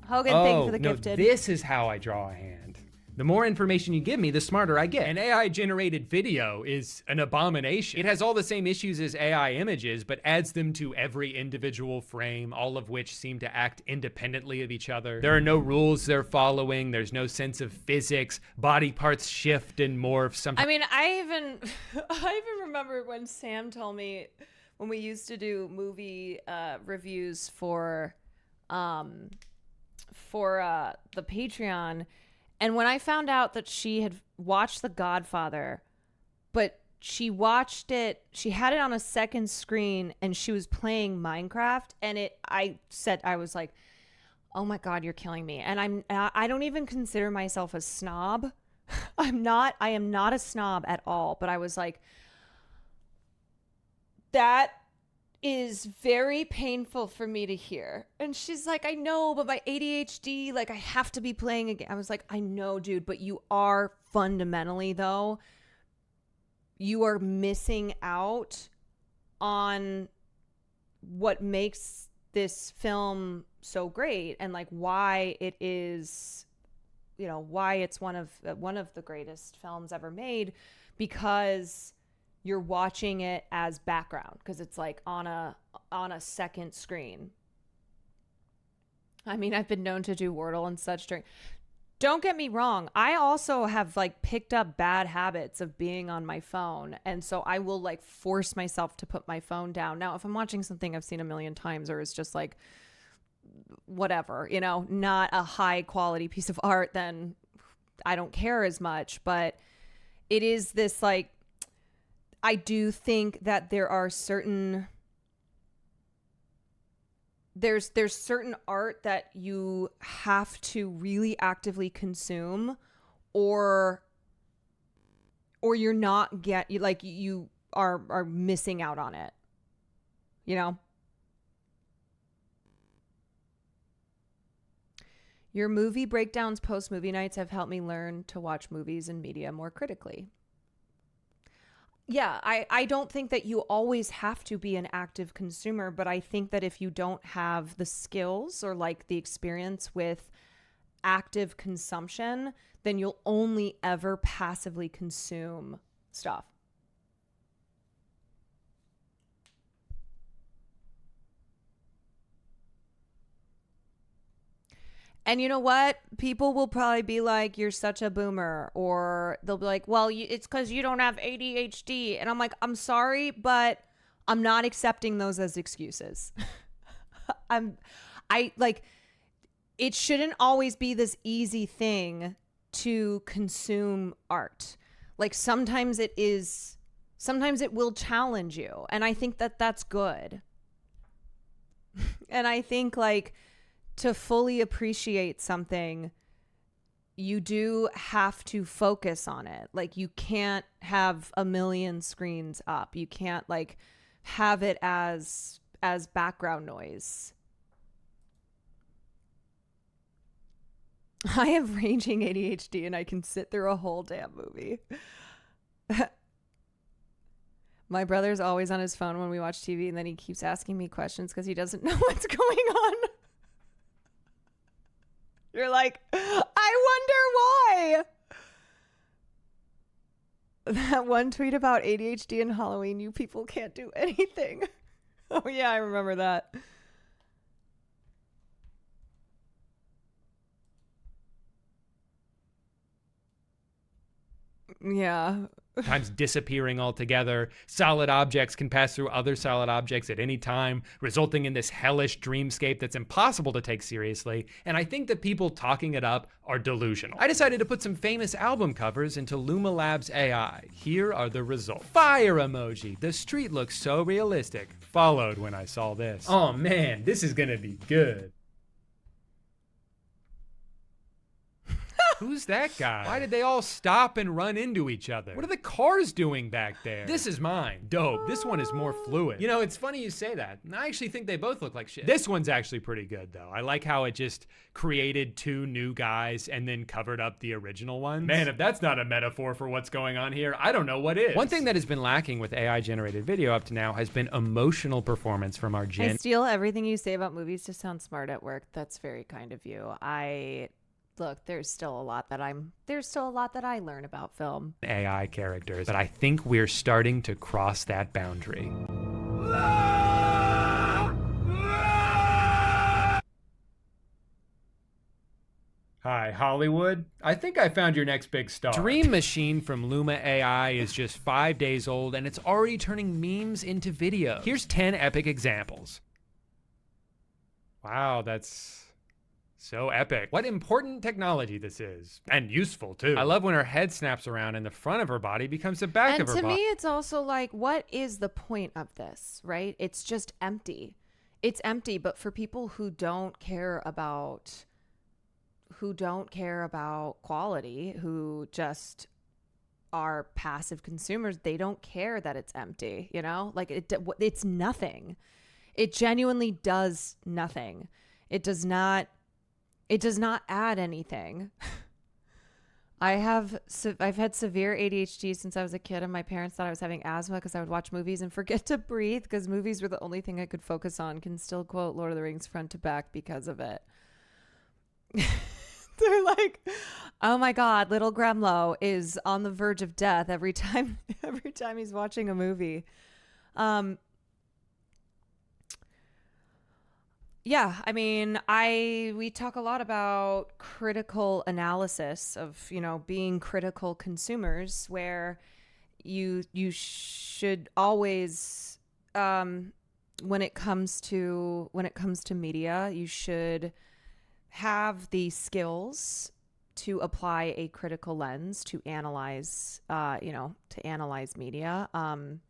Hogan, thank you for the gifted. This is how I draw a hand. The more information you give me, the smarter I get. An AI-generated video is an abomination. It has all the same issues as AI images, but adds them to every individual frame, all of which seem to act independently of each other. There are no rules they're following. There's no sense of physics. Body parts shift and morph. I mean, I even remember when Sam told me when we used to do movie reviews for the Patreon. And when I found out that she had watched The Godfather, but she had it on a second screen and she was playing Minecraft, and I was like, oh my God, you're killing me. And I don't even consider myself a snob. I am not a snob at all, but I was like, that is very painful for me to hear. And she's like, I know, but my ADHD, like I have to be playing again. I was like, I know, dude, but you are fundamentally though, you are missing out on what makes this film so great and like why it is, you know, why it's one of the greatest films ever made, because you're watching it as background because it's like on a second screen. I mean, I've been known to do Wordle and such during. Don't get me wrong. I also have like picked up bad habits of being on my phone. And so I will like force myself to put my phone down. Now, if I'm watching something I've seen a million times or it's just like whatever, you know, not a high quality piece of art, then I don't care as much. But it is this like, I do think that there are certain certain art that you have to really actively consume or you're not you are missing out on it. You know? Your movie breakdowns post movie nights have helped me learn to watch movies and media more critically. Yeah, I don't think that you always have to be an active consumer, but I think that if you don't have the skills or like the experience with active consumption, then you'll only ever passively consume stuff. And you know what? People will probably be like, you're such a boomer. Or they'll be like, well, it's because you don't have ADHD. And I'm like, I'm sorry, but I'm not accepting those as excuses. It shouldn't always be this easy thing to consume art. Like sometimes it will challenge you. And I think that that's good. And I think like to fully appreciate something, you do have to focus on it. Like, you can't have a million screens up. You can't like have it as background noise. I have raging ADHD and I can sit through a whole damn movie. My brother's always on his phone when we watch TV, and then he keeps asking me questions because he doesn't know what's going on. You're like, I wonder why. That one tweet about ADHD and Halloween, you people can't do anything. Oh yeah, I remember that. Yeah. Times disappearing altogether. Solid objects can pass through other solid objects at any time, resulting in this hellish dreamscape that's impossible to take seriously. And I think that people talking it up are delusional. I decided to put some famous album covers into Luma Labs AI. Here are the results. Fire emoji. The street looks so realistic. Followed when I saw this. Oh man, this is gonna be good. Who's that guy? Why did they all stop and run into each other? What are the cars doing back there? This is mine. Dope. This one is more fluid. You know, it's funny you say that. I actually think they both look like shit. This one's actually pretty good, though. I like how it just created two new guys and then covered up the original ones. Man, if that's not a metaphor for what's going on here, I don't know what is. One thing that has been lacking with AI-generated video up to now has been emotional performance from our I steal everything you say about movies to sound smart at work. That's very kind of you. Look, there's still a lot that I learn about film. AI characters, but I think we're starting to cross that boundary. Hi, Hollywood. I think I found your next big star. Dream Machine from Luma AI is just 5 days old, and it's already turning memes into video. Here's 10 epic examples. Wow, that's so epic. What important technology this is. And useful, too. I love when her head snaps around and the front of her body becomes the back of her body. And to me, it's also like, what is the point of this, right? It's just empty. It's empty, but for people who don't care about quality, who just are passive consumers, they don't care that it's empty, you know? Like, it's nothing. It genuinely does nothing. It does not add anything. I've had severe ADHD since I was a kid, and my parents thought I was having asthma because I would watch movies and forget to breathe because movies were the only thing I could focus on. Can still quote Lord of the Rings front to back because of it. They're like, oh my God, little Gremlo is on the verge of death every time he's watching a movie. Yeah, I mean, we talk a lot about critical analysis of, you know, being critical consumers, where you should always, when it comes to media, you should have the skills to apply a critical lens to analyze media. I'm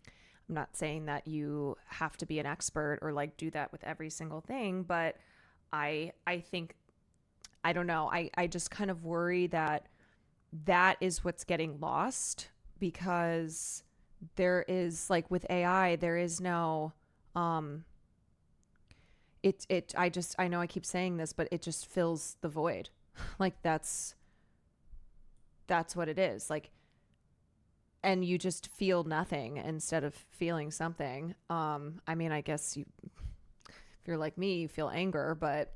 not saying that you have to be an expert or like do that with every single thing, but I think, I don't know, I just kind of worry that is what's getting lost, because there is, like with AI, there is no, I know I keep saying this, but it just fills the void. Like that's what it is. Like, and you just feel nothing instead of feeling something. I mean, I guess if you're like me, you feel anger, but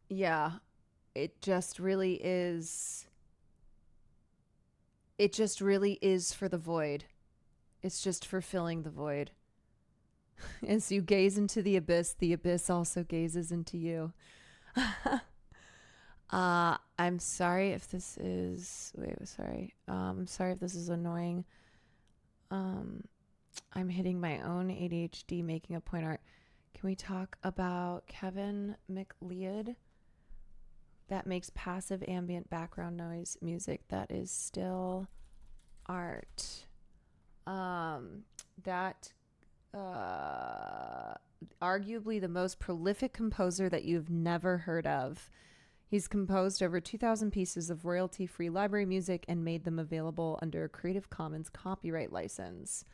yeah, it just really is for the void. It's just for filling the void. As you gaze into the abyss also gazes into you. I'm sorry if this is, I'm sorry if this is annoying. I'm hitting my own ADHD making a point art. Can we talk about Kevin McLeod? That makes passive ambient background noise music that is still art. That arguably the most prolific composer that you've never heard of. He's composed over 2,000 pieces of royalty-free library music and made them available under a Creative Commons copyright license.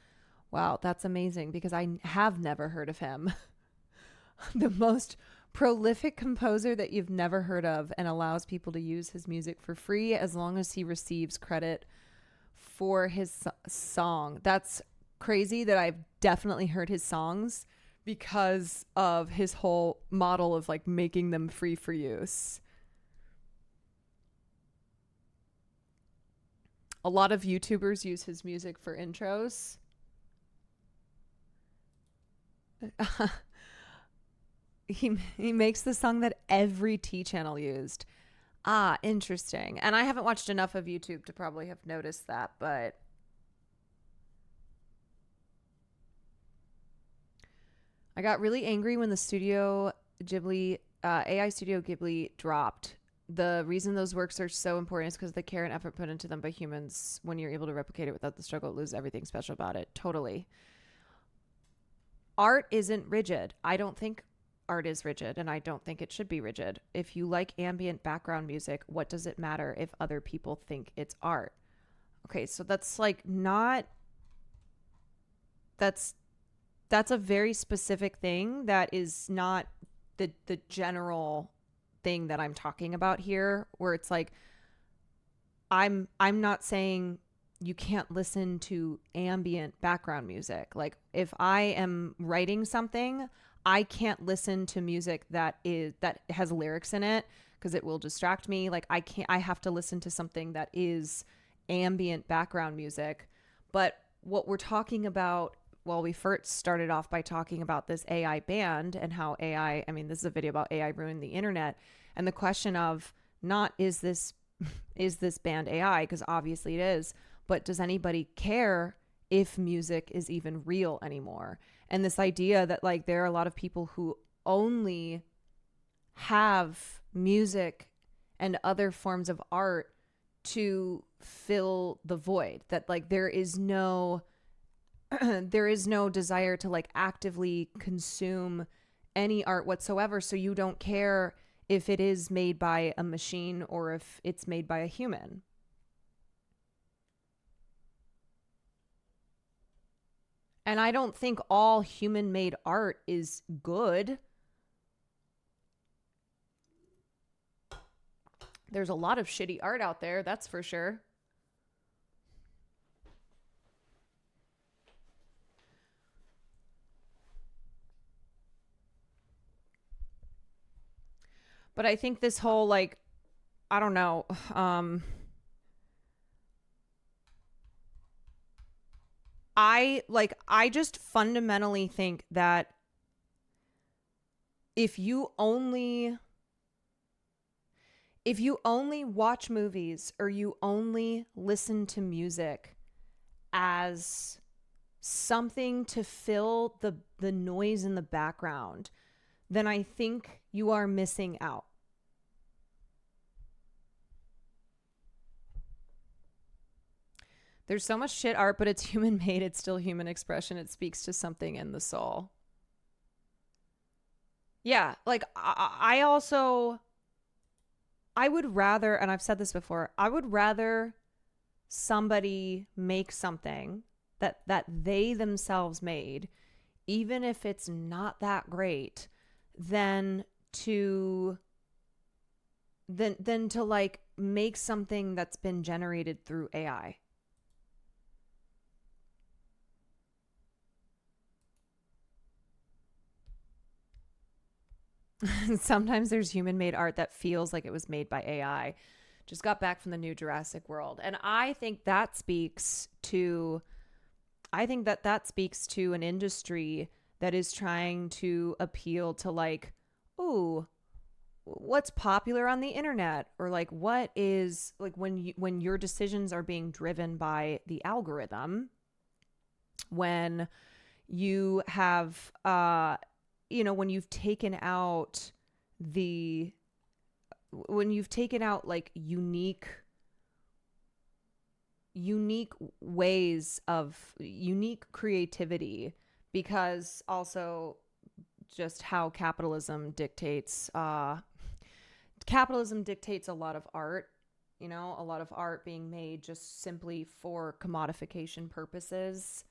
Wow, that's amazing because I have never heard of him. The most prolific composer that you've never heard of, and allows people to use his music for free as long as he receives credit for his song. That's crazy that I've definitely heard his songs because of his whole model of like making them free for use. A lot of YouTubers use his music for intros. He makes the song that every T channel used. Ah, interesting. And I haven't watched enough of YouTube to probably have noticed that, but I got really angry when the AI Studio Ghibli dropped. The reason those works are so important is because the care and effort put into them by humans. When you're able to replicate it without the struggle, lose everything special about it. Totally. Art isn't rigid. I don't think art is rigid, and I don't think it should be rigid. If you like ambient background music, what does it matter if other people think it's art? Okay, so that's like not... That's a very specific thing that is not the general thing that I'm talking about here, where it's like I'm not saying you can't listen to ambient background music. Like if I am writing something, I can't listen to music that has lyrics in it because it will distract me. Like I have to listen to something that is ambient background music. But what we're talking about, well, we first started off by talking about this AI band and how AI, I mean, this is a video about AI ruined the internet. And the question of not is this band AI, because obviously it is, but does anybody care if music is even real anymore? And this idea that like there are a lot of people who only have music and other forms of art to fill the void, that like there is no desire to like actively consume any art whatsoever, so you don't care if it is made by a machine or if it's made by a human. And I don't think all human-made art is good. There's a lot of shitty art out there, that's for sure. But I think this whole, like, I don't know, I just fundamentally think that if you only watch movies or you only listen to music as something to fill the noise in the background, then I think you are missing out. There's so much shit art, but it's human made. It's still human expression. It speaks to something in the soul. Yeah, like I would rather, and I've said this before, I would rather somebody make something that they themselves made, even if it's not that great, than to like make something that's been generated through AI. Sometimes there's human-made art that feels like it was made by AI. Just got back from the new Jurassic World, and I think that speaks to an industry that is trying to appeal to like, ooh, what's popular on the internet, or like what is like when your decisions are being driven by the algorithm, when you have when you've taken out like unique ways of unique creativity because also just how capitalism dictates a lot of art, you know, a lot of art being made just simply for commodification purposes.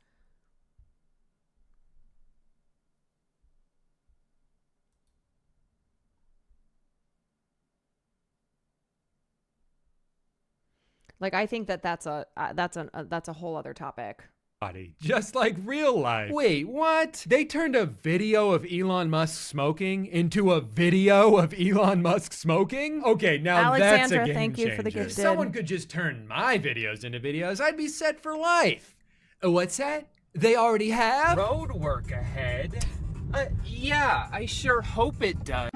Like, I think that's a whole other topic. Just like real life. Wait, what? They turned a video of Elon Musk smoking into a video of Elon Musk smoking? Okay, now that's a Alexandra, game thank you for the changer. gifted. If someone could just turn my videos into videos, I'd be set for life. What's that? They already have? Road work ahead. Yeah, I sure hope it does.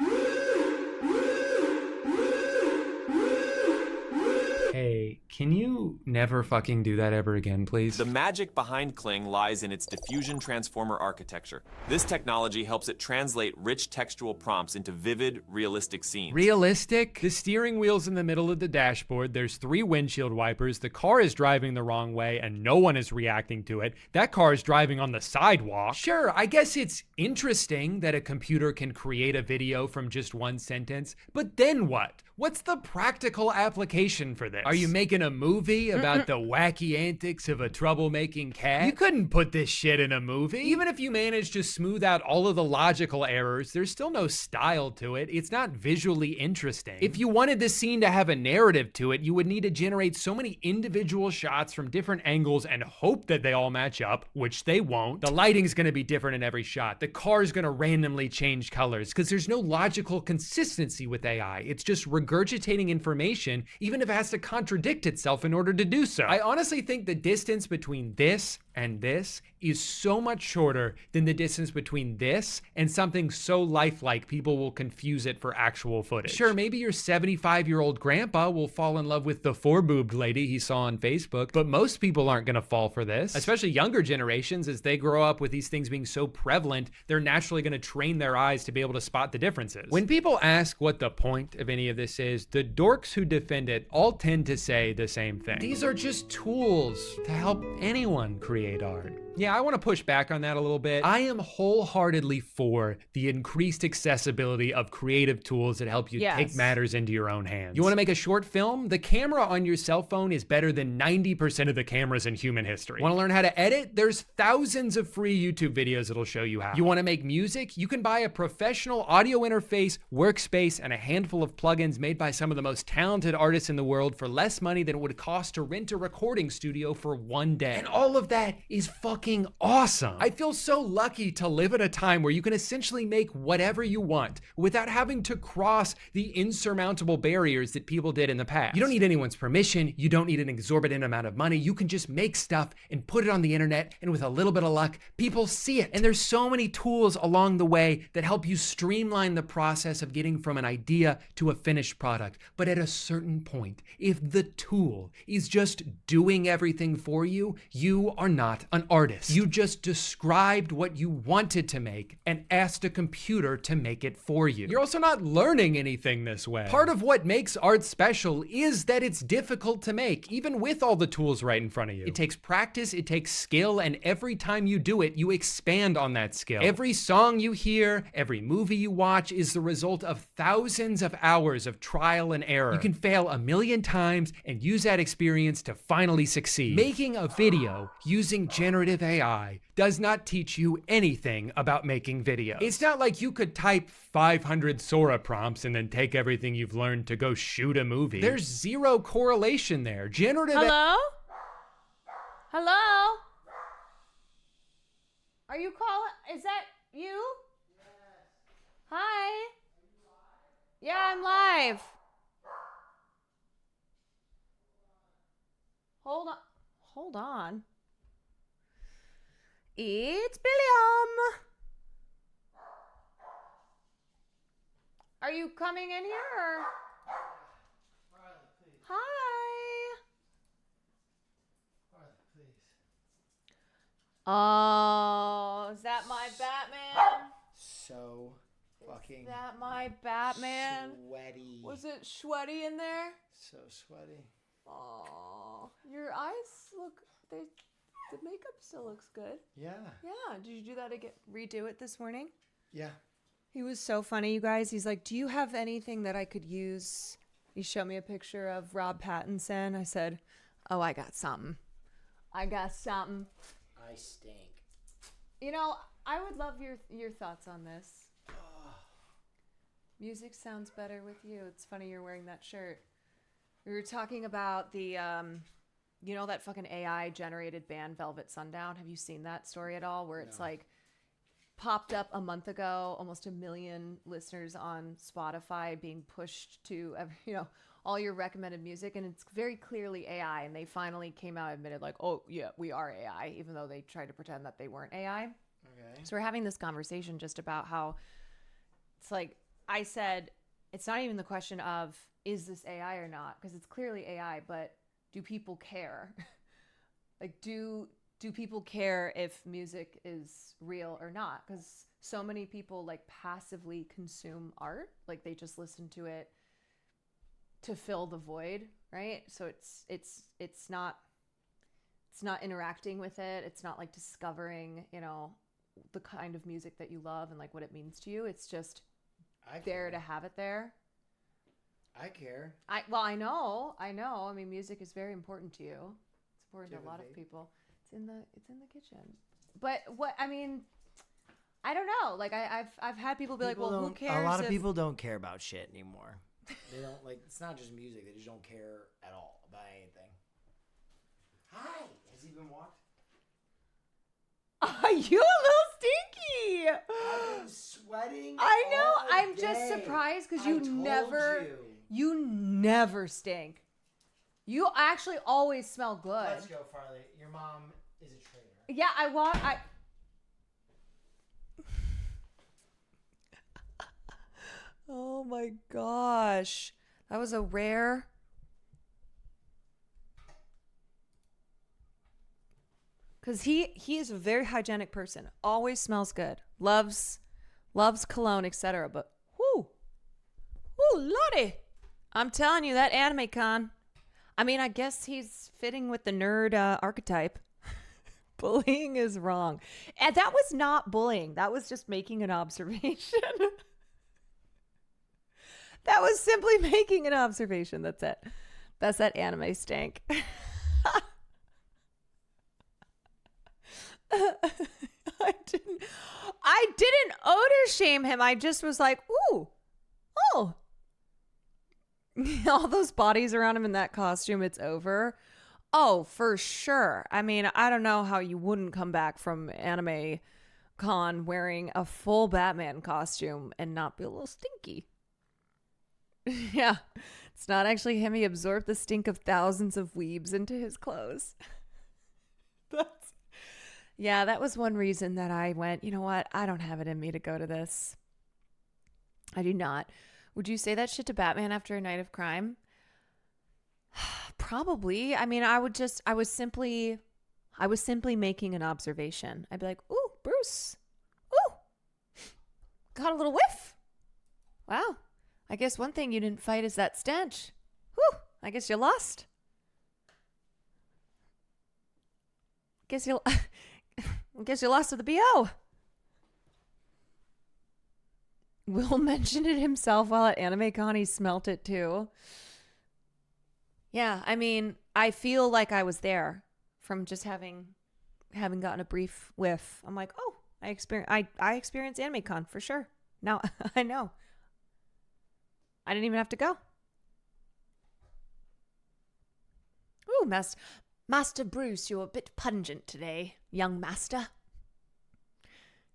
Hey, can you never fucking do that ever again, please? The magic behind Kling lies in its diffusion transformer architecture. This technology helps it translate rich textual prompts into vivid, realistic scenes. Realistic? The steering wheel's in the middle of the dashboard, there's 3 windshield wipers, the car is driving the wrong way and no one is reacting to it. That car is driving on the sidewalk. Sure, I guess it's interesting that a computer can create a video from just one sentence, but then what? What's the practical application for this? Are you making a movie about the wacky antics of a troublemaking cat? You couldn't put this shit in a movie. Even if you manage to smooth out all of the logical errors, there's still no style to it. It's not visually interesting. If you wanted this scene to have a narrative to it, you would need to generate so many individual shots from different angles and hope that they all match up, which they won't. The lighting's gonna be different in every shot. The car's gonna randomly change colors because there's no logical consistency with AI. It's just regurgitating information, even if it has to contradict itself in order to do so. I honestly think the distance between this and this is so much shorter than the distance between this and something so lifelike people will confuse it for actual footage. Sure, maybe your 75-year-old grandpa will fall in love with the 4-boobed lady he saw on Facebook, but most people aren't gonna fall for this, especially younger generations. As they grow up with these things being so prevalent, they're naturally gonna train their eyes to be able to spot the differences. When people ask what the point of any of this is, the dorks who defend it all tend to say the same thing. These are just tools to help anyone create art. Yeah, I want to push back on that a little bit. I am wholeheartedly for the increased accessibility of creative tools that help you take matters into your own hands. You want to make a short film? The camera on your cell phone is better than 90% of the cameras in human history. Want to learn how to edit? There's thousands of free YouTube videos that'll show you how. You want to make music? You can buy a professional audio interface, workspace, and a handful of plugins made by some of the most talented artists in the world for less money than it would cost to rent a recording studio for one day. And all of that is fucking awesome. I feel so lucky to live at a time where you can essentially make whatever you want without having to cross the insurmountable barriers that people did in the past. You don't need anyone's permission. You don't need an exorbitant amount of money. You can just make stuff and put it on the internet, and with a little bit of luck, people see it. And there's so many tools along the way that help you streamline the process of getting from an idea to a finished product. But at a certain point, if the tool is just doing everything for you, you are not an artist. You just described what you wanted to make and asked a computer to make it for you. You're also not learning anything this way. Part of what makes art special is that it's difficult to make, even with all the tools right in front of you. It takes practice, it takes skill, and every time you do it, you expand on that skill. Every song you hear, every movie you watch is the result of thousands of hours of trial and error. You can fail 1,000,000 times and use that experience to finally succeed. Making a video using generative AI does not teach you anything about making videos. It's not like you could type 500 Sora prompts and then take everything you've learned to go shoot a movie. There's zero correlation there. Hello? Hello? Are you calling? Is that you? Yes. Hi. Yeah, I'm live. Hold on. It's Billiam. Are you coming in here? Or? Hi. Oh, is that my Batman? So fucking. Is that my Batman? Sweaty. Was it sweaty in there? So sweaty. Oh, your eyes look. The makeup still looks good. Yeah. Yeah. Did you do that again? Redo it this morning? Yeah. He was so funny, you guys. He's like, do you have anything that I could use? He showed me a picture of Rob Pattinson. I said, oh, I got something. I got something. I stink. You know, I would love your thoughts on this. Music sounds better with you. It's funny you're wearing that shirt. We were talking about the, you know, that fucking AI generated band Velvet Sundown. Have you seen that story at all? Where it's like popped up a month ago, almost 1 million listeners on Spotify being pushed to, you know, all your recommended music. And it's very clearly AI. And they finally came out and admitted like, oh yeah, we are AI, even though they tried to pretend that they weren't AI. Okay. So we're having this conversation just about how it's like, I said, it's not even the question of, is this AI or not? Because it's clearly AI, but do people care? Like, do people care if music is real or not? Because so many people like passively consume art, like they just listen to it to fill the void, right? So it's not interacting with it. It's not like discovering, you know, the kind of music that you love and like what it means to you. It's just there to have it there. I care. I know. I mean, music is very important to you. It's important to a lot of people. It's in the kitchen. But what I mean, I don't know. Like I've had people be like, well, who cares? A lot of people don't care about shit anymore. They don't like. It's not just music. They just don't care at all about anything. Hi. Has he been walked? Are you a little stinky? I've been sweating. I know. all I'm day. just surprised because I you told never. you. You never stink. You actually always smell good. Let's go, Farley. Your mom is a traitor. Yeah, Oh my gosh. That was a rare. Because he is a very hygienic person. Always smells good. Loves cologne, etc. But whoo, lordy. I'm telling you, that anime con. I mean, I guess he's fitting with the nerd archetype. Bullying is wrong. And that was not bullying. That was just making an observation. That was simply making an observation. That's it. That's that anime stank. I didn't odor shame him. I just was like, ooh, oh. All those bodies around him in that costume, it's over. Oh, for sure. I mean, I don't know how you wouldn't come back from Anime Con wearing a full Batman costume and not be a little stinky. Yeah, it's not actually him. He absorbed the stink of thousands of weebs into his clothes. Yeah, that was one reason that I went, you know what? I don't have it in me to go to this. I do not. Would you say that shit to Batman after a night of crime? Probably. I mean, I was simply making an observation. I'd be like, ooh, Bruce. Ooh, got a little whiff. Wow. I guess one thing you didn't fight is that stench. Whew, I guess you lost. I guess you lost to the BO. Will mentioned it himself while at AnimeCon. He smelt it too. Yeah, I mean, I feel like I was there from just having gotten a brief whiff. I'm like, oh, I experienced AnimeCon for sure. Now I know. I didn't even have to go. Ooh, Master Bruce, you're a bit pungent today, young master.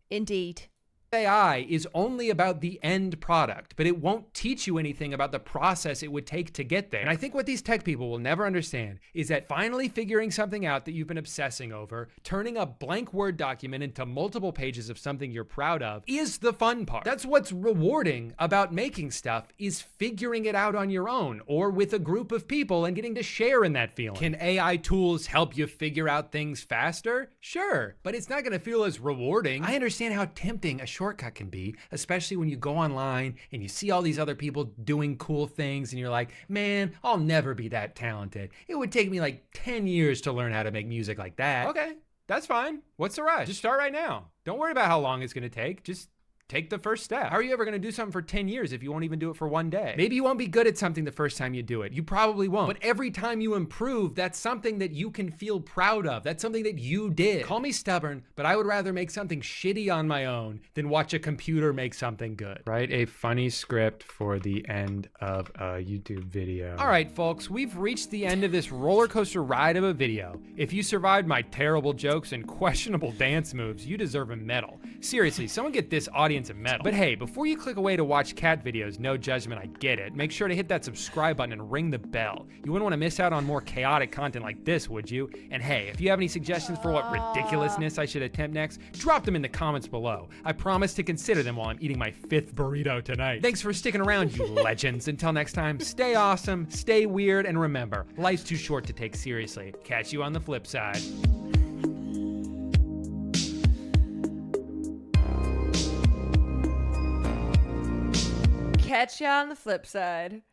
Indeed. AI is only about the end product, but it won't teach you anything about the process it would take to get there. And I think what these tech people will never understand is that finally figuring something out that you've been obsessing over, turning a blank Word document into multiple pages of something you're proud of, is the fun part. That's what's rewarding about making stuff, is figuring it out on your own or with a group of people and getting to share in that feeling. Can AI tools help you figure out things faster? Sure, but it's not going to feel as rewarding. I understand how tempting a short shortcut can be, especially when you go online and you see all these other people doing cool things and you're like, man, I'll never be that talented. It would take me like 10 years to learn how to make music like that. Okay, that's fine. What's the rush? Just start right now. Don't worry about how long it's gonna take. Just take the first step. How are you ever gonna do something for 10 years if you won't even do it for one day? Maybe you won't be good at something the first time you do it. You probably won't. But every time you improve, that's something that you can feel proud of. That's something that you did. Call me stubborn, but I would rather make something shitty on my own than watch a computer make something good. Write a funny script for the end of a YouTube video. All right, folks, we've reached the end of this roller coaster ride of a video. If you survived my terrible jokes and questionable dance moves, you deserve a medal. Seriously, someone get this audience a medal. But hey, before you click away to watch cat videos, no judgment, I get it. Make sure to hit that subscribe button and ring the bell. You wouldn't want to miss out on more chaotic content like this, would you? And hey, if you have any suggestions for what ridiculousness I should attempt next, drop them in the comments below. I promise to consider them while I'm eating my 5th burrito tonight. Thanks for sticking around, you legends. Until next time, stay awesome, stay weird, and remember, life's too short to take seriously. Catch you on the flip side. Catch ya on the flip side.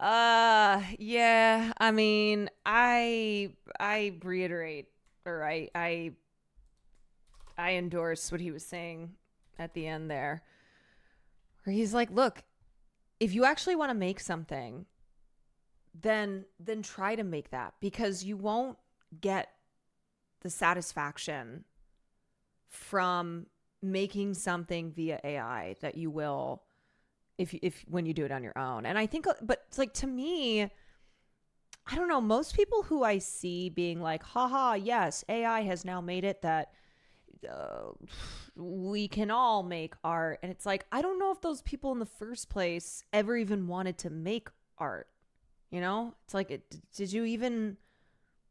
Yeah, I mean, I reiterate, or I endorse what he was saying at the end there, where he's like, look, if you actually want to make something, then try to make that, because you won't get the satisfaction from making something via AI that you will if when you do it on your own. And I think, but it's like, to me, I don't know, most people who I see being like, haha, yes, AI has now made it that we can all make art. And it's like, I don't know if those people in the first place ever even wanted to make art. You know, it's like, did you even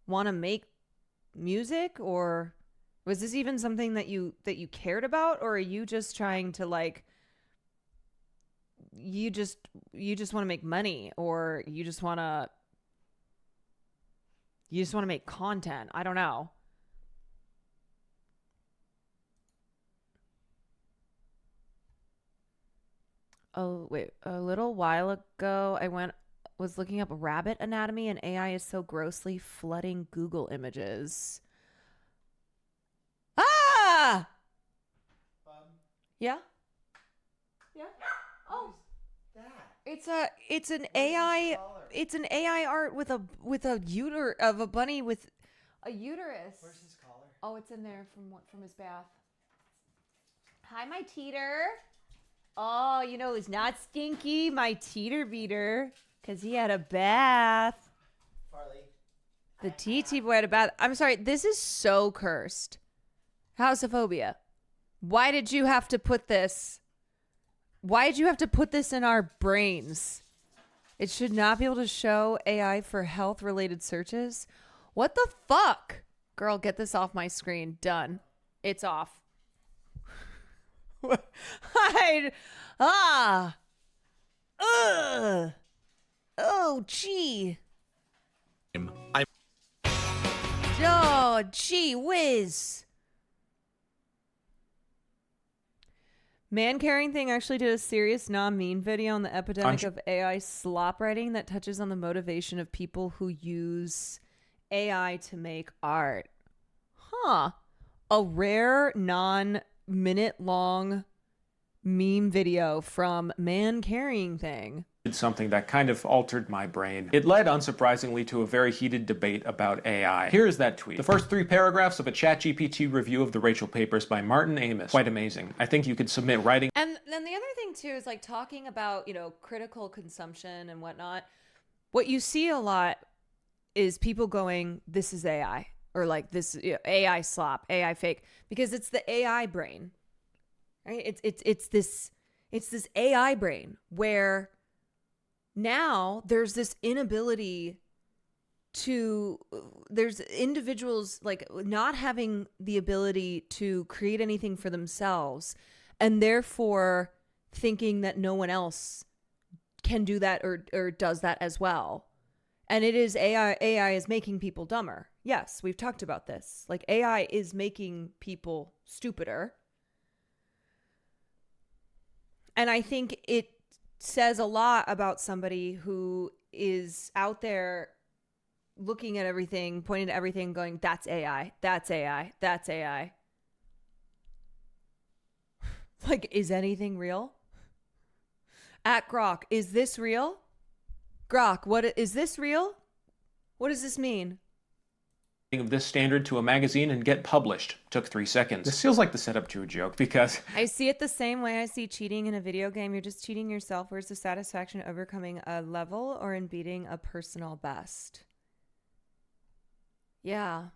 want to make music, or was this even something that you cared about, or are you just trying to like, you just want to make money, or you just want to make content? I don't know. Oh, wait, a little while ago, I was looking up rabbit anatomy, and AI is so grossly flooding Google images. Ah! Yeah? Yeah? Oh. It's an AI art with a of a bunny with a uterus. Where's his collar? Oh, it's in there from his bath. Hi, my teeter. Oh, you know, it's not stinky, my teeter beater, because he had a bath. Farley. The TT boy had a bath. I'm sorry, this is so cursed. Houseophobia. Why did you have to put this? Why did you have to put this in our brains? It should not be able to show AI for health-related searches. What the fuck? Girl, get this off my screen. Done. It's off. Oh, gee. Oh, gee whiz. Man Carrying Thing actually did a serious non-mean video on the epidemic of AI slop writing that touches on the motivation of people who use AI to make art. Huh. A rare non-minute long meme video from Man Carrying Thing. Something that kind of altered my brain. It led, unsurprisingly, to a very heated debate about AI. Here is that tweet. The first 3 paragraphs of a ChatGPT review of the Rachel Papers by Martin Amis. Quite amazing. I think you could submit writing. And then the other thing, too, is like talking about, you know, critical consumption and whatnot. What you see a lot is people going, this is AI, or like this, you know, AI slop, AI fake, because it's the AI brain, right? It's this AI brain where now there's this inability there's individuals like not having the ability to create anything for themselves, and therefore thinking that no one else can do that or does that as well. And it is AI is making people dumber. Yes, we've talked about this. Like, AI is making people stupider. And I think it says a lot about somebody who is out there looking at everything, pointing to everything, going, that's AI, that's AI, that's AI. Like, is anything real? At Grok, is this real? Grok, what is this real? What does this mean? Of this standard to a magazine and get published. Took 3 seconds. This feels like the setup to a joke because I see it the same way I see cheating in a video game. You're just cheating yourself. Where's the satisfaction overcoming a level or in beating a personal best? Yeah.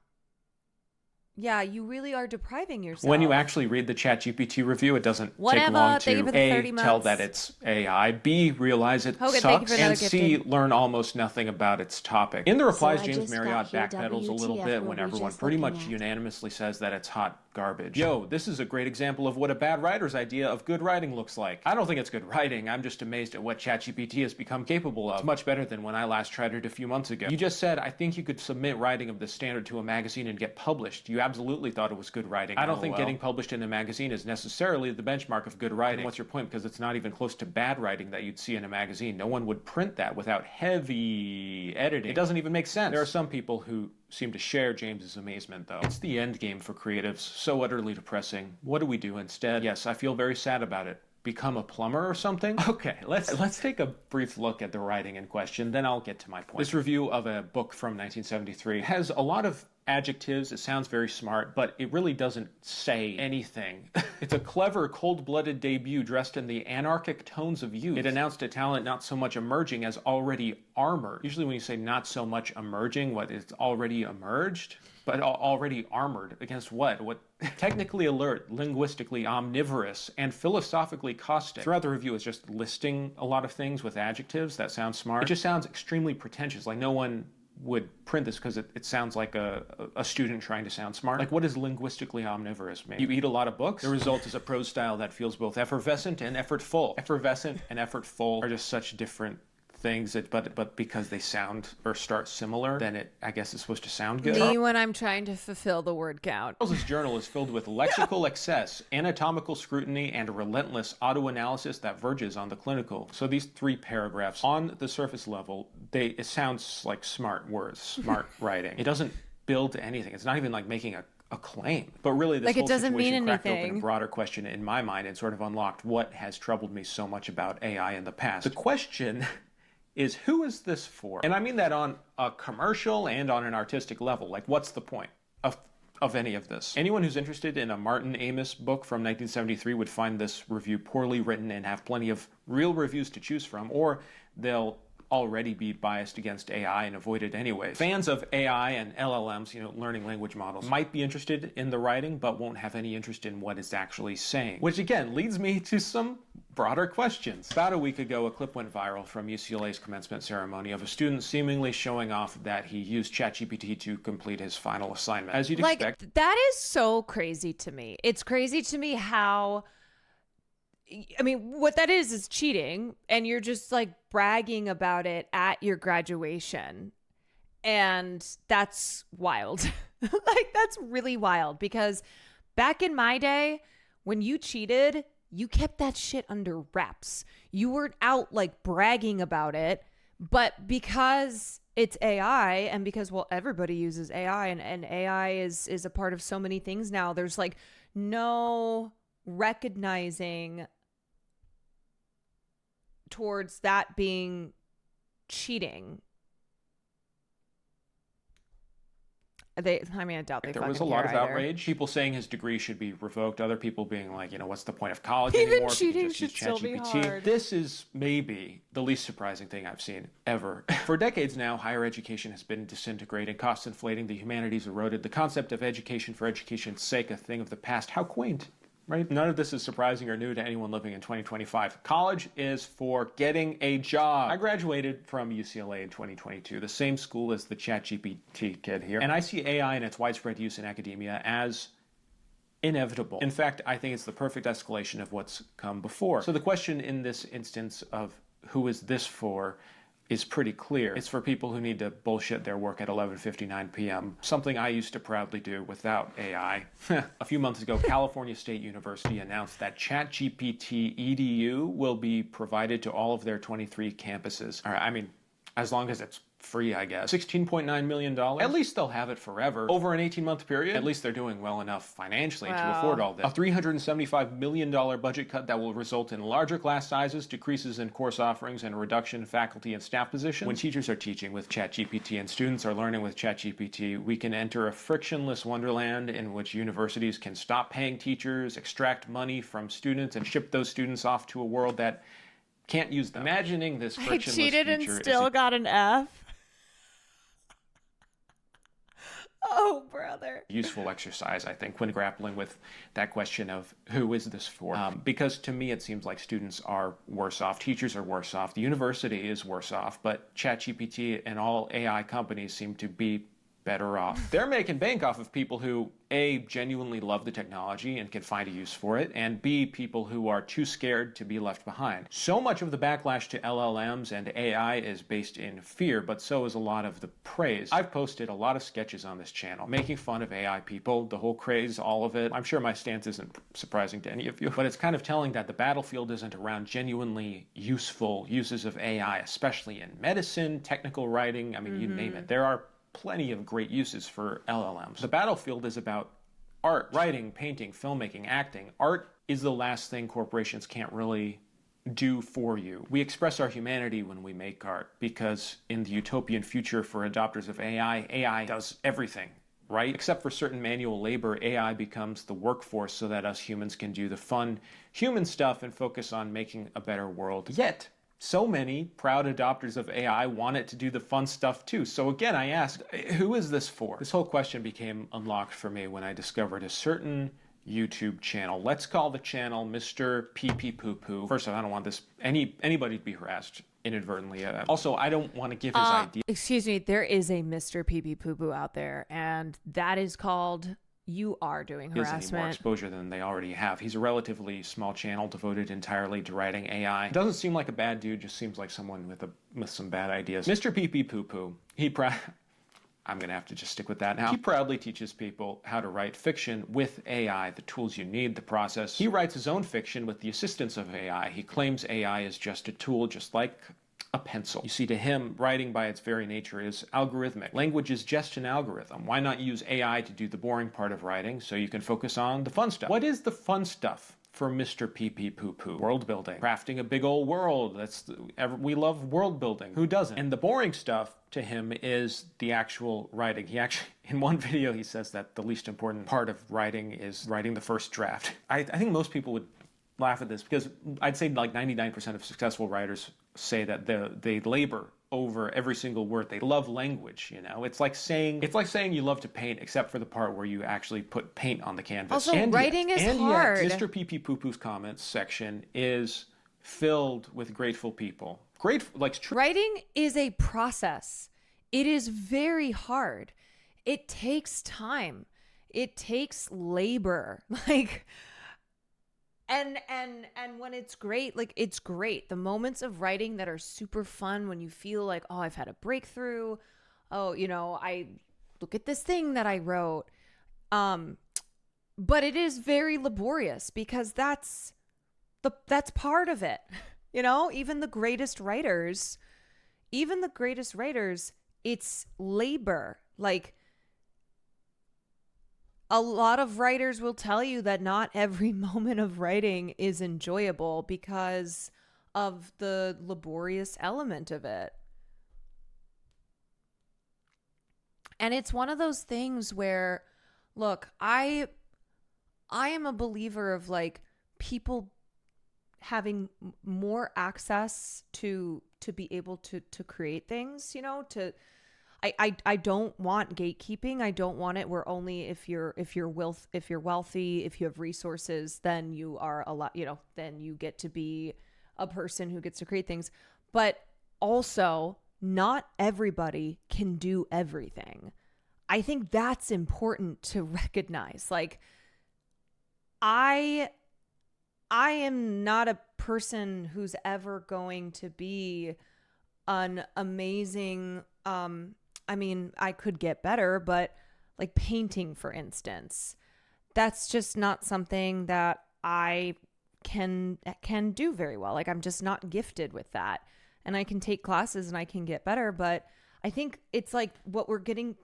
Yeah, you really are depriving yourself. when you actually read the ChatGPT review, it doesn't Whatever, take long thank you to for the A, 30 tell months. that it's AI, B, realize it Hogan, thank you sucks, for another and C, gifted. learn almost nothing about its topic. In the replies, I James just Marriott got here, backpedals a little WTF, bit what when we're everyone just pretty looking much at. unanimously says that it's hot garbage. Yo, this is a great example of what a bad writer's idea of good writing looks like. I don't think it's good writing. I'm just amazed at what ChatGPT has become capable of. It's much better than when I last tried it a few months ago. You just said, I think you could submit writing of this standard to a magazine and get published. You absolutely thought it was good writing. I don't think getting published in a magazine is necessarily the benchmark of good writing. What's your point? Because it's not even close to bad writing that you'd see in a magazine. No one would print that without heavy editing. It doesn't even make sense. There are some people who seem to share James's amazement, though. It's the end game for creatives, so utterly depressing. What do we do instead? Yes, I feel very sad about it. Become a plumber or something? Okay, let's take a brief look at the writing in question, then I'll get to my point. This review of a book from 1973 has a lot of adjectives. It sounds very smart, but it really doesn't say anything. It's a clever, cold-blooded debut dressed in the anarchic tones of youth. It announced a talent not so much emerging as already armored. Usually when you say not so much emerging, what, it's already emerged? But already armored against what? What? Technically alert, linguistically omnivorous, and philosophically caustic. Throughout the review, it's just listing a lot of things with adjectives that sound smart. It just sounds extremely pretentious, like no one would print this because it sounds like a student trying to sound smart. Like, what does linguistically omnivorous mean? You eat a lot of books? The result is a prose style that feels both effervescent and effortful. Effervescent and effortful are just such different things, but because they sound or start similar, then it, I guess, is supposed to sound good. Me when I'm trying to fulfill the word count. Charles's journal is filled with lexical excess, anatomical scrutiny, and relentless auto-analysis that verges on the clinical. So these 3 paragraphs, on the surface level, it sounds like smart words, smart writing. It doesn't build anything. It's not even like making a claim. But really, this Like, it whole doesn't mean situation cracked open anything. a broader question in my mind and sort of unlocked what has troubled me so much about AI in the past. The question is, who is this for? And I mean that on a commercial and on an artistic level. Like, what's the point of any of this? Anyone who's interested in a Martin Amis book from 1973 would find this review poorly written and have plenty of real reviews to choose from, or they'll already be biased against AI and avoid it anyway. Fans of AI and LLMs, learning language models, might be interested in the writing, but won't have any interest in what it's actually saying. Which again leads me to some broader questions. About a week ago, a clip went viral from UCLA's commencement ceremony of a student seemingly showing off that he used ChatGPT to complete his final assignment. As you'd expect. That is so crazy to me. It's crazy to me how, I mean, what that is cheating, and you're just like bragging about it at your graduation. And that's wild. Like, that's really wild, because back in my day, when you cheated, you kept that shit under wraps. You weren't out like bragging about it, but because it's AI, and because, well, everybody uses AI, and AI is a part of so many things now, there's like no recognizing towards that being cheating. I doubt they There was a fucking lot care of either. outrage. People saying his degree should be revoked. Other people being like, what's the point of college Even anymore? if you cheating just use should still be ChatGPT? hard. This is maybe the least surprising thing I've seen ever. For decades now, higher education has been disintegrating, costs inflating, the humanities eroded, the concept of education for education's sake, a thing of the past. How quaint. Right? None of this is surprising or new to anyone living in 2025. College is for getting a job. I graduated from UCLA in 2022, the same school as the ChatGPT kid here, and I see AI and its widespread use in academia as inevitable. In fact, I think it's the perfect escalation of what's come before. So the question in this instance of who is this for is pretty clear. It's for people who need to bullshit their work at 11:59 p.m., something I used to proudly do without AI. A few months ago, California State University announced that ChatGPT EDU will be provided to all of their 23 campuses. All right, I mean, as long as it's free, I guess. $16.9 million. At least they'll have it forever. Over an 18-month period, at least they're doing well enough financially to afford all this. A $375 million budget cut that will result in larger class sizes, decreases in course offerings, and a reduction in faculty and staff positions. When teachers are teaching with ChatGPT and students are learning with ChatGPT, we can enter a frictionless wonderland in which universities can stop paying teachers, extract money from students, and ship those students off to a world that can't use them. Imagining this frictionless I cheated future and still got an F. Oh, brother. Useful exercise, I think, when grappling with that question of who is this for? Because to me, it seems like students are worse off, teachers are worse off, the university is worse off, but ChatGPT and all AI companies seem to be better off. They're making bank off of people who, A, genuinely love the technology and can find a use for it, and B, people who are too scared to be left behind. So much of the backlash to LLMs and AI is based in fear, but so is a lot of the praise. I've posted a lot of sketches on this channel, making fun of AI people, the whole craze, all of it. I'm sure my stance isn't surprising to any of you, but it's kind of telling that the battlefield isn't around genuinely useful uses of AI, especially in medicine, technical writing, I mean, you name it. There are plenty of great uses for LLMs. The battlefield is about art, writing, painting, filmmaking, acting. Art is the last thing corporations can't really do for you. We express our humanity when we make art because in the utopian future for adopters of AI, AI does everything, right? Except for certain manual labor, AI becomes the workforce so that us humans can do the fun human stuff and focus on making a better world. Yet, so many proud adopters of AI want it to do the fun stuff too. So again, I asked, who is this for? This whole question became unlocked for me when I discovered a certain YouTube channel. Let's call the channel Mr. Pee Pee Poo Poo. First of all, I don't want this anybody to be harassed inadvertently. Also, I don't want to give his idea. Excuse me, there is a Mr. Pee Pee Poo Poo out there, and that is called You Are Doing Any more Harassment. exposure than they already have. He's a relatively small channel devoted entirely to writing AI. Doesn't seem like a bad dude, just seems like someone with some bad ideas. Mr. Pee Pee Poo Poo, I'm gonna have to just stick with that now. He proudly teaches people how to write fiction with AI, the tools you need, the process. He writes his own fiction with the assistance of AI. He claims AI is just a tool, just like a pencil. You see, to him, writing by its very nature is algorithmic. Language is just an algorithm. Why not use AI to do the boring part of writing so you can focus on the fun stuff? What is the fun stuff for Mr. Pee Pee Poo Poo? World building. Crafting a big old world. We love world building. Who doesn't? And the boring stuff to him is the actual writing. He actually, in one video, he says that the least important part of writing is writing the first draft. I think most people would laugh at this because I'd say like 99% of successful writers say that they labor over every single word. They love language, you know. It's like saying you love to paint, except for the part where you actually put paint on the canvas. Also, writing is hard. Yet, Mr. Pee Pee Poo Poo's comments section is filled with grateful people. Writing is a process. It is very hard. It takes time. It takes labor. And when it's great, it's great. The moments of writing that are super fun when you feel like, oh, I've had a breakthrough. Oh, I look at this thing that I wrote. But it is very laborious because that's part of it. Even the greatest writers, it's labor. A lot of writers will tell you that not every moment of writing is enjoyable because of the laborious element of it. And it's one of those things where, look, I am a believer of people having more access to be able to create things, I don't want gatekeeping. I don't want it where only if you're wealthy, if you have resources, then you are a lot, then you get to be a person who gets to create things. But also, not everybody can do everything. I think that's important to recognize. I am not a person who's ever going to be an amazing, I mean, I could get better, but like painting, for instance, that's just not something that I can do very well. Like I'm just not gifted with that. And I can take classes and I can get better, but I think it's like what we're getting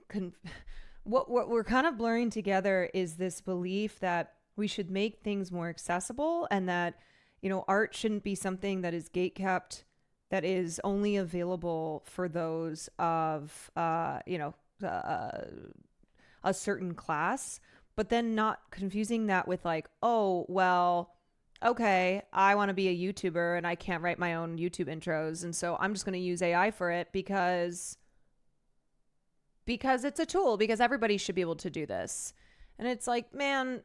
what we're kind of blurring together is this belief that we should make things more accessible, and that, you know, art shouldn't be something that is gatekept, that is only available for those of, you know, a certain class, but then not confusing that with like, oh, well, okay, I want to be a YouTuber and I can't write my own YouTube intros, and so I'm just going to use AI for it because it's a tool, because everybody should be able to do this. And it's like, man,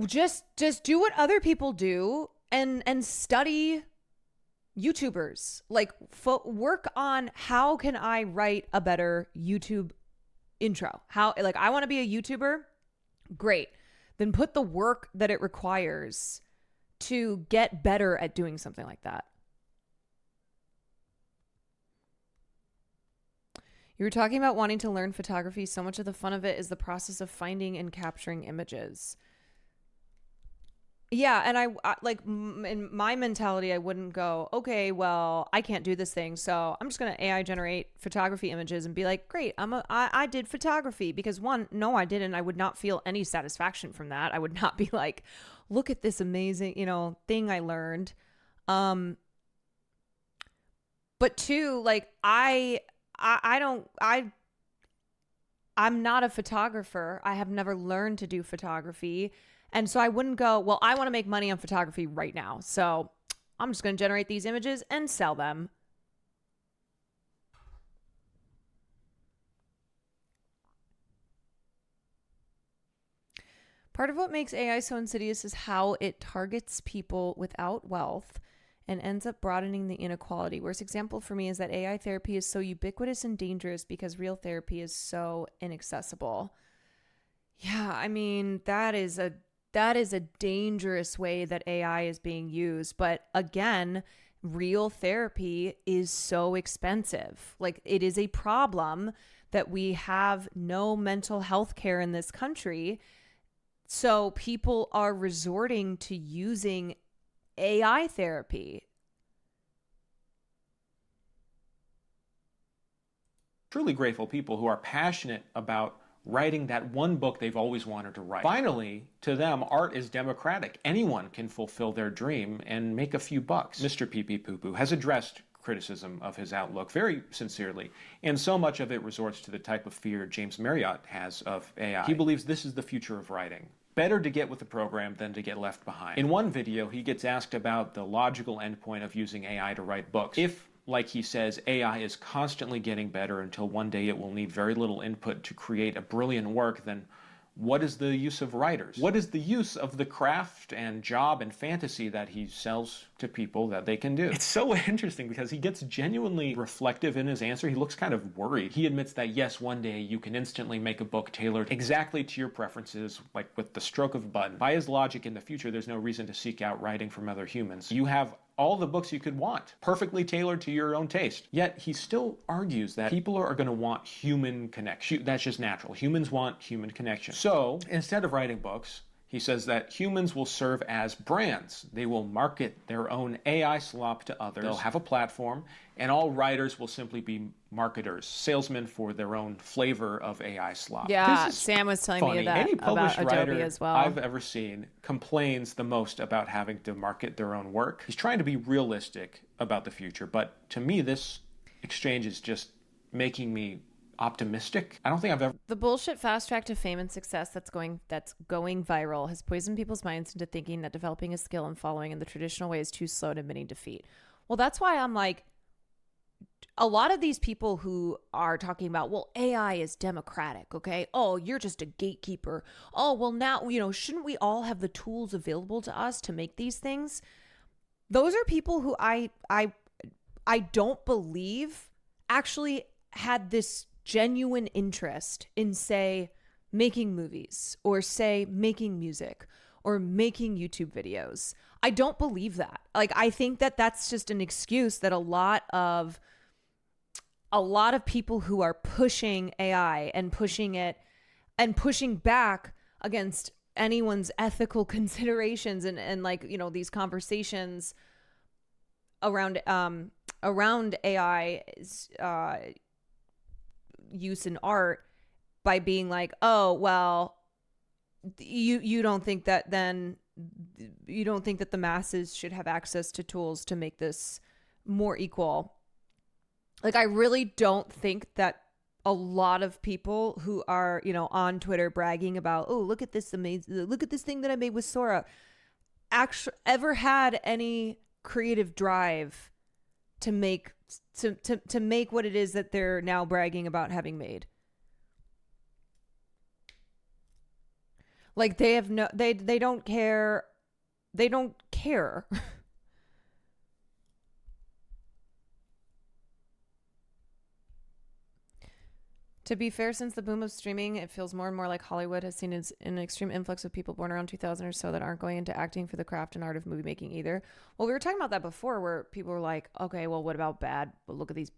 just do what other people do and study YouTubers. Like work on how can I write a better YouTube intro? How, like, I want to be a YouTuber. Great. Then put the work that it requires to get better at doing something like that. You were talking about wanting to learn photography. So much of the fun of it is the process of finding and capturing images. Yeah, and I like in my mentality, I wouldn't go, okay, well, I can't do this thing, so I'm just gonna AI generate photography images and be like, great, I did photography. Because one, no, I didn't. I would not feel any satisfaction from that. I would not be like, look at this amazing, you know, thing I learned. But two, like I'm not a photographer. I have never learned to do photography. And so I wouldn't go, well, I want to make money on photography right now, so I'm just going to generate these images and sell them. Part of what makes AI so insidious is how it targets people without wealth and ends up broadening the inequality. Worst example for me is that AI therapy is so ubiquitous and dangerous because real therapy is so inaccessible. Yeah, I mean, that is a dangerous way that AI is being used. But again, real therapy is so expensive. Like, it is a problem that we have no mental health care in this country. So people are resorting to using AI therapy. Truly grateful people who are passionate about writing that one book they've always wanted to write. Finally, to them, art is democratic. Anyone can fulfill their dream and make a few bucks. Mr. Pee Pee Poo Poo has addressed criticism of his outlook very sincerely, and so much of it resorts to the type of fear James Marriott has of AI. He believes this is the future of writing. Better to get with the program than to get left behind. In one video, he gets asked about the logical endpoint of using AI to write books. If, like he says, AI is constantly getting better until one day it will need very little input to create a brilliant work, then what is the use of writers? What is the use of the craft and job and fantasy that he sells to people that they can do? It's so interesting because he gets genuinely reflective in his answer. He looks kind of worried. He admits that yes, one day you can instantly make a book tailored exactly to your preferences, like with the stroke of a button. By his logic, in the future, there's no reason to seek out writing from other humans. You have all the books you could want, perfectly tailored to your own taste. Yet he still argues that people are going to want human connection. That's just natural. Humans want human connection. So instead of writing books, he says that humans will serve as brands. They will market their own AI slop to others. They'll have a platform, and all writers will simply be marketers, salesmen for their own flavor of AI slop. Yeah, Sam was telling me that Any published about Adobe writer as well. I've ever seen complains the most about having to market their own work. He's trying to be realistic about the future, but to me, this exchange is just making me optimistic. I don't think I've ever... The bullshit fast track to fame and success that's going viral has poisoned people's minds into thinking that developing a skill and following in the traditional way is too slow to admitting defeat. Well, that's why I'm like, a lot of these people who are talking about, well, AI is democratic, okay? Oh, you're just a gatekeeper. Oh, well, now, you know, shouldn't we all have the tools available to us to make these things? Those are people who I don't believe actually had this genuine interest in, say, making movies or, say, making music or making YouTube videos. I don't believe that. Like, I think that that's just an excuse that a lot of people who are pushing AI and pushing it and pushing back against anyone's ethical considerations and like, you know, these conversations around AI use in art by being like, oh, well, you don't think that then you don't think that the masses should have access to tools to make this more equal. Like, I really don't think that a lot of people who are, you know, on Twitter bragging about, oh, look at this thing that I made with Sora, actually ever had any creative drive to make to make what it is that they're now bragging about having made. Like, they have no, they don't care. They don't care. To be fair, since the boom of streaming, it feels more and more like Hollywood has seen an extreme influx of people born around 2000 or so that aren't going into acting for the craft and art of movie making either. Well, we were talking about that before, where people were like, okay, well, what about look at these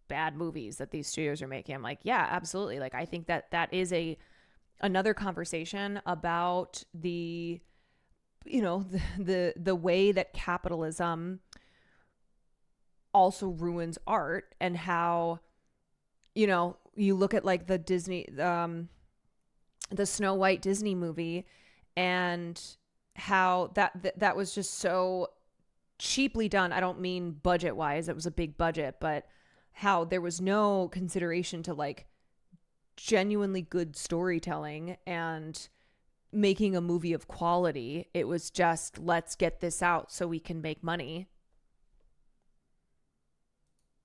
bad movies that these studios are making. I'm like, yeah, absolutely. Like, I think that is another conversation about the, you know, the way that capitalism also ruins art, and how, you know, you look at like the Disney, the Snow White Disney movie, and how that was just so cheaply done. I don't mean budget wise, it was a big budget, but how there was no consideration to like genuinely good storytelling and making a movie of quality. It was just, let's get this out so we can make money.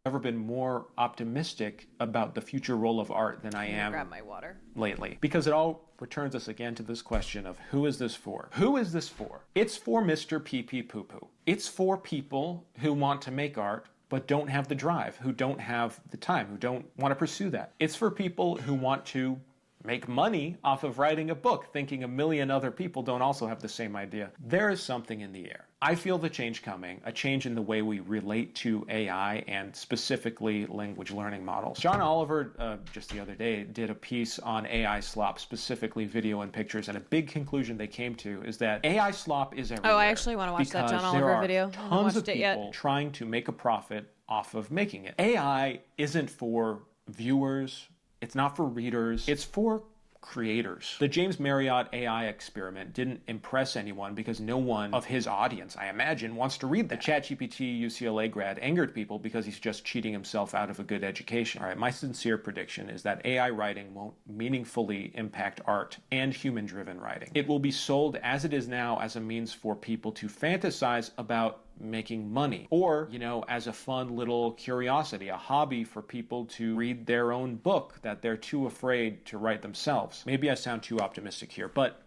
Never been more optimistic about the future role of art than I am grab my water lately, because it all returns us again to this question of who is this for? Who is this for? It's for Mr. Pee-Pee Poo-Poo. It's for people who want to make art but don't have the drive, who don't have the time, who don't want to pursue that. It's for people who want to make money off of writing a book, thinking a million other people don't also have the same idea. There is something in the air. I feel the change coming, a change in the way we relate to AI and specifically language learning models. John Oliver, just the other day, did a piece on AI slop, specifically video and pictures, and a big conclusion they came to is that AI slop is everywhere. Oh, I actually want to watch that John Oliver video. I haven't Tons of watched it yet. people trying to make a profit off of making it. AI isn't for viewers. It's not for readers. It's for creators. The James Marriott AI experiment didn't impress anyone because no one of his audience, I imagine, wants to read that. The ChatGPT UCLA grad angered people because he's just cheating himself out of a good education. All right, my sincere prediction is that AI writing won't meaningfully impact art and human-driven writing. It will be sold as it is now as a means for people to fantasize about making money, or, you know, as a fun little curiosity, a hobby for people to read their own book that they're too afraid to write themselves. Maybe I sound too optimistic here, but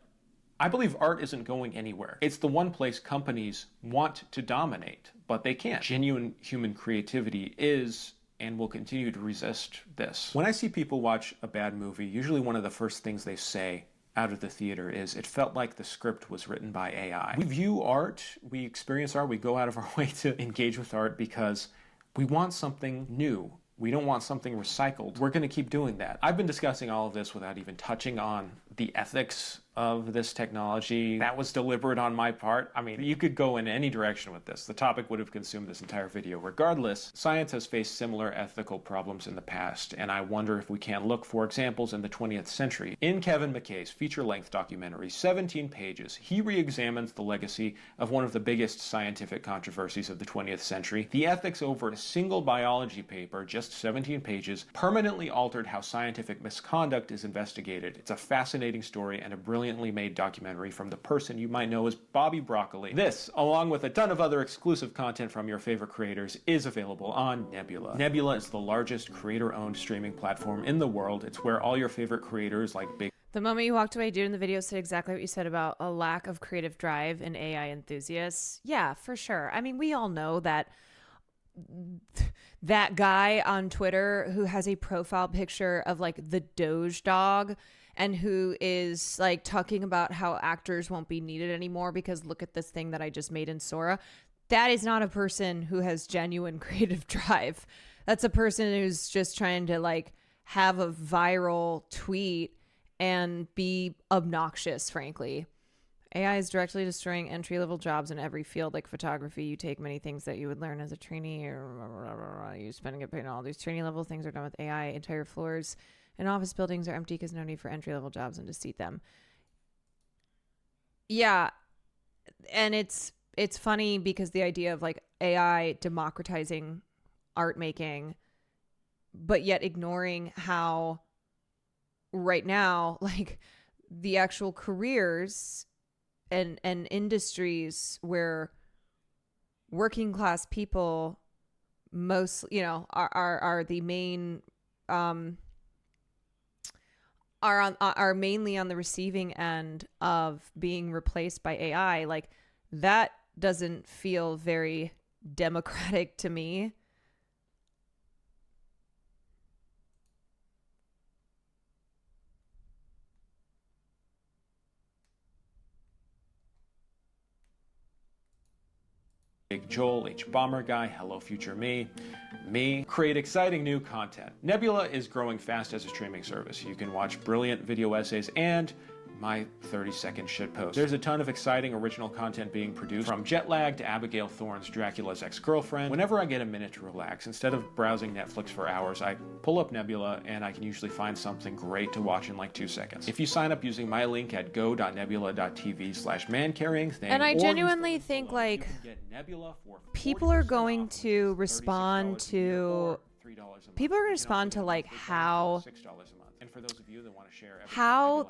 I believe art isn't going anywhere. It's the one place companies want to dominate, but they can't. Genuine human creativity is and will continue to resist this. When I see people watch a bad movie, usually one of the first things they say out of the theater is, it felt like the script was written by AI. We view art, we experience art, we go out of our way to engage with art because we want something new. We don't want something recycled. We're going to keep doing that. I've been discussing all of this without even touching on the ethics of this technology. That was deliberate on my part. I mean, you could go in any direction with this. The topic would have consumed this entire video. Regardless, science has faced similar ethical problems in the past, and I wonder if we can't look for examples in the 20th century. In Kevin McKay's feature-length documentary, 17 pages, he re-examines the legacy of one of the biggest scientific controversies of the 20th century. The ethics over a single biology paper, just 17 pages, permanently altered how scientific misconduct is investigated. It's a fascinating story and a brilliantly made documentary from the person you might know as Bobby Broccoli. This, along with a ton of other exclusive content from your favorite creators, is available on Nebula. Nebula is the largest creator-owned streaming platform in the world. It's where all your favorite creators like Big... The moment you walked away, dude, in the video said exactly what you said about a lack of creative drive in AI enthusiasts. Yeah, for sure. I mean, we all know that that guy on Twitter who has a profile picture of like the Doge dog and who is like talking about how actors won't be needed anymore because look at this thing that I just made in Sora. That is not a person who has genuine creative drive. That's a person who's just trying to like have a viral tweet and be obnoxious, frankly. AI is directly destroying entry-level jobs in every field, like photography. You take many things that you would learn as a trainee, or you spend and get all these trainee-level things are done with AI. Entire floors and office buildings are empty because no need for entry-level jobs and to seat them. Yeah, and it's funny because the idea of like AI democratizing art making, but yet ignoring how right now, like the actual careers and industries where working class people most, you know, are the main, are mainly on the receiving end of being replaced by AI. Like that doesn't feel very democratic to me. Big Joel, H Bomber Guy, Hello Future Me, create exciting new content. Nebula is growing fast as a streaming service. You can watch brilliant video essays and my 30-second shitpost. There's a ton of exciting original content being produced, from Jetlag to Abigail Thorne's Dracula's Ex-Girlfriend. Whenever I get a minute to relax, instead of browsing Netflix for hours, I pull up Nebula and I can usually find something great to watch in like 2 seconds. If you sign up using my link at go.nebula.tv/mancarryingthing, and I genuinely think like people are going to respond to like how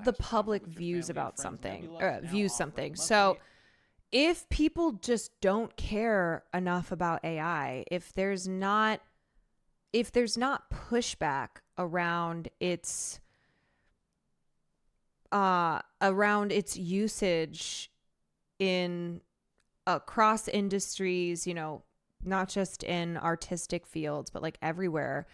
the public views about something or views something. So if people just don't care enough about AI, if there's not pushback around its usage in across industries, you know, not just in artistic fields, but like everywhere,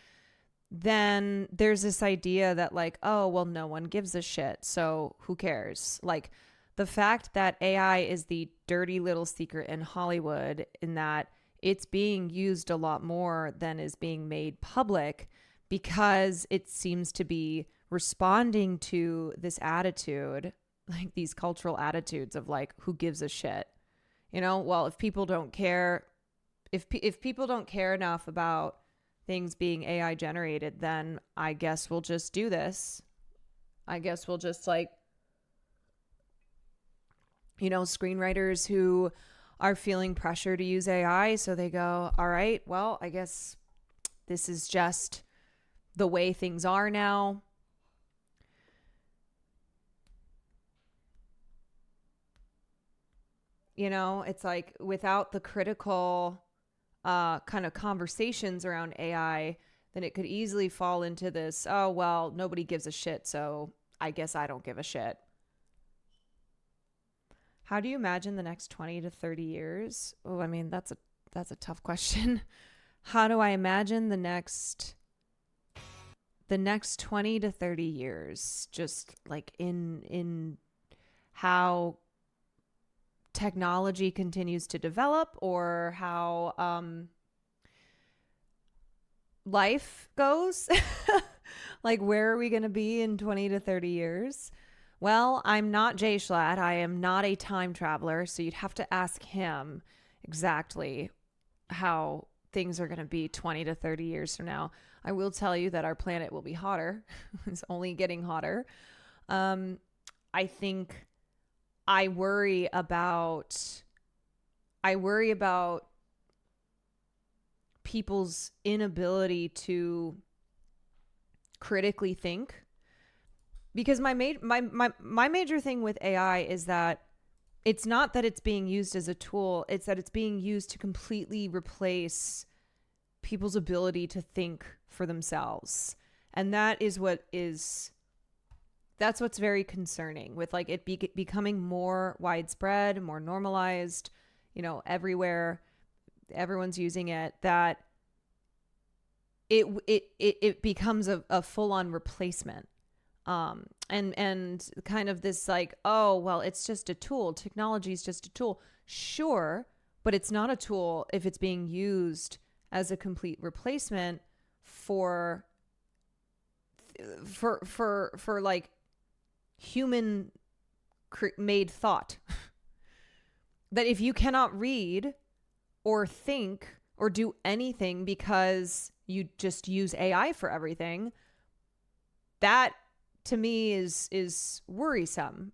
then there's this idea that like, oh, well, no one gives a shit, so who cares? Like the fact that AI is the dirty little secret in Hollywood in that it's being used a lot more than is being made public because it seems to be responding to this attitude, like these cultural attitudes of like, who gives a shit? You know, well, if people don't care, if people don't care enough about things being AI generated, then I guess we'll just do this. I guess we'll just like, you know, screenwriters who are feeling pressure to use AI. So they go, all right, well, I guess this is just the way things are now. You know, it's like without the critical kind of conversations around AI, then it could easily fall into this, oh, well, nobody gives a shit, so I guess I don't give a shit. How do you imagine the next 20 to 30 years? Oh, I mean, that's a tough question. How do I imagine the next 20 to 30 years, just like in how technology continues to develop, or how life goes? Like, where are we going to be in 20 to 30 years? Well, I'm not Jay Schlatt. I am not a time traveler, so you'd have to ask him exactly how things are going to be 20 to 30 years from now. I will tell you that our planet will be hotter. It's only getting hotter. I think I worry about people's inability to critically think, because my major thing with AI is that it's not that it's being used as a tool, it's that it's being used to completely replace people's ability to think for themselves. And that's what's very concerning with like it becoming more widespread, more normalized, you know, everywhere, everyone's using it, that it becomes a full-on replacement And kind of this like, oh, well, it's just a tool. Technology is just a tool. Sure, but it's not a tool if it's being used as a complete replacement for like human made thought. That if you cannot read or think or do anything because you just use AI for everything, that to me is worrisome.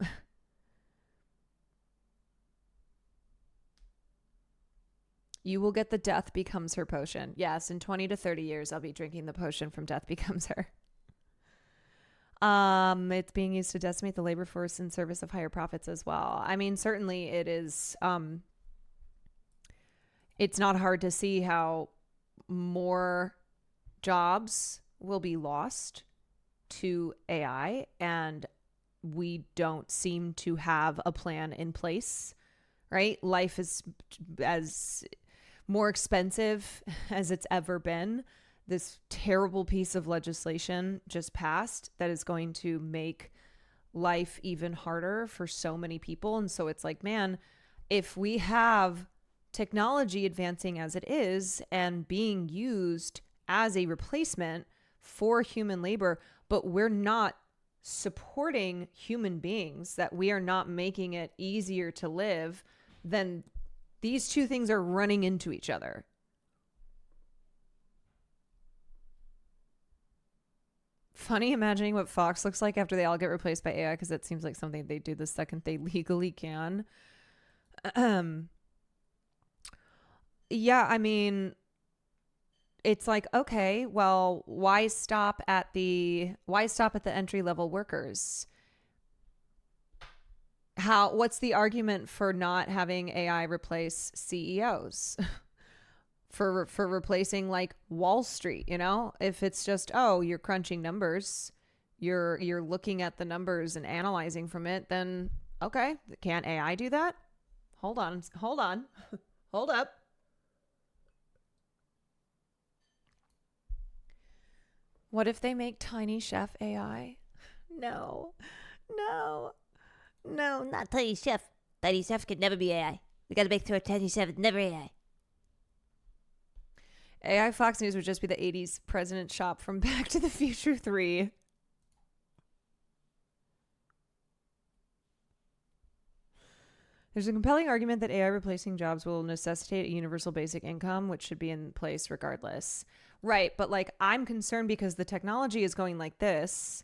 You will get the Death Becomes Her potion. Yes, in 20 to 30 years, I'll be drinking the potion from Death Becomes Her. It's being used to decimate the labor force in service of higher profits as well. I mean, certainly it is. It's not hard to see how more jobs will be lost to AI, and we don't seem to have a plan in place, right? Life is as more expensive as it's ever been. This terrible piece of legislation just passed that is going to make life even harder for so many people. And so it's like, man, if we have technology advancing as it is and being used as a replacement for human labor, but we're not supporting human beings, that we are not making it easier to live, then these two things are running into each other. Funny imagining what Fox looks like after they all get replaced by AI, because it seems like something they do the second they legally can. Yeah, I mean, it's like, okay, well, why stop at the entry level workers? What's the argument for not having AI replace CEOs? for replacing like Wall Street, you know? If it's just, oh, you're crunching numbers, you're looking at the numbers and analyzing from it, then okay, can't AI do that? Hold on. Hold up. What if they make Tiny Chef AI? No, not Tiny Chef. Tiny Chef could never be AI. We gotta make sure Tiny Chef is never AI. AI Fox News would just be the 80s president shop from Back to the Future 3. There's a compelling argument that AI replacing jobs will necessitate a universal basic income, which should be in place regardless. Right, but like I'm concerned because the technology is going like this,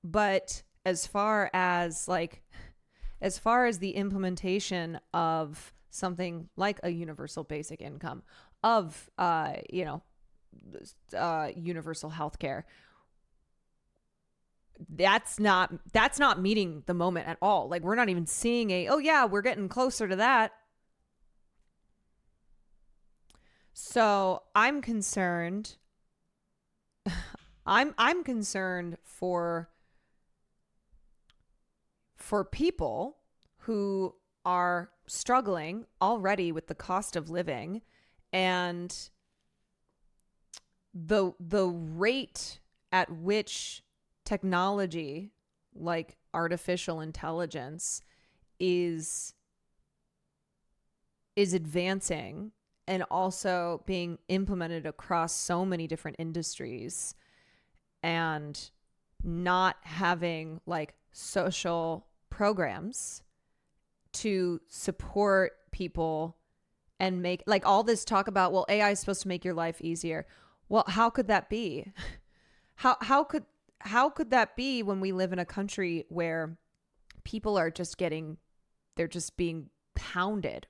but as far as the implementation of something like a universal basic income, of universal health care, that's not meeting the moment at all. Like we're not even seeing we're getting closer to that. So I'm concerned. I'm concerned for people who are struggling already with the cost of living and the rate at which technology like artificial intelligence is advancing and also being implemented across so many different industries, and not having like social programs to support people and make like all this talk about, well, AI is supposed to make your life easier. Well, how could that be? How could that be when we live in a country where people are just they're just being pounded.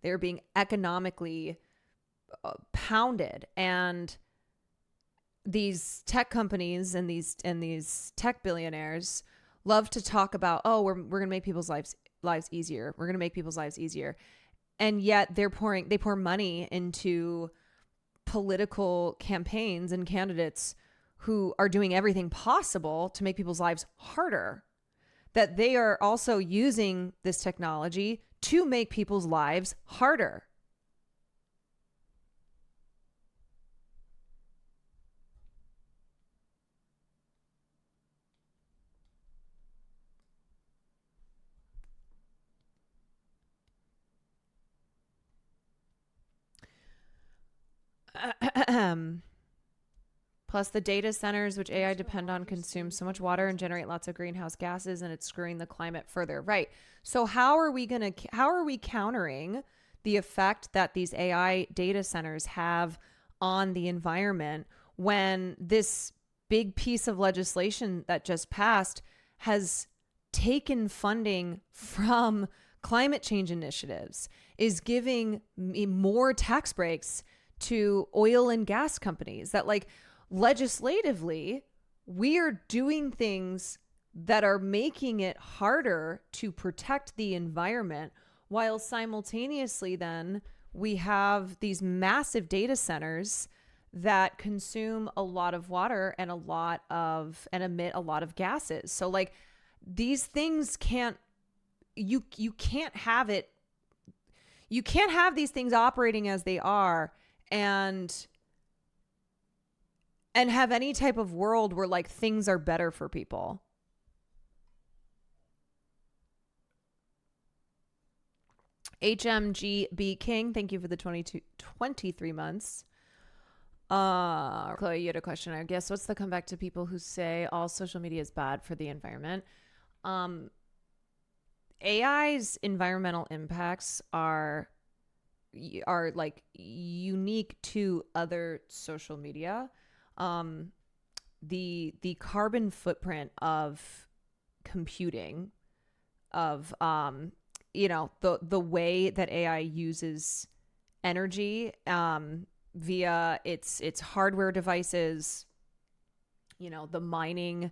They're being economically pounded, and these tech companies and these tech billionaires love to talk about, oh, we're going to make people's lives easier. We're going to make people's lives easier. And yet they pour money into political campaigns and candidates who are doing everything possible to make people's lives harder. That they are also using this technology to make people's lives harder. Plus, the data centers, which AI depend on, consume so much water and generate lots of greenhouse gases, and it's screwing the climate further. Right. So how are we countering the effect that these AI data centers have on the environment when this big piece of legislation that just passed has taken funding from climate change initiatives, is giving more tax breaks to oil and gas companies? That, like, legislatively, we are doing things that are making it harder to protect the environment, while simultaneously then we have these massive data centers that consume a lot of water and emit a lot of gases. So, like, these things you can't have these things operating as they are and have any type of world where, like, things are better for people. HMGB King, thank you for the 23 months. Chloe, you had a question. I guess, what's the comeback to people who say all social media is bad for the environment? AI's environmental impacts are like unique to other social media. The carbon footprint of computing, of the way that AI uses energy via its hardware devices, the mining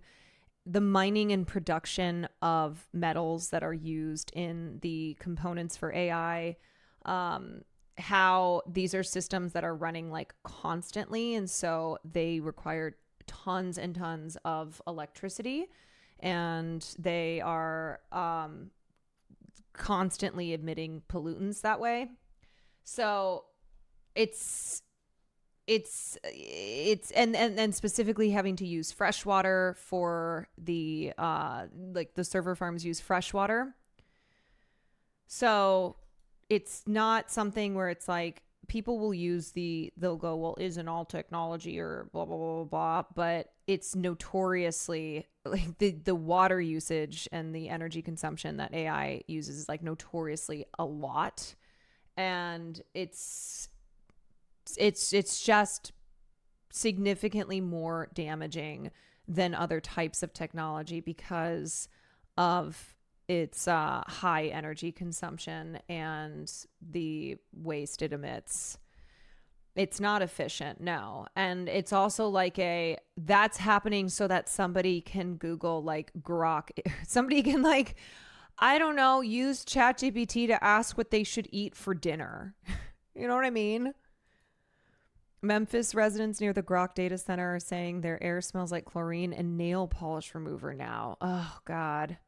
and production of metals that are used in the components for AI, how these are systems that are running, like, constantly, and so they require tons and tons of electricity, and they are constantly emitting pollutants that way. So it's and specifically having to use fresh water for the like the server farms use fresh water. So it's not something where it's like people will they'll go, well, isn't all technology or blah, blah, blah, blah, blah. But it's notoriously, like, the water usage and the energy consumption that AI uses is, like, notoriously a lot. And it's just significantly more damaging than other types of technology because of its high energy consumption and the waste it emits. It's not efficient, no. And it's also like that's happening so that somebody can Google, like, Grok. Somebody can, like, I don't know, use ChatGPT to ask what they should eat for dinner. You know what I mean? Memphis residents near the Grok data center are saying their air smells like chlorine and nail polish remover now. Oh, God.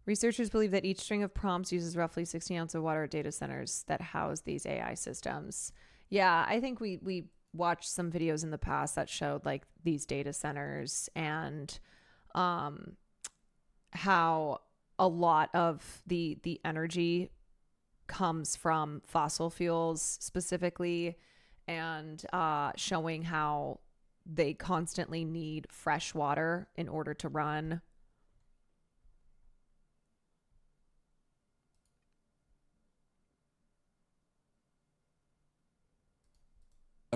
Researchers believe that each string of prompts uses roughly 16 ounces of water at data centers that house these AI systems. Yeah, I think we watched some videos in the past that showed, like, these data centers and how a lot of the energy comes from fossil fuels specifically, and showing how they constantly need fresh water in order to run.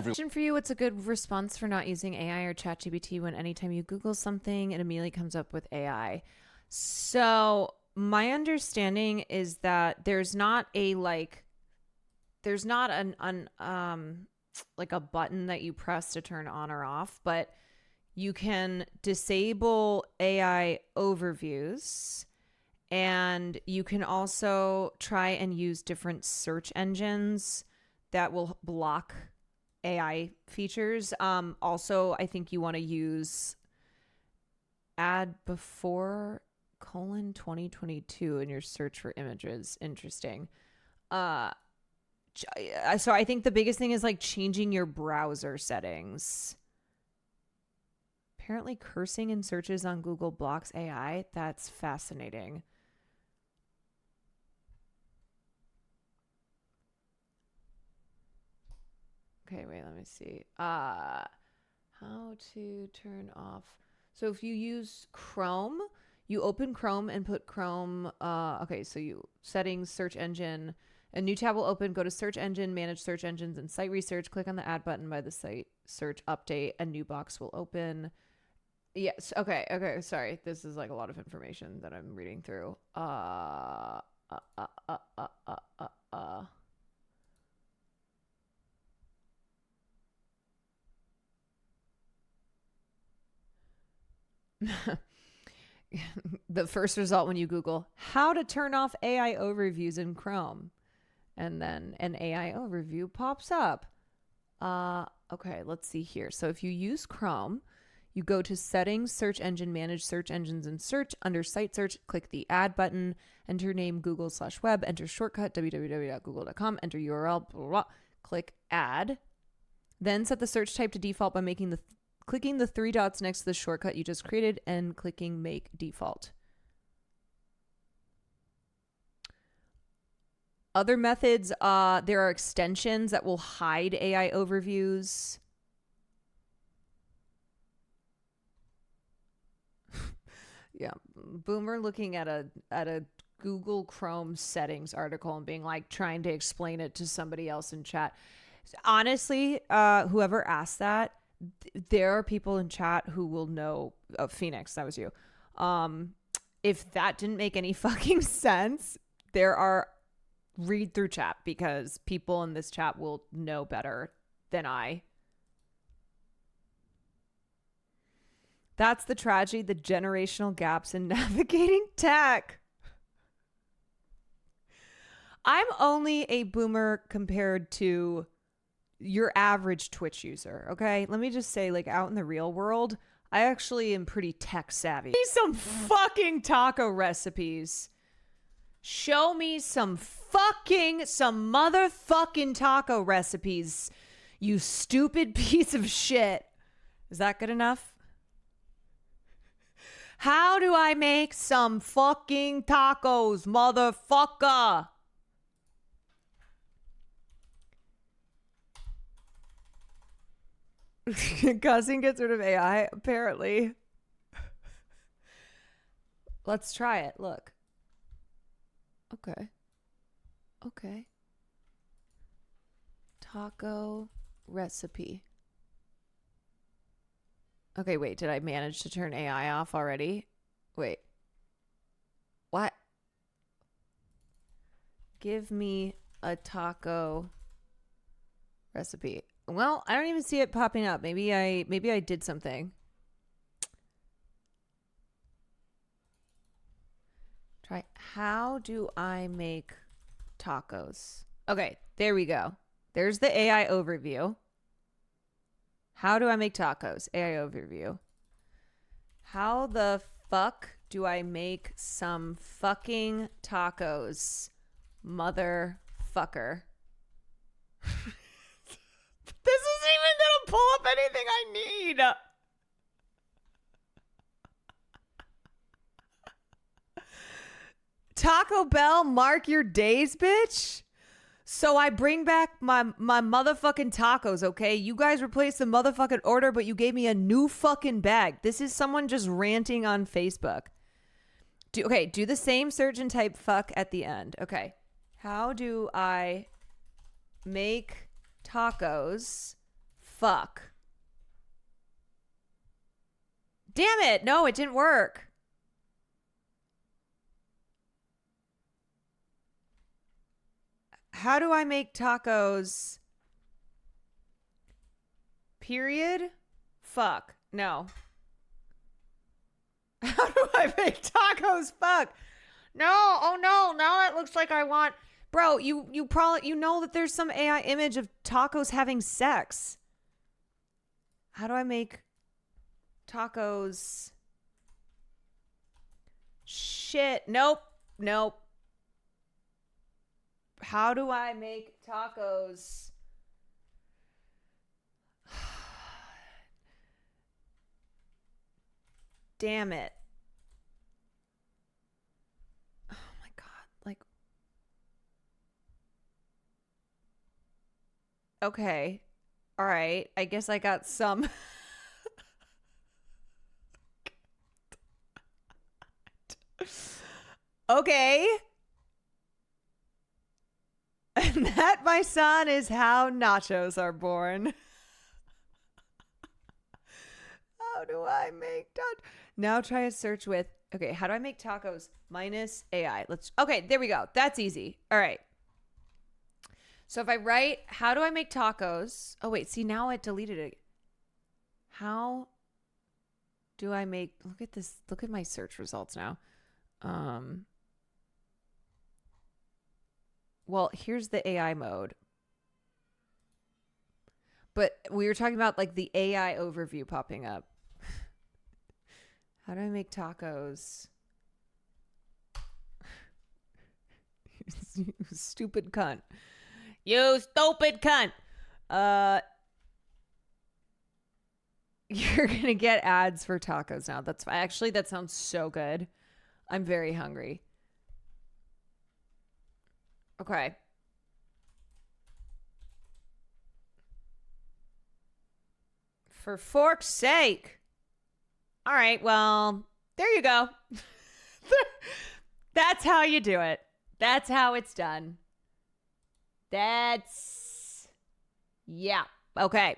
Question for you: what's a good response for not using AI or ChatGPT when anytime you Google something, it immediately comes up with AI? So my understanding is that there's not an like a button that you press to turn on or off, but you can disable AI overviews, and you can also try and use different search engines that will block AI features. Also, I think you want to use add before :2022 in your search for images. Interesting. So I think the biggest thing is, like, changing your browser settings. Apparently cursing in searches on Google blocks AI. That's fascinating. Okay, wait, let me see. How to turn off. So if you use Chrome, you open Chrome and put Chrome. Okay, so you settings, search engine. A new tab will open. Go to search engine, manage search engines, and site research. Click on the add button by the site search update. A new box will open. Yes. Okay. Okay. Sorry. This is like a lot of information that I'm reading through. The first result when you Google how to turn off AI overviews in Chrome, and then an AI overview pops up. Okay, let's see here. So if you use Chrome, you go to settings, search engine, manage search engines and search. Under site search, click the add button, enter name Google/web, enter shortcut www.google.com, enter URL, blah, blah, blah. Click add. Then set the search type to default by clicking the three dots next to the shortcut you just created and clicking make default. Other methods, there are extensions that will hide AI overviews. Yeah, Boomer looking at a Google Chrome settings article and being like trying to explain it to somebody else in chat. Honestly, whoever asked that, there are people in chat who will know. Oh, Phoenix, that was you. If that didn't make any fucking sense, read through chat, because people in this chat will know better than I. That's the tragedy, the generational gaps in navigating tech. I'm only a boomer compared to your average Twitch user, okay? Let me just say, like, out in the real world, I actually am pretty tech savvy. Give me some fucking taco recipes. Show me some motherfucking taco recipes, you stupid piece of shit. Is that good enough? How do I make some fucking tacos, motherfucker? Cussing gets rid of AI, apparently. Let's try it. Look. Okay. Taco recipe. Okay, wait, did I manage to turn AI off already? Wait. What? Give me a taco recipe. Well, I don't even see it popping up. Maybe I did something. Try. How do I make tacos? Okay, there we go. There's the AI overview. How do I make tacos? AI overview. How the fuck do I make some fucking tacos, motherfucker? This isn't even gonna pull up anything I need. Taco Bell, mark your days, bitch. So I bring back my motherfucking tacos, okay? You guys replaced the motherfucking order, but you gave me a new fucking bag. This is someone just ranting on Facebook. Do the same search and type fuck at the end. Okay. How do I make tacos? Fuck. Damn it. No, it didn't work. How do I make tacos? Period? Fuck. No. How do I make tacos? Fuck. No. Oh no. Now it looks like I want... Bro, you probably... You know that there's some AI image of tacos having sex. How do I make tacos? Shit. Nope. How do I make tacos? Damn it. Oh my God. Like, okay. All right. I guess I got some. Okay. And that, my son, is how nachos are born. How do I make Now try a search with, okay, how do I make tacos minus AI? Okay, there we go. That's easy. All right. So if I write, how do I make tacos? Oh, wait, see, now it deleted it. How do I make, look at this, look at my search results now. Well, here's the AI mode. But we were talking about like the AI overview popping up. How do I make tacos? You stupid cunt. You stupid cunt. You're going to get ads for tacos now. That's actually, that sounds so good. I'm very hungry. Okay. For fork's sake. All right, well, there you go. That's how you do it. That's how it's done. Yeah. Okay.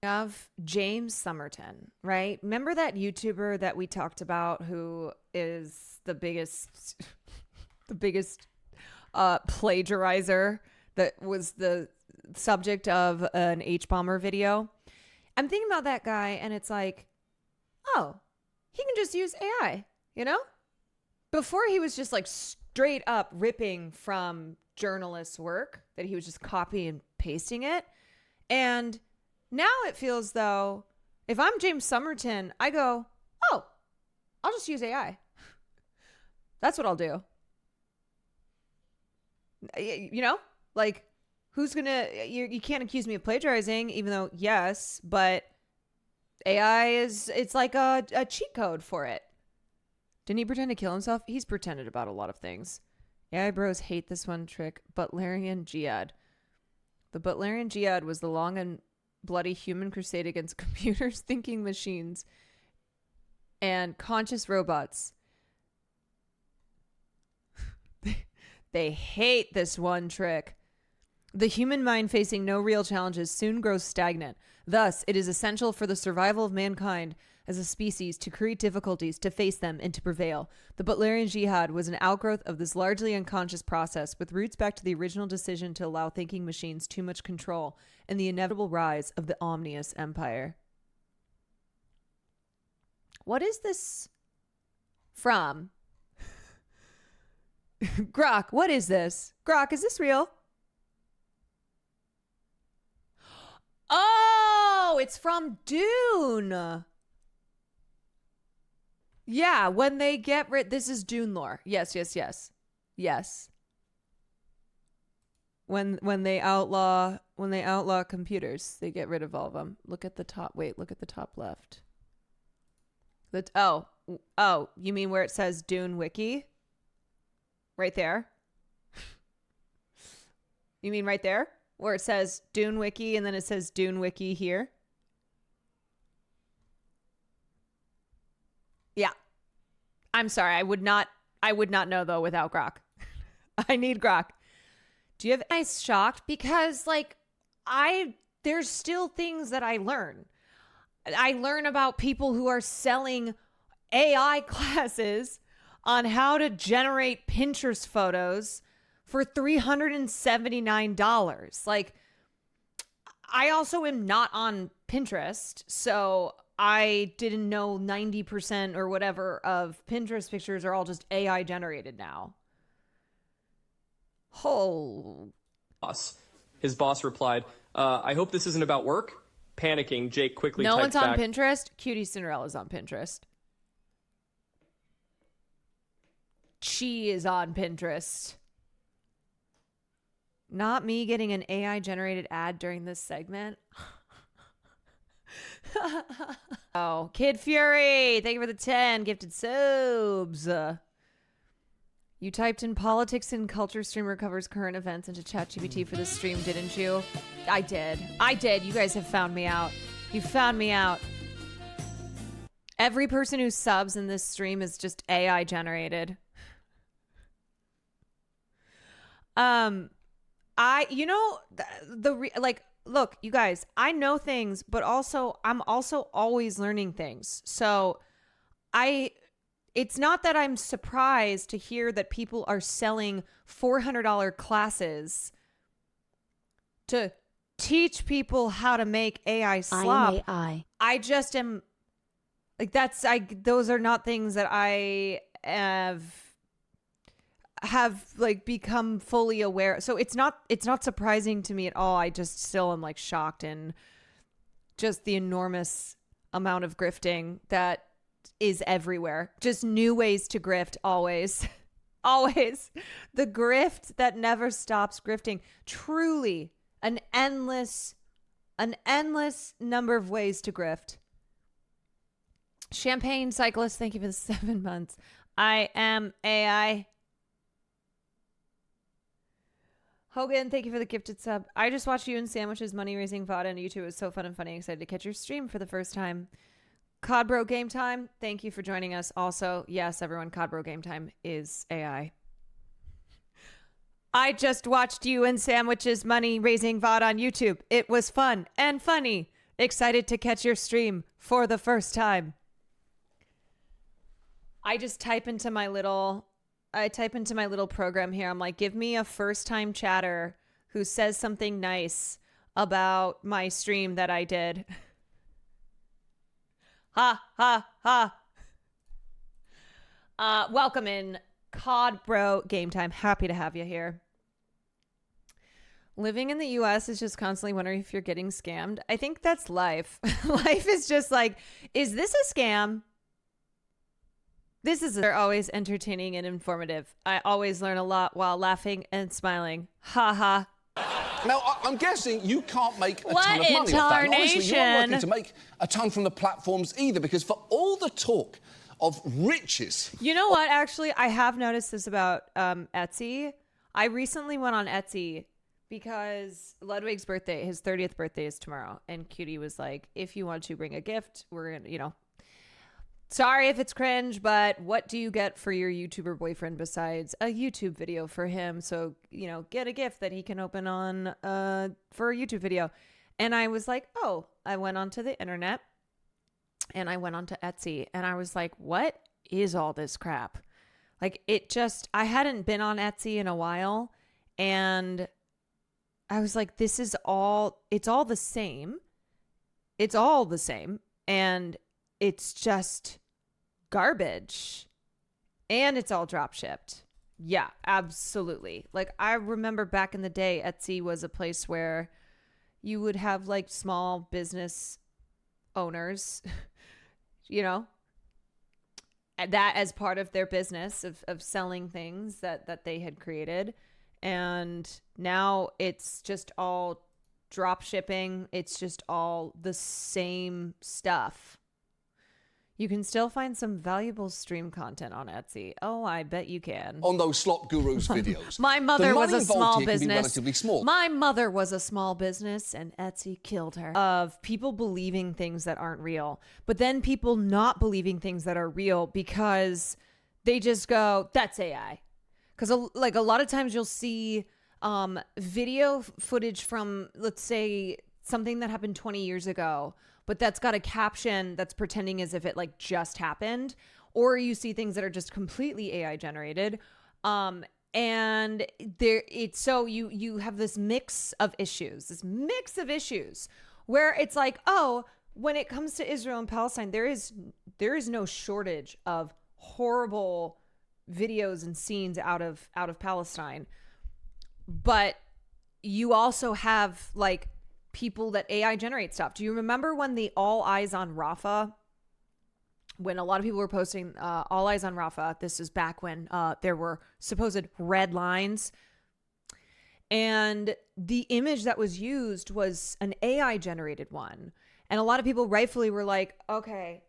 We have James Somerton, right? Remember that YouTuber that we talked about who is the biggest plagiarizer that was the subject of an H-bomber video? I'm thinking about that guy and it's like, oh, he can just use AI, you know? Before he was just like straight up ripping from journalists' work that he was just copying and pasting it. And now it feels though, if I'm James Somerton, I go, oh, I'll just use AI. That's what I'll do. You know, like who's gonna, you can't accuse me of plagiarizing, even though yes, but AI it's like a cheat code for it. Didn't he pretend to kill himself? He's pretended about a lot of things. AI bros hate this one trick. Butlerian Jihad. The Butlerian Jihad was the long and bloody human crusade against computers, thinking machines, and conscious robots. They hate this one trick. The human mind, facing no real challenges, soon grows stagnant. Thus, it is essential for the survival of mankind as a species to create difficulties, to face them, and to prevail. The Butlerian Jihad was an outgrowth of this largely unconscious process, with roots back to the original decision to allow thinking machines too much control and the inevitable rise of the Omnius Empire. What is this from? Grok, what is this? Grok, is this real? Oh, it's from Dune. Yeah, when they get rid, this is Dune lore. Yes. When they outlaw computers, they get rid of all of them. Look at the top. Wait, look at the top left. Oh, you mean where it says Dune Wiki? Right there? You mean right there? Where it says Dune Wiki and then it says Dune Wiki here? Yeah. I'm sorry. I would not know though without Grok. I need Grok. Do you have nice shocked? Because like there's still things that I learn. I learn about people who are selling AI classes on how to generate Pinterest photos for $379. Like, I also am not on Pinterest, so I didn't know 90% or whatever of Pinterest pictures are all just AI generated now. Oh. His boss replied, I hope this isn't about work. Panicking, Jake quickly No typed one's on back, Pinterest. Cutie Cinderella's on Pinterest. She is on Pinterest. Not me getting an AI generated ad during this segment. Oh, Kid Fury, thank you for the 10 gifted subs. You typed in politics and culture streamer covers current events into ChatGPT for this stream, didn't you? I did. You guys have found me out. You found me out. Every person who subs in this stream is just AI generated. Look, you guys, I know things, but also I'm also always learning things. So it's not that I'm surprised to hear that people are selling $400 classes to teach people how to make AI slop. AI. I just am like, those are not things that I have like become fully aware. So it's not surprising to me at all. I just still am like shocked in just the enormous amount of grifting that is everywhere. Just new ways to grift always. Always. The grift that never stops grifting. Truly an endless number of ways to grift. Champagne Cyclist, thank you for the 7 months. I am AI. Hogan, thank you for the gifted sub. I just watched you and Sandwich's Money Raising VOD on YouTube. It was so fun and funny. Excited to catch your stream for the first time. Codbro Game Time, thank you for joining us. Also, yes, everyone, Codbro Game Time is AI. I just watched you and Sandwich's Money Raising VOD on YouTube. It was fun and funny. Excited to catch your stream for the first time. I just type into my little program here. I'm like, give me a first-time chatter who says something nice about my stream that I did. Ha, ha, ha. Welcome in, COD Bro Game Time. Happy to have you here. Living in the U.S. is just constantly wondering if you're getting scammed. I think that's life. Life is just like, is this a scam? They're always entertaining and informative. I always learn a lot while laughing and smiling. Ha ha. Now, I'm guessing you can't make a ton of money off that. And honestly, you aren't working to make a ton from the platforms either, because for all the talk of riches... You know what, actually? I have noticed this about Etsy. I recently went on Etsy because Ludwig's birthday, his 30th birthday is tomorrow. And Cutie was like, if you want to bring a gift, we're going to, sorry if it's cringe, but what do you get for your YouTuber boyfriend besides a YouTube video for him? So, get a gift that he can open on for a YouTube video. And I was like, oh, I went onto the internet and I went onto Etsy and I was like, what is all this crap? Like I hadn't been on Etsy in a while and I was like, it's all the same. It's all the same. And it's just garbage. And it's all drop shipped. Yeah, absolutely. Like I remember back in the day, Etsy was a place where you would have like small business owners, that as part of their business of selling things that they had created. And now it's just all drop shipping. It's just all the same stuff. You can still find some valuable stream content on Etsy. Oh, I bet you can. On those Slop Gurus videos. My mother was a small here can be business. relatively small. My mother was a small business and Etsy killed her. Of people believing things that aren't real. But then people not believing things that are real because they just go, that's AI. Because a lot of times you'll see video footage from, let's say, something that happened 20 years ago, but that's got a caption that's pretending as if it like just happened. Or you see things that are just completely AI generated. And so you have this mix of issues where it's like, oh, when it comes to Israel and Palestine, there is no shortage of horrible videos and scenes out of Palestine. But you also have like people that AI generate stuff. Do you remember when the All Eyes on Rafah, when a lot of people were posting All Eyes on Rafah? This is back when there were supposed red lines. And the image that was used was an AI generated one. And a lot of people rightfully were like, okay,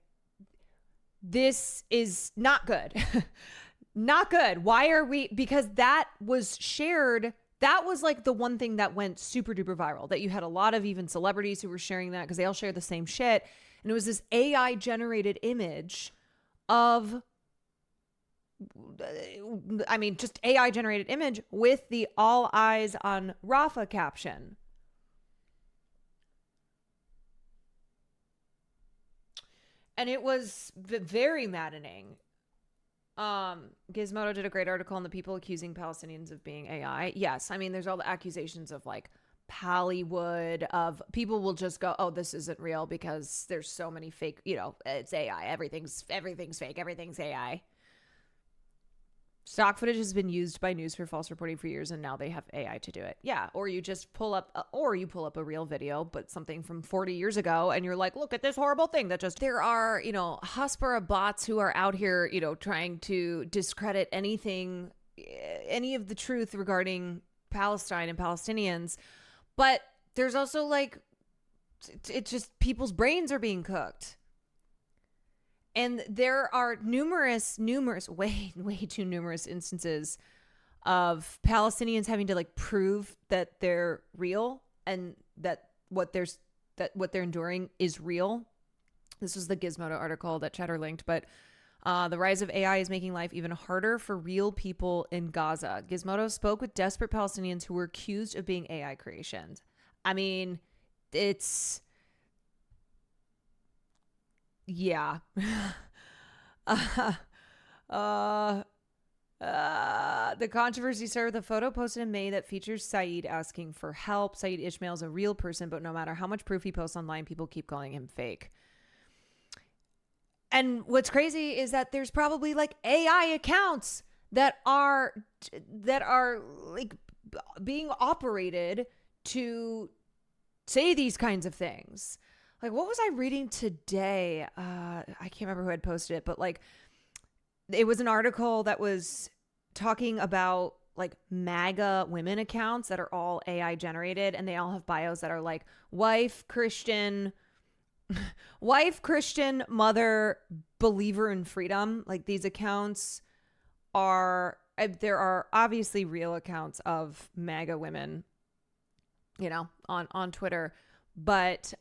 this is not good. Not good. Why are we? Because that was shared. That was like the one thing that went super duper viral, that you had a lot of even celebrities who were sharing that because they all share the same shit. And it was this AI generated image of, I mean, just AI generated image with the all eyes on Rafa caption. And it was very maddening. Gizmodo did a great article on the people accusing Palestinians of being AI. Yes, I mean, there's all the accusations of like Pallywood, of people will just go, oh, this isn't real because there's so many fake, you know, it's AI. Everything's fake. Everything's AI. Stock footage has been used by news for false reporting for years, and now they have AI to do it. Yeah, or you just pull up a real video, but something from 40 years ago, and you're like, look at this horrible thing that just... There are, you know, Hasbara bots who are out here, you know, trying to discredit anything, any of the truth regarding Palestine and Palestinians. But there's also like, it's just people's brains are being cooked. And there are numerous, way too numerous instances of Palestinians having to like prove that they're real and that what they're enduring is real. This was the Gizmodo article that Chatter linked, but the rise of AI is making life even harder for real people in Gaza. Gizmodo spoke with desperate Palestinians who were accused of being AI creations. I mean, it's... Yeah. The controversy started with a photo posted in May that features Saeed asking for help. Saeed Ismail is a real person, but no matter how much proof he posts online, people keep calling him fake. And what's crazy is that there's probably like AI accounts that are like being operated to say these kinds of things. Like, what was I reading today? I can't remember who had posted it, but like, it was an article that was talking about like MAGA women accounts that are all AI generated, and they all have bios that are like wife, Christian, mother, believer in freedom. Like, these accounts are, there are obviously real accounts of MAGA women, you know, on Twitter, but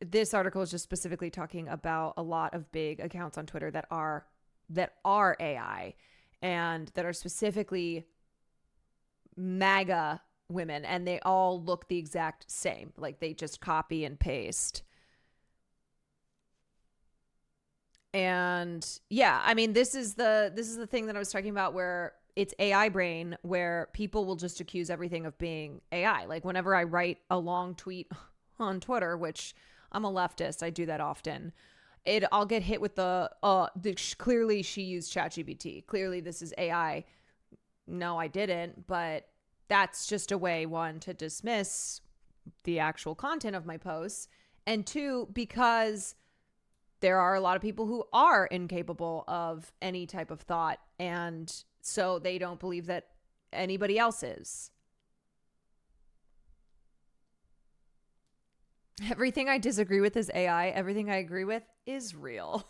this article is just specifically talking about a lot of big accounts on Twitter that are AI and that are specifically MAGA women, and they all look the exact same. Like, they just copy and paste. And yeah, I mean, this is the thing that I was talking about, where it's AI brain, where people will just accuse everything of being AI. Like, whenever I write a long tweet on Twitter, which I'm a leftist, I do that often, I'll get hit with clearly she used ChatGPT. Clearly this is AI. No, I didn't. But that's just a way, one, to dismiss the actual content of my posts, and two, because there are a lot of people who are incapable of any type of thought, and so they don't believe that anybody else is. Everything I disagree with is AI. Everything I agree with is real.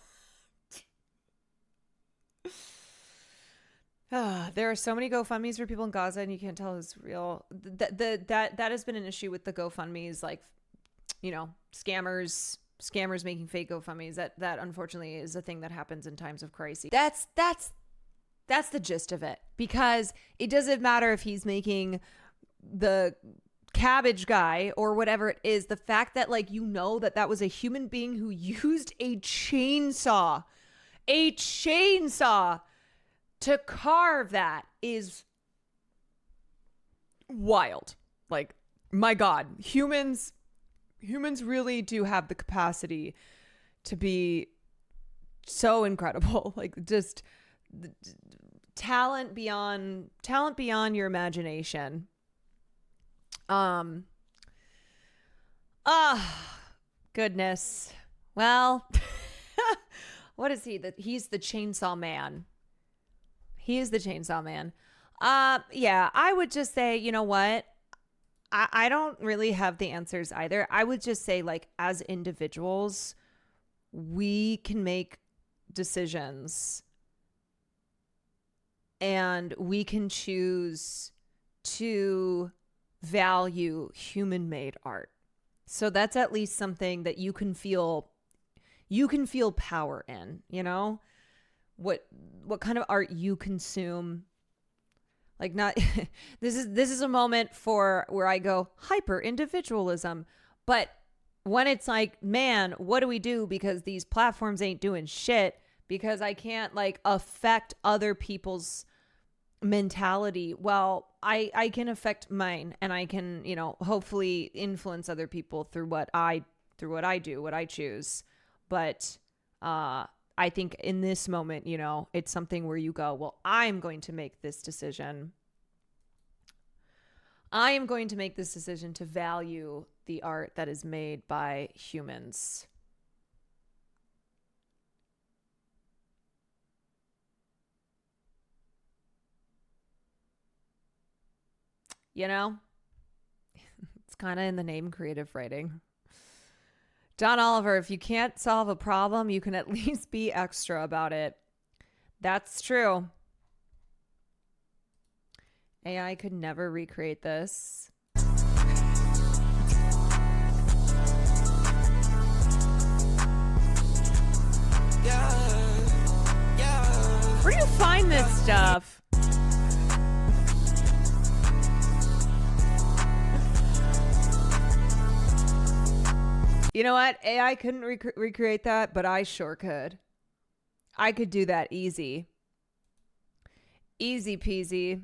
There are so many GoFundMes for people in Gaza, and you can't tell who's real. That has been an issue with the GoFundMes, like, you know, scammers making fake GoFundMes. That unfortunately is a thing that happens in times of crisis. That's the gist of it, because it doesn't matter if he's making the cabbage guy or whatever it is. The fact that, like, you know, that was a human being who used a chainsaw to carve that is wild. Like, my God, humans really do have the capacity to be so incredible. Like, just talent beyond your imagination. Goodness. Well, what is he? He's the chainsaw man. He is the chainsaw man. Yeah, I would just say, you know what? I don't really have the answers either. I would just say, like, as individuals, we can make decisions and we can choose to value human-made art. So that's at least something that you can feel power in, you know? What kind of art you consume. Like, not this is a moment for where I go hyper individualism, but when it's like, man, what do we do because these platforms ain't doing shit, because I can't like affect other people's mentality. Well, I can affect mine, and I can, you know, hopefully influence other people through what I do, what I choose. But I think in this moment, you know, it's something where you go, well, I'm going to make this decision. I am going to make this decision to value the art that is made by humans. You know, it's kind of in the name, creative writing. John Oliver, if you can't solve a problem, you can at least be extra about it. That's true. AI could never recreate this. Where do you find this stuff? You know what? AI couldn't recreate that, but I sure could. I could do that easy. Easy peasy.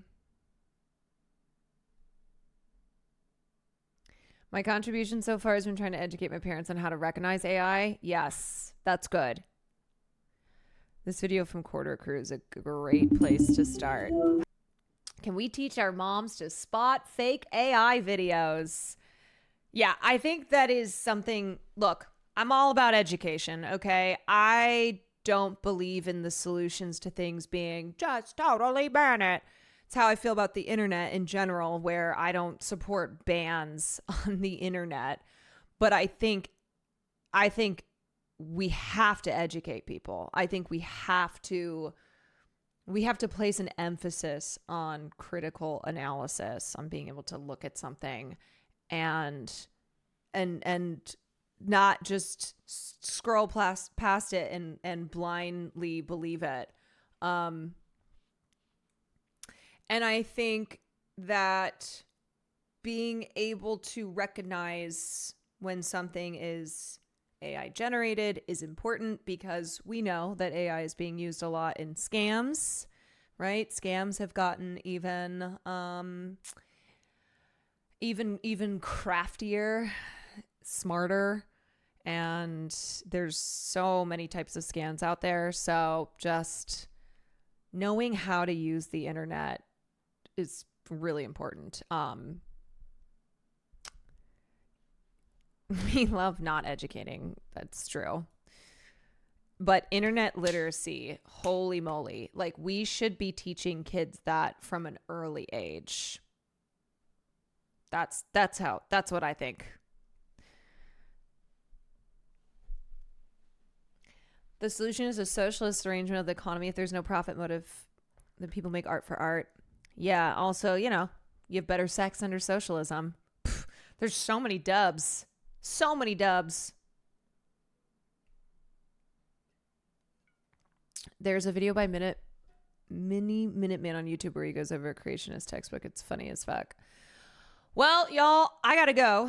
My contribution so far has been trying to educate my parents on how to recognize AI. Yes, that's good. This video from Quarter Crew is a great place to start. Can we teach our moms to spot fake AI videos? Yeah, I think that is something. Look, I'm all about education, okay? I don't believe in the solutions to things being just totally ban it. It's how I feel about the internet in general, where I don't support bans on the internet. But I think we have to educate people. I think we have to place an emphasis on critical analysis, on being able to look at something and not just scroll past it and blindly believe it. And I think that being able to recognize when something is AI generated is important, because we know that AI is being used a lot in scams, right? Scams have gotten even craftier, smarter, and there's so many types of scams out there. So just knowing how to use the internet is really important. We love not educating. That's true. But internet literacy, holy moly. Like, we should be teaching kids that from an early age. That's what I think. The solution is a socialist arrangement of the economy. If there's no profit motive, then people make art for art. Yeah. Also, you know, you have better sex under socialism. Pff, there's so many dubs. So many dubs. There's a video by Minuteman on YouTube where he goes over a creationist textbook. It's funny as fuck. Well, y'all, I gotta go.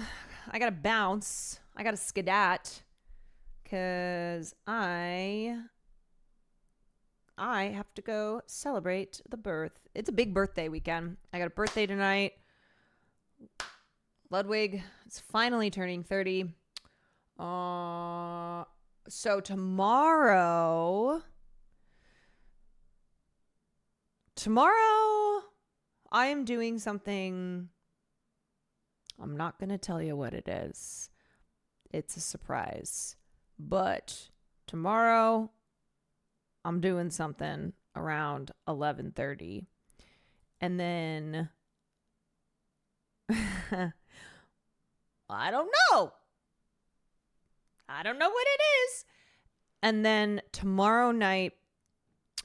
I gotta bounce. I gotta skedat. Because I have to go celebrate the birth. It's a big birthday weekend. I got a birthday tonight. Ludwig is finally turning 30. So tomorrow I am doing something. I'm not going to tell you what it is. It's a surprise. But tomorrow I'm doing something around 11:30. And then I don't know. I don't know what it is. And then tomorrow night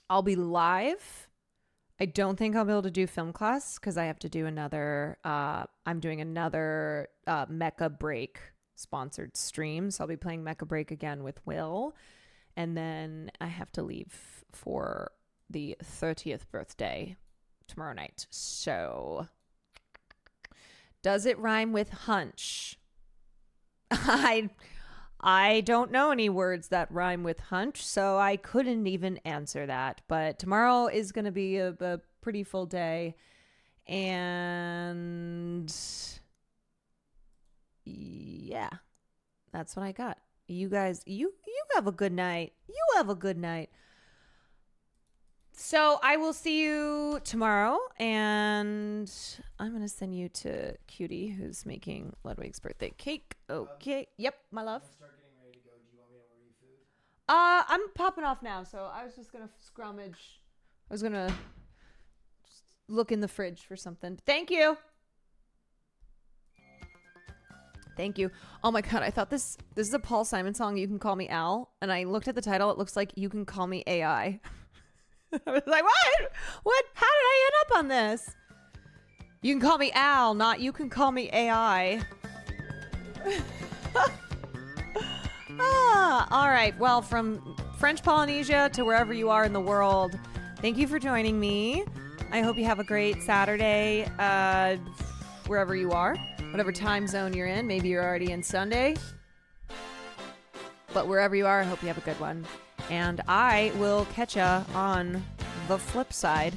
I'll be live I don't think I'll be able to do film class because I have to do another, I'm doing another Mecha Break sponsored stream. So I'll be playing Mecha Break again with Will. And then I have to leave for the 30th birthday tomorrow night. So does it rhyme with hunch? I don't know any words that rhyme with hunch, so I couldn't even answer that. But tomorrow is going to be a pretty full day. And yeah, that's what I got. You guys, you have a good night. You have a good night. So I will see you tomorrow, and I'm going to send you to Cutie, who's making Ludwig's birthday cake. Okay. Yep, my love. Start getting ready to go. Do you want me to order you food? I'm popping off now, so I was just going to scrummage. I was going to look in the fridge for something. Thank you. Thank you. Oh my God, I thought this is a Paul Simon song, You Can Call Me Al, and I looked at the title. It looks like You Can Call Me AI. I was like, what? How did I end up on this? You can call me Al, not you can call me AI. All right. Well, from French Polynesia to wherever you are in the world, thank you for joining me. I hope you have a great Saturday, wherever you are, whatever time zone you're in. Maybe you're already in Sunday. But wherever you are, I hope you have a good one. And I will catch ya on the flip side.